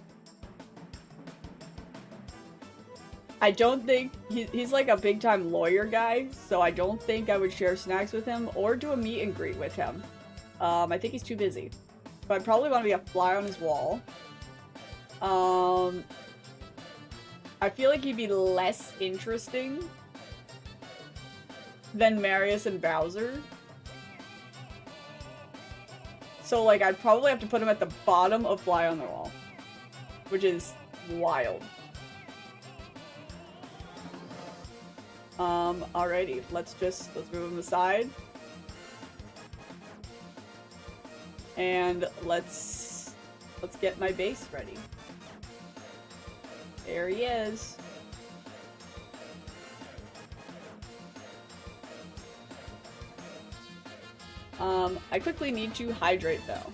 I don't think... He's like a big-time lawyer guy, so I don't think I would share snacks with him or do a meet and greet with him. I think he's too busy. But I probably want to be a fly on his wall. I feel like he'd be less interesting than Marius and Bowser. So, like, I'd probably have to put him at the bottom of Fly on the Wall. Which is wild. Alrighty. Let's move him aside. And let's get my base ready. There he is. I quickly need to hydrate though.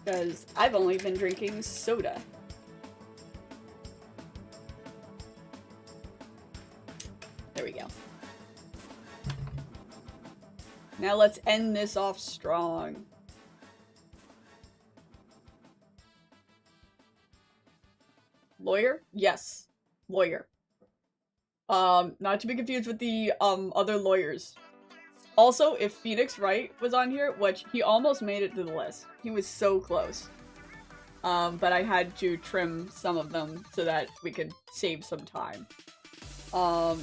Because I've only been drinking soda. There we go. Now let's end this off strong. Lawyer? Yes. Lawyer. Not to be confused with the, other lawyers. Also, if Phoenix Wright was on here, which he almost made it to the list. He was so close. But I had to trim some of them so that we could save some time.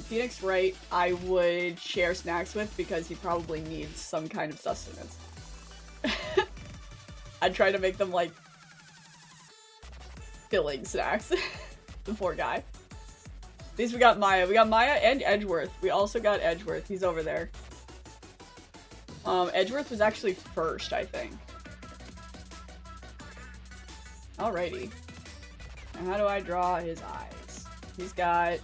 Phoenix Wright, I would share snacks with because he probably needs some kind of sustenance. I'd try to make them, like, filling snacks. The poor guy. At least we got Maya. We got Maya and Edgeworth. We also got Edgeworth. He's over there. Edgeworth was actually first, I think. Alrighty. Now how do I draw his eyes? He's got...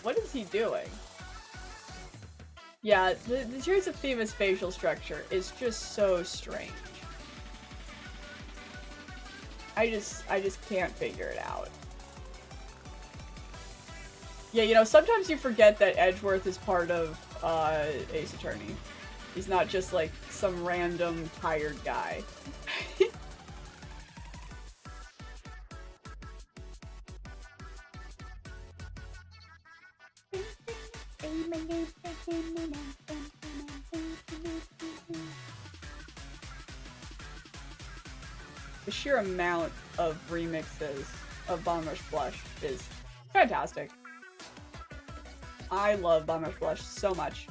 What is he doing? Yeah, the 𝒕𝒓𝒄𝒎 facial structure is just so strange. I just can't figure it out. Yeah, you know, sometimes you forget that Edgeworth is part of Ace Attorney. He's not just like some random tired guy. The sheer amount of remixes of Bomb Rush Blush is fantastic. I love Bomb Rush Blush so much.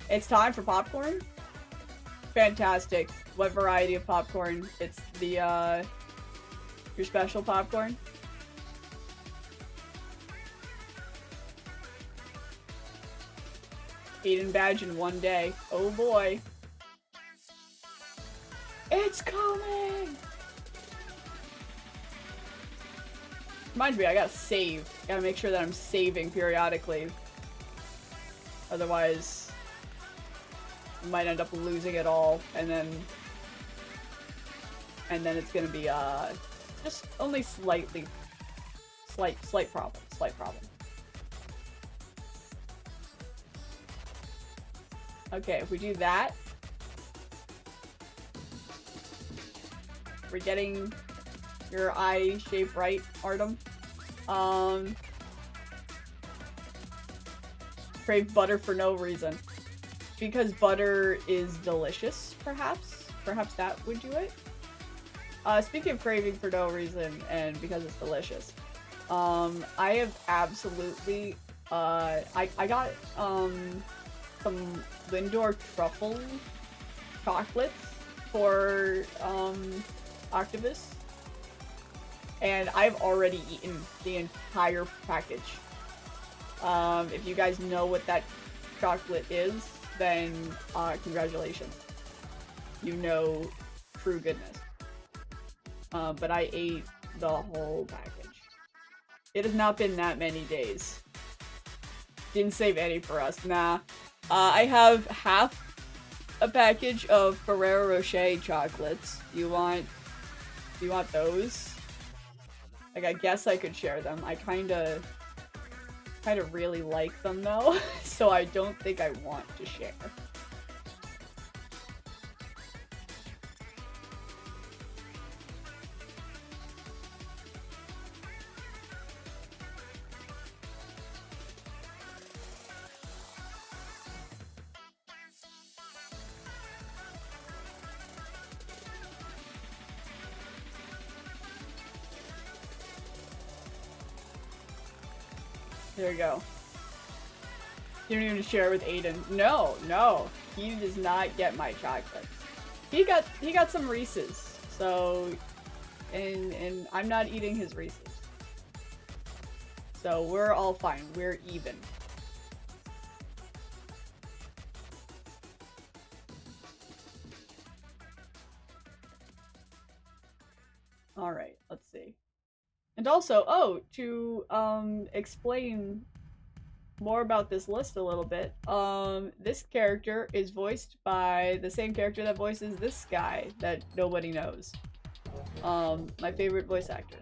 It's time for popcorn. Fantastic. What variety of popcorn? It's the, your special popcorn. Aiden badge in one day. Oh boy. It's coming! Reminds me, I gotta save. Gotta make sure that I'm saving periodically. Otherwise, I might end up losing it all, and then it's gonna be, just only slight problem. Okay, if we do that, we're getting your eye shape right, Artem. Crave butter for no reason. Because butter is delicious, perhaps? Perhaps that would do it? Speaking of craving for no reason, and because it's delicious, I have absolutely, I got, some Lindor truffle chocolates for, Octopus, and I've already eaten the entire package. If you guys know what that chocolate is, then congratulations. You know true goodness. But I ate the whole package. It has not been that many days. Didn't save any for us. Nah. I have half a package of Ferrero Rocher chocolates. You want those? Like, I guess I could share them. I kinda really like them though, so I don't think I want to share. There you go. You don't even share with Aiden. No, no. He does not get my chocolates. He got some Reese's. So and I'm not eating his Reese's. So we're all fine. We're even. Alright, let's see. And also, oh, to explain more about this list a little bit, this character is voiced by the same character that voices this guy that nobody knows. My favorite voice actor.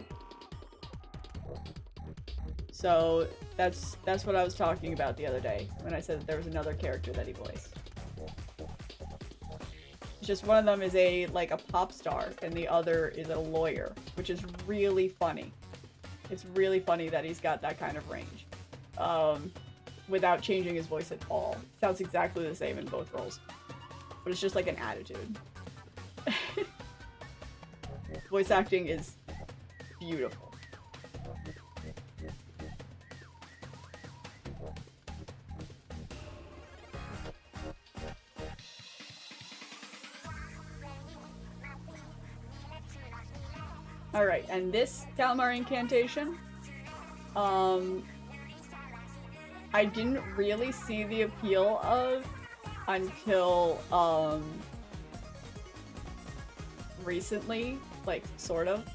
So that's what I was talking about the other day when I said that there was another character that he voiced. It's just one of them is a pop star and the other is a lawyer, which is really funny. It's really funny that he's got that kind of range. Without changing his voice at all. Sounds exactly the same in both roles. But it's just like an attitude. Voice acting is beautiful. Alright, and this Calamari incantation, I didn't really see the appeal of until, recently, like, sort of.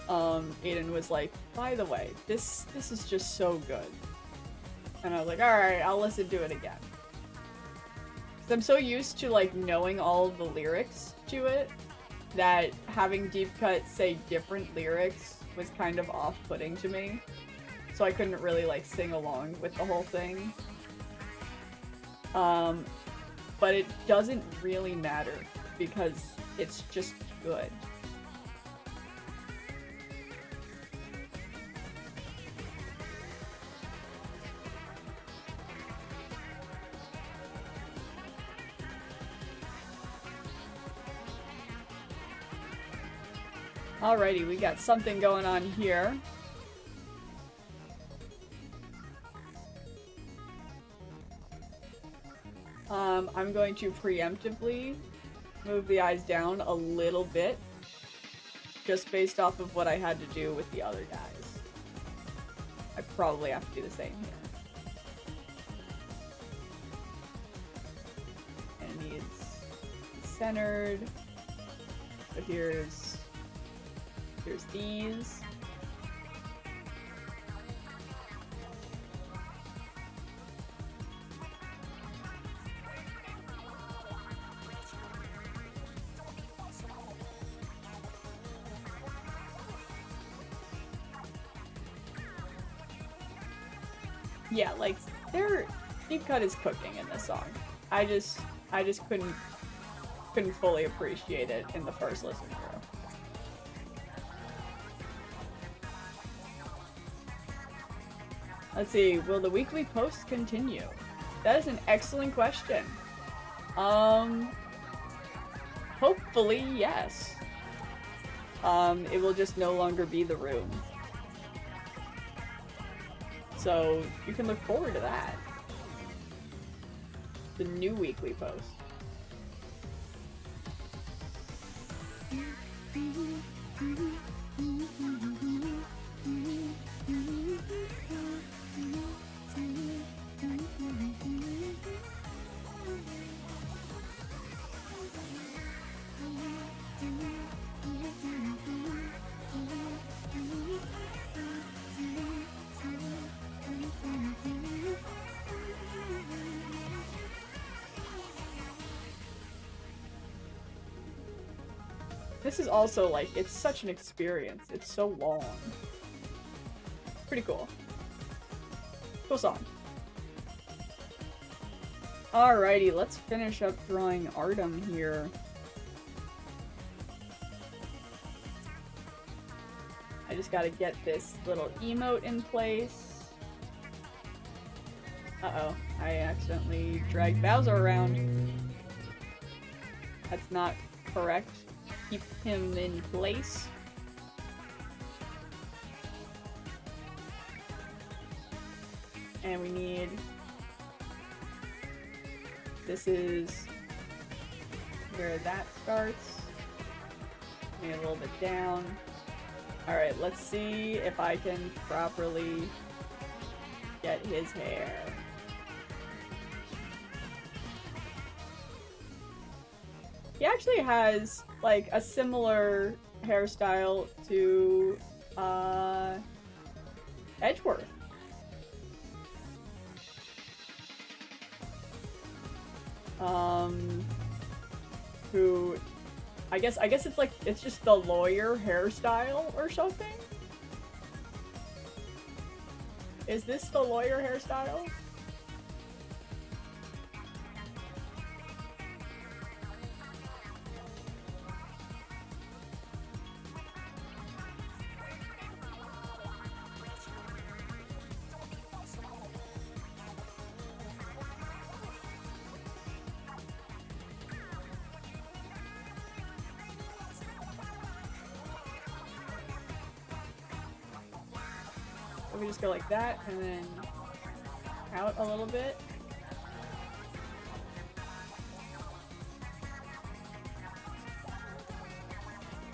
Aiden was like, by the way, this is just so good. And I was like, alright, I'll listen to it again. Because I'm so used to, like, knowing all of the lyrics to it, that having Deep Cut say different lyrics was kind of off-putting to me. So I couldn't really, like, sing along with the whole thing. But it doesn't really matter, because it's just good. Alrighty, we got something going on here. I'm going to preemptively move the eyes down a little bit, just based off of what I had to do with the other guys. I probably have to do the same here. And it needs centered. So here's these. Yeah, like, their Deep Cut is cooking in this song. I just couldn't fully appreciate it in the first listen through. Let's see, will the weekly post continue? That is an excellent question. Hopefully, yes. It will just no longer be the room. So, you can look forward to that. The new weekly post. This is also, like, it's such an experience. It's so long. Pretty cool. Cool song. Alrighty, let's finish up drawing Artem here. I just gotta get this little emote in place. Uh-oh, I accidentally dragged Bowser around. That's not correct. Keep him in place. And we need... This is where that starts. Maybe a little bit down. Alright, let's see if I can properly get his hair. He actually has, like, a similar hairstyle to, 𝒂𝒐𝒄𝒎. Who, I guess it's like, it's just the lawyer hairstyle or something? Is this the lawyer hairstyle? We just go like that, and then out a little bit.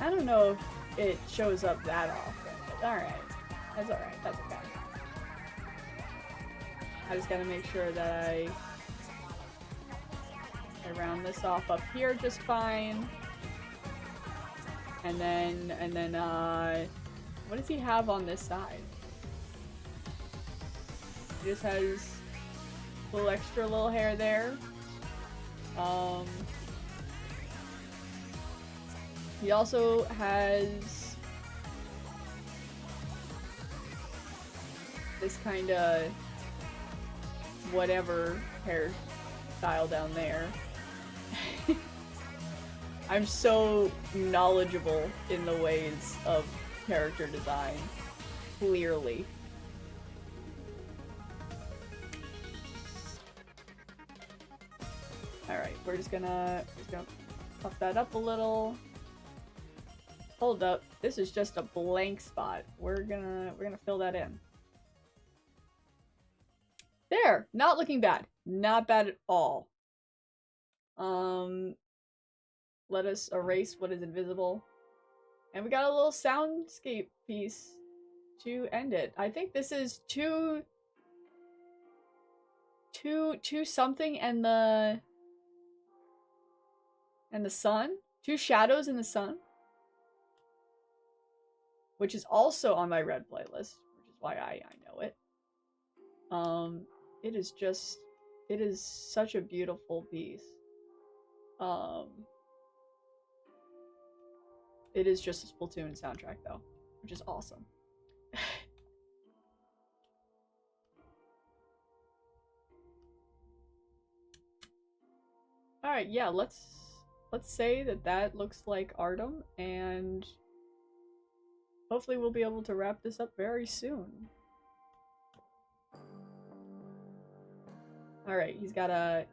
I don't know it shows up that often. But alright. That's alright. That's okay. I just gotta make sure that I round this off up here just fine. And then, what does he have on this side? He just has a little extra little hair there. He also has this kind of whatever hairstyle down there. I'm so knowledgeable in the ways of character design. Clearly. Alright, we're just gonna puff that up a little. Hold up, this is just a blank spot. We're gonna fill that in. There! Not looking bad. Not bad at all. Let us erase what is invisible. And we got a little soundscape piece to end it. I think this is two something and the sun. Two shadows in the sun. Which is also on my red playlist, which is why I know it. It is such a beautiful piece. It is just a Splatoon soundtrack though, which is awesome. Alright, yeah, let's say that looks like Artem, and hopefully we'll be able to wrap this up very soon. Alright, he's got a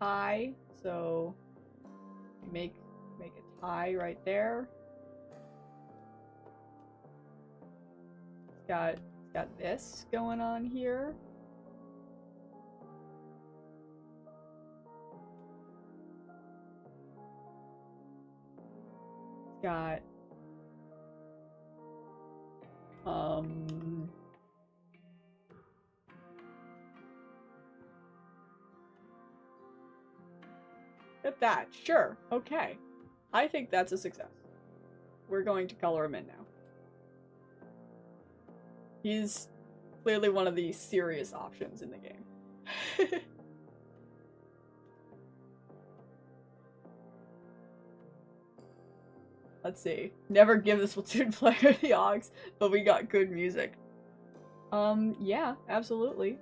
tie, so make a tie right there. He's got this going on here. He's got at that, sure, okay. I think that's a success. We're going to color him in now. He's clearly one of the serious options in the game. Let's see. Never give the Splatoon player the aux, but we got good music. Yeah, absolutely.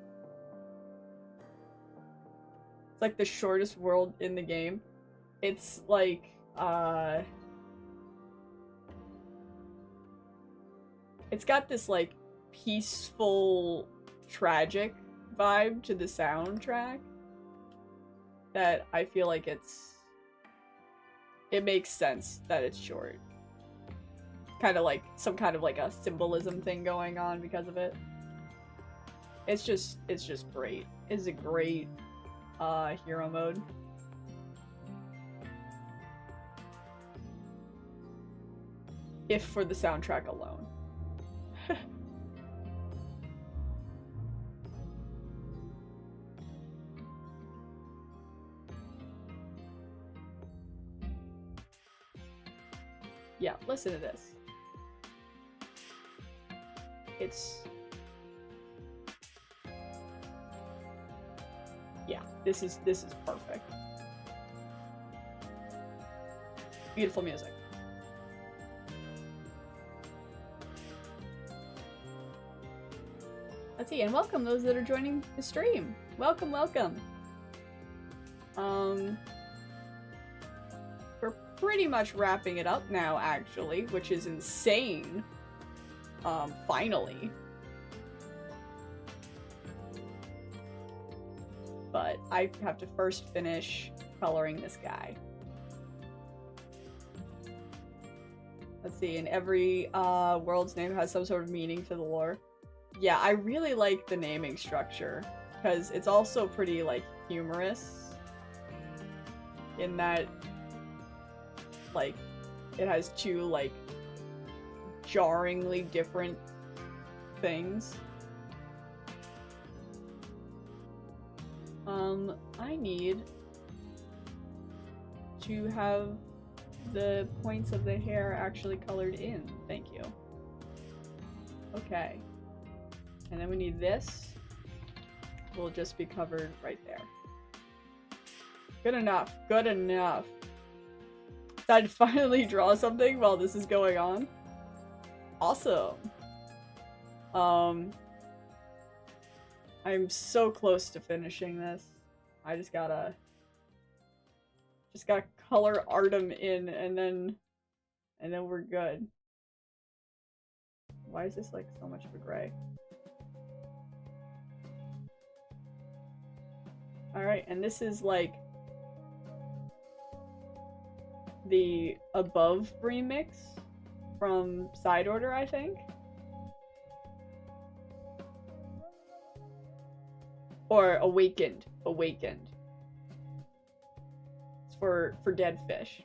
It's like the shortest world in the game. It's like, it's got this, like, peaceful, tragic vibe to the soundtrack that I feel like it makes sense that it's short. Kind of like some kind of like a symbolism thing going on because of it. It's just great. It's a great hero mode. If for the soundtrack alone. Yeah, listen to this. Yeah, this is perfect. Beautiful music. Let's see, and welcome those that are joining the stream. Welcome, welcome. We're pretty much wrapping it up now, actually, which is insane. Finally. But I have to first finish coloring this guy. Let's see, and every world's name has some sort of meaning to the lore. Yeah, I really like the naming structure, because it's also pretty, like, humorous. In that, like, it has two, like, jarringly different things. I need to have the points of the hair actually colored in. Thank you. Okay. And then we need this. Will just be covered right there. Good enough. Good enough. Decided to finally draw something while this is going on. Awesome. I'm so close to finishing this. I just gotta color Artem in, and then we're good. Why is this like so much of a gray? Alright, and this is like the above remix from Side Order, I think. Or Awakened. Awakened. It's for dead fish.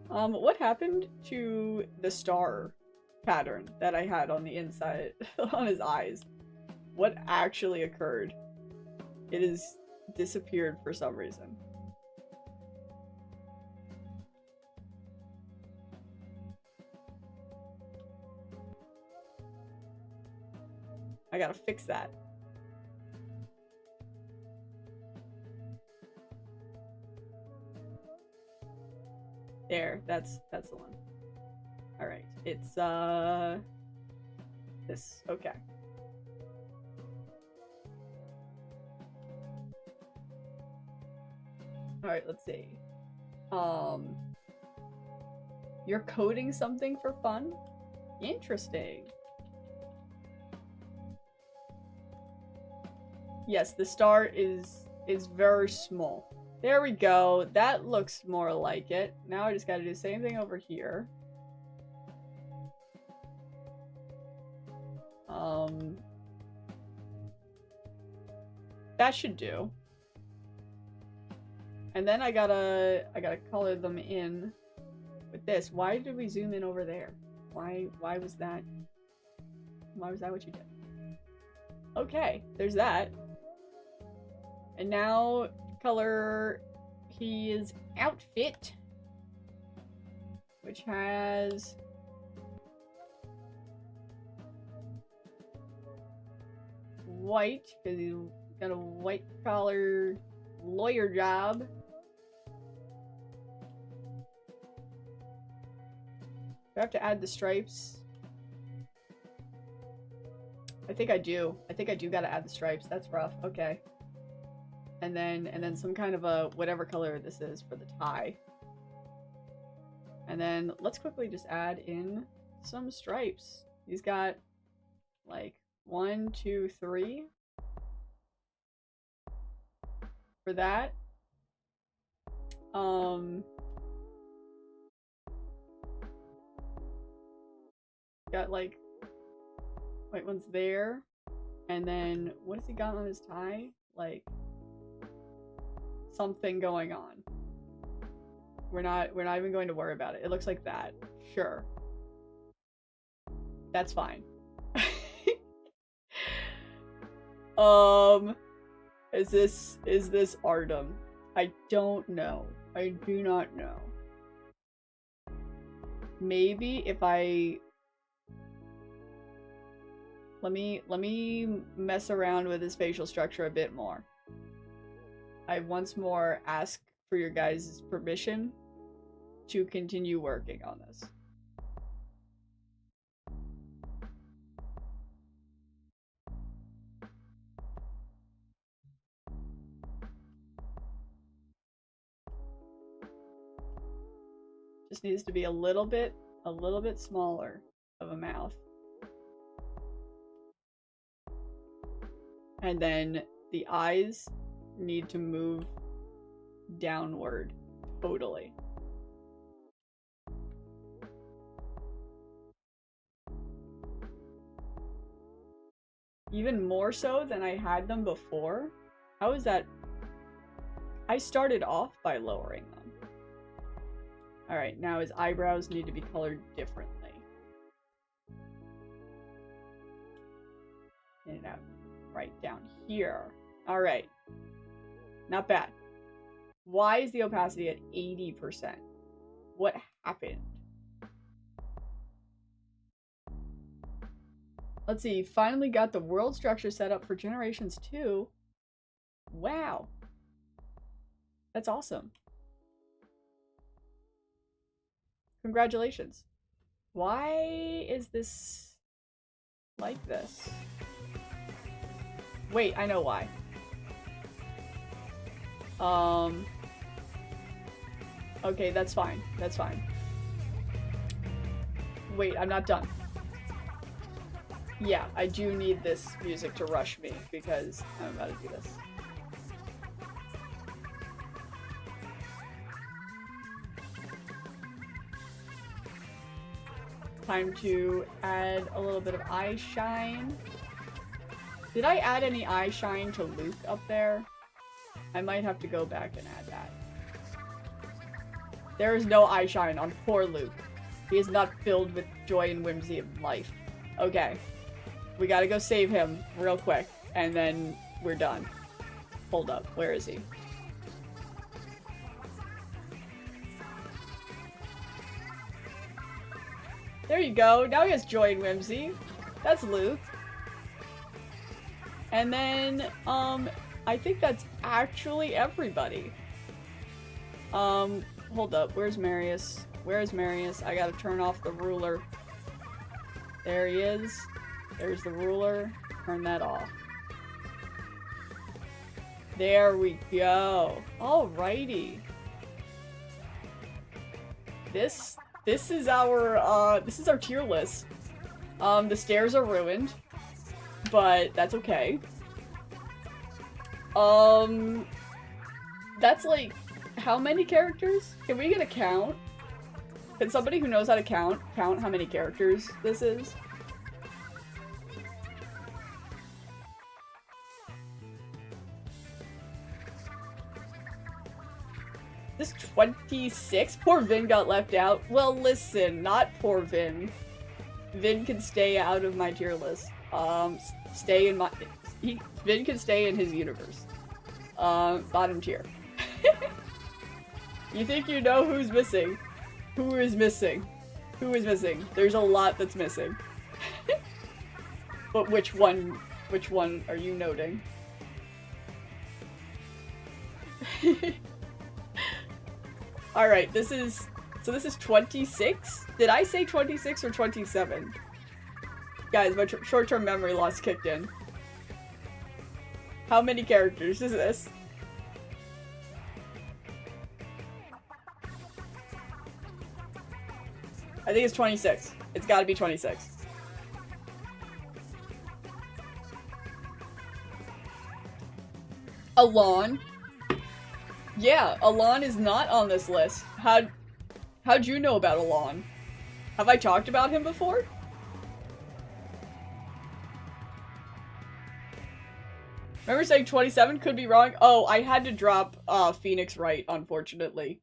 What happened to the star pattern that I had on the inside, on his eyes? What actually occurred? It has disappeared for some reason. I gotta fix that. There, that's the one. Alright, it's this, okay. Alright, let's see. You're coding something for fun? Interesting. Yes, the star is very small. There we go. That looks more like it. Now I just gotta do the same thing over here. That should do. And then I gotta color them in with this. Why did we zoom in over there? Why was that? Why was that what you did? Okay, there's that. And now color his outfit, which has white, because he's got a white collar lawyer job. Do I have to add the stripes? I think I do. I think I do gotta add the stripes. That's rough. Okay. And then some kind of a whatever color this is for the tie. And then let's quickly just add in some stripes. He's got like 1, 2, 3 for that. Got like white ones there. And then what has he got on his tie? Like something going on. We're not even going to worry about it. It looks like that. Sure. That's fine. Is this Artem? I don't know. I do not know. Maybe if I let me mess around with his facial structure a bit more. I once more ask for your guys' permission to continue working on this. Just needs to be a little bit smaller of a mouth. And then the eyes need to move downward totally. Even more so than I had them before? How is that? I started off by lowering them. Alright, now his eyebrows need to be colored differently. In and out. Right down here. Alright. Not bad. Why is the opacity at 80%? What happened? Let's see, finally got the world structure set up for Generations 2. Wow. That's awesome. Congratulations. Why is this like this? Wait, I know why. Okay, that's fine. That's fine. Wait, I'm not done. Yeah, I do need this music to rush me because I'm about to do this. Time to add a little bit of eye shine. Did I add any eye shine to Luke up there? I might have to go back and add that. There is no eye shine on poor Luke. He is not filled with joy and whimsy of life. Okay. We gotta go save him real quick, and then we're done. Hold up. Where is he? There you go. Now he has joy and whimsy. That's Luke. And then, I think that's actually everybody. Hold up. Where's Marius? Where's Marius? I gotta turn off the ruler. There he is. There's the ruler. Turn that off. There we go. Alrighty. This is our tier list. The stairs are ruined, but that's okay. That's like, how many characters? Can we get a count? Can somebody who knows how to count how many characters this is? This 26? Poor Vin got left out. Well, listen, not poor Vin. Vin can stay out of my tier list. Stay in my... Vin can stay in his universe. Bottom tier. You think you know who's missing? Who is missing? Who is missing? There's a lot that's missing. But which one are you noting? Alright, this is 26? Did I say 26 or 27? Guys, my short-term memory loss kicked in. How many characters is this? I think it's 26. It's gotta be 26. Alon? Yeah, Alon is not on this list. How'd you know about Alon? Have I talked about him before? Remember saying 27? Could be wrong. Oh, I had to drop Phoenix Wright, unfortunately.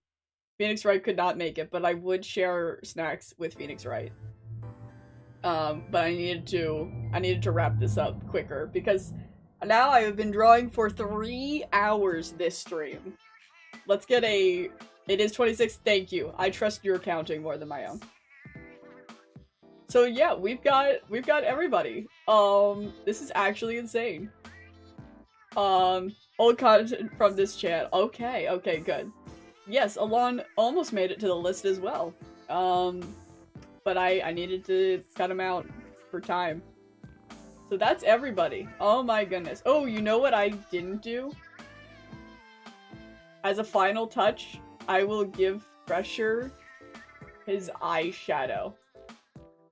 Phoenix Wright could not make it, but I would share snacks with Phoenix Wright. But I needed to wrap this up quicker because now I have been drawing for 3 hours this stream. Let's get a... It is 26. Thank you. I trust your counting more than my own. So yeah, we've got everybody. This is actually insane. Old content from this chat. Okay, good. Yes, Alon almost made it to the list as well. But I needed to cut him out for time. So that's everybody. Oh my goodness. Oh, you know what I didn't do? As a final touch, I will give Thresher his eyeshadow.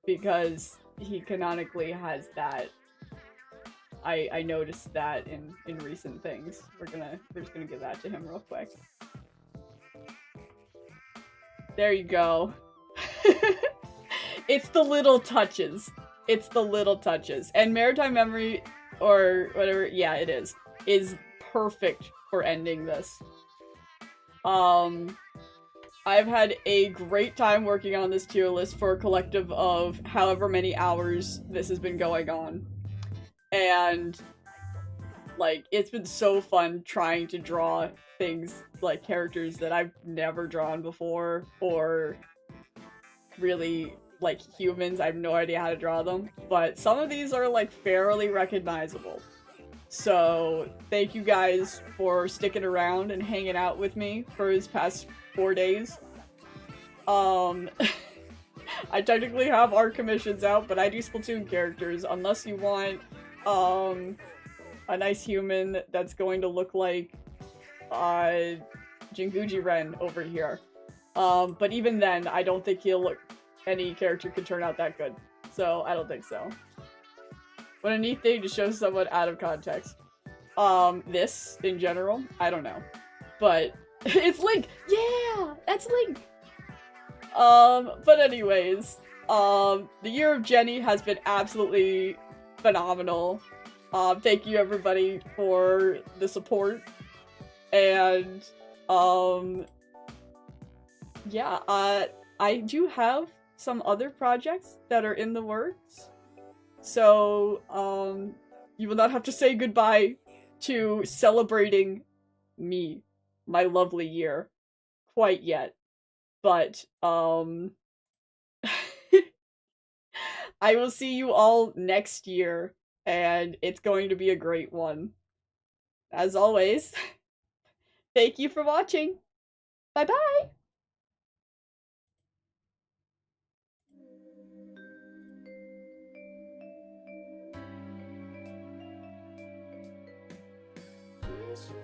Because he canonically has that. I noticed that in recent things. We're just gonna give that to him real quick. There you go. It's the little touches. It's the little touches. And Maritime Memory or whatever, yeah, it is perfect for ending this. I've had a great time working on this tier list for a collective of however many hours this has been going on. And, like, it's been so fun trying to draw things, like, characters that I've never drawn before, or really, like, humans. I have no idea how to draw them. But some of these are, like, fairly recognizable. So, thank you guys for sticking around and hanging out with me for these past 4 days. I technically have art commissions out, but I do Splatoon characters, unless you want, a nice human that's going to look like, 𝐁𝐫𝐚𝐢𧇗 over here. But even then, I don't think any character could turn out that good. So, I don't think so. What a neat thing to show someone out of context. This, in general, I don't know. But, it's Link! Yeah! That's Link! But anyways, the year of Jenny has been absolutely phenomenal. Thank you everybody for the support. And, yeah, I do have some other projects that are in the works. So, you will not have to say goodbye to celebrating me, my lovely year, quite yet. But, I will see you all next year, and it's going to be a great one. As always, thank you for watching! Bye-bye! Wish you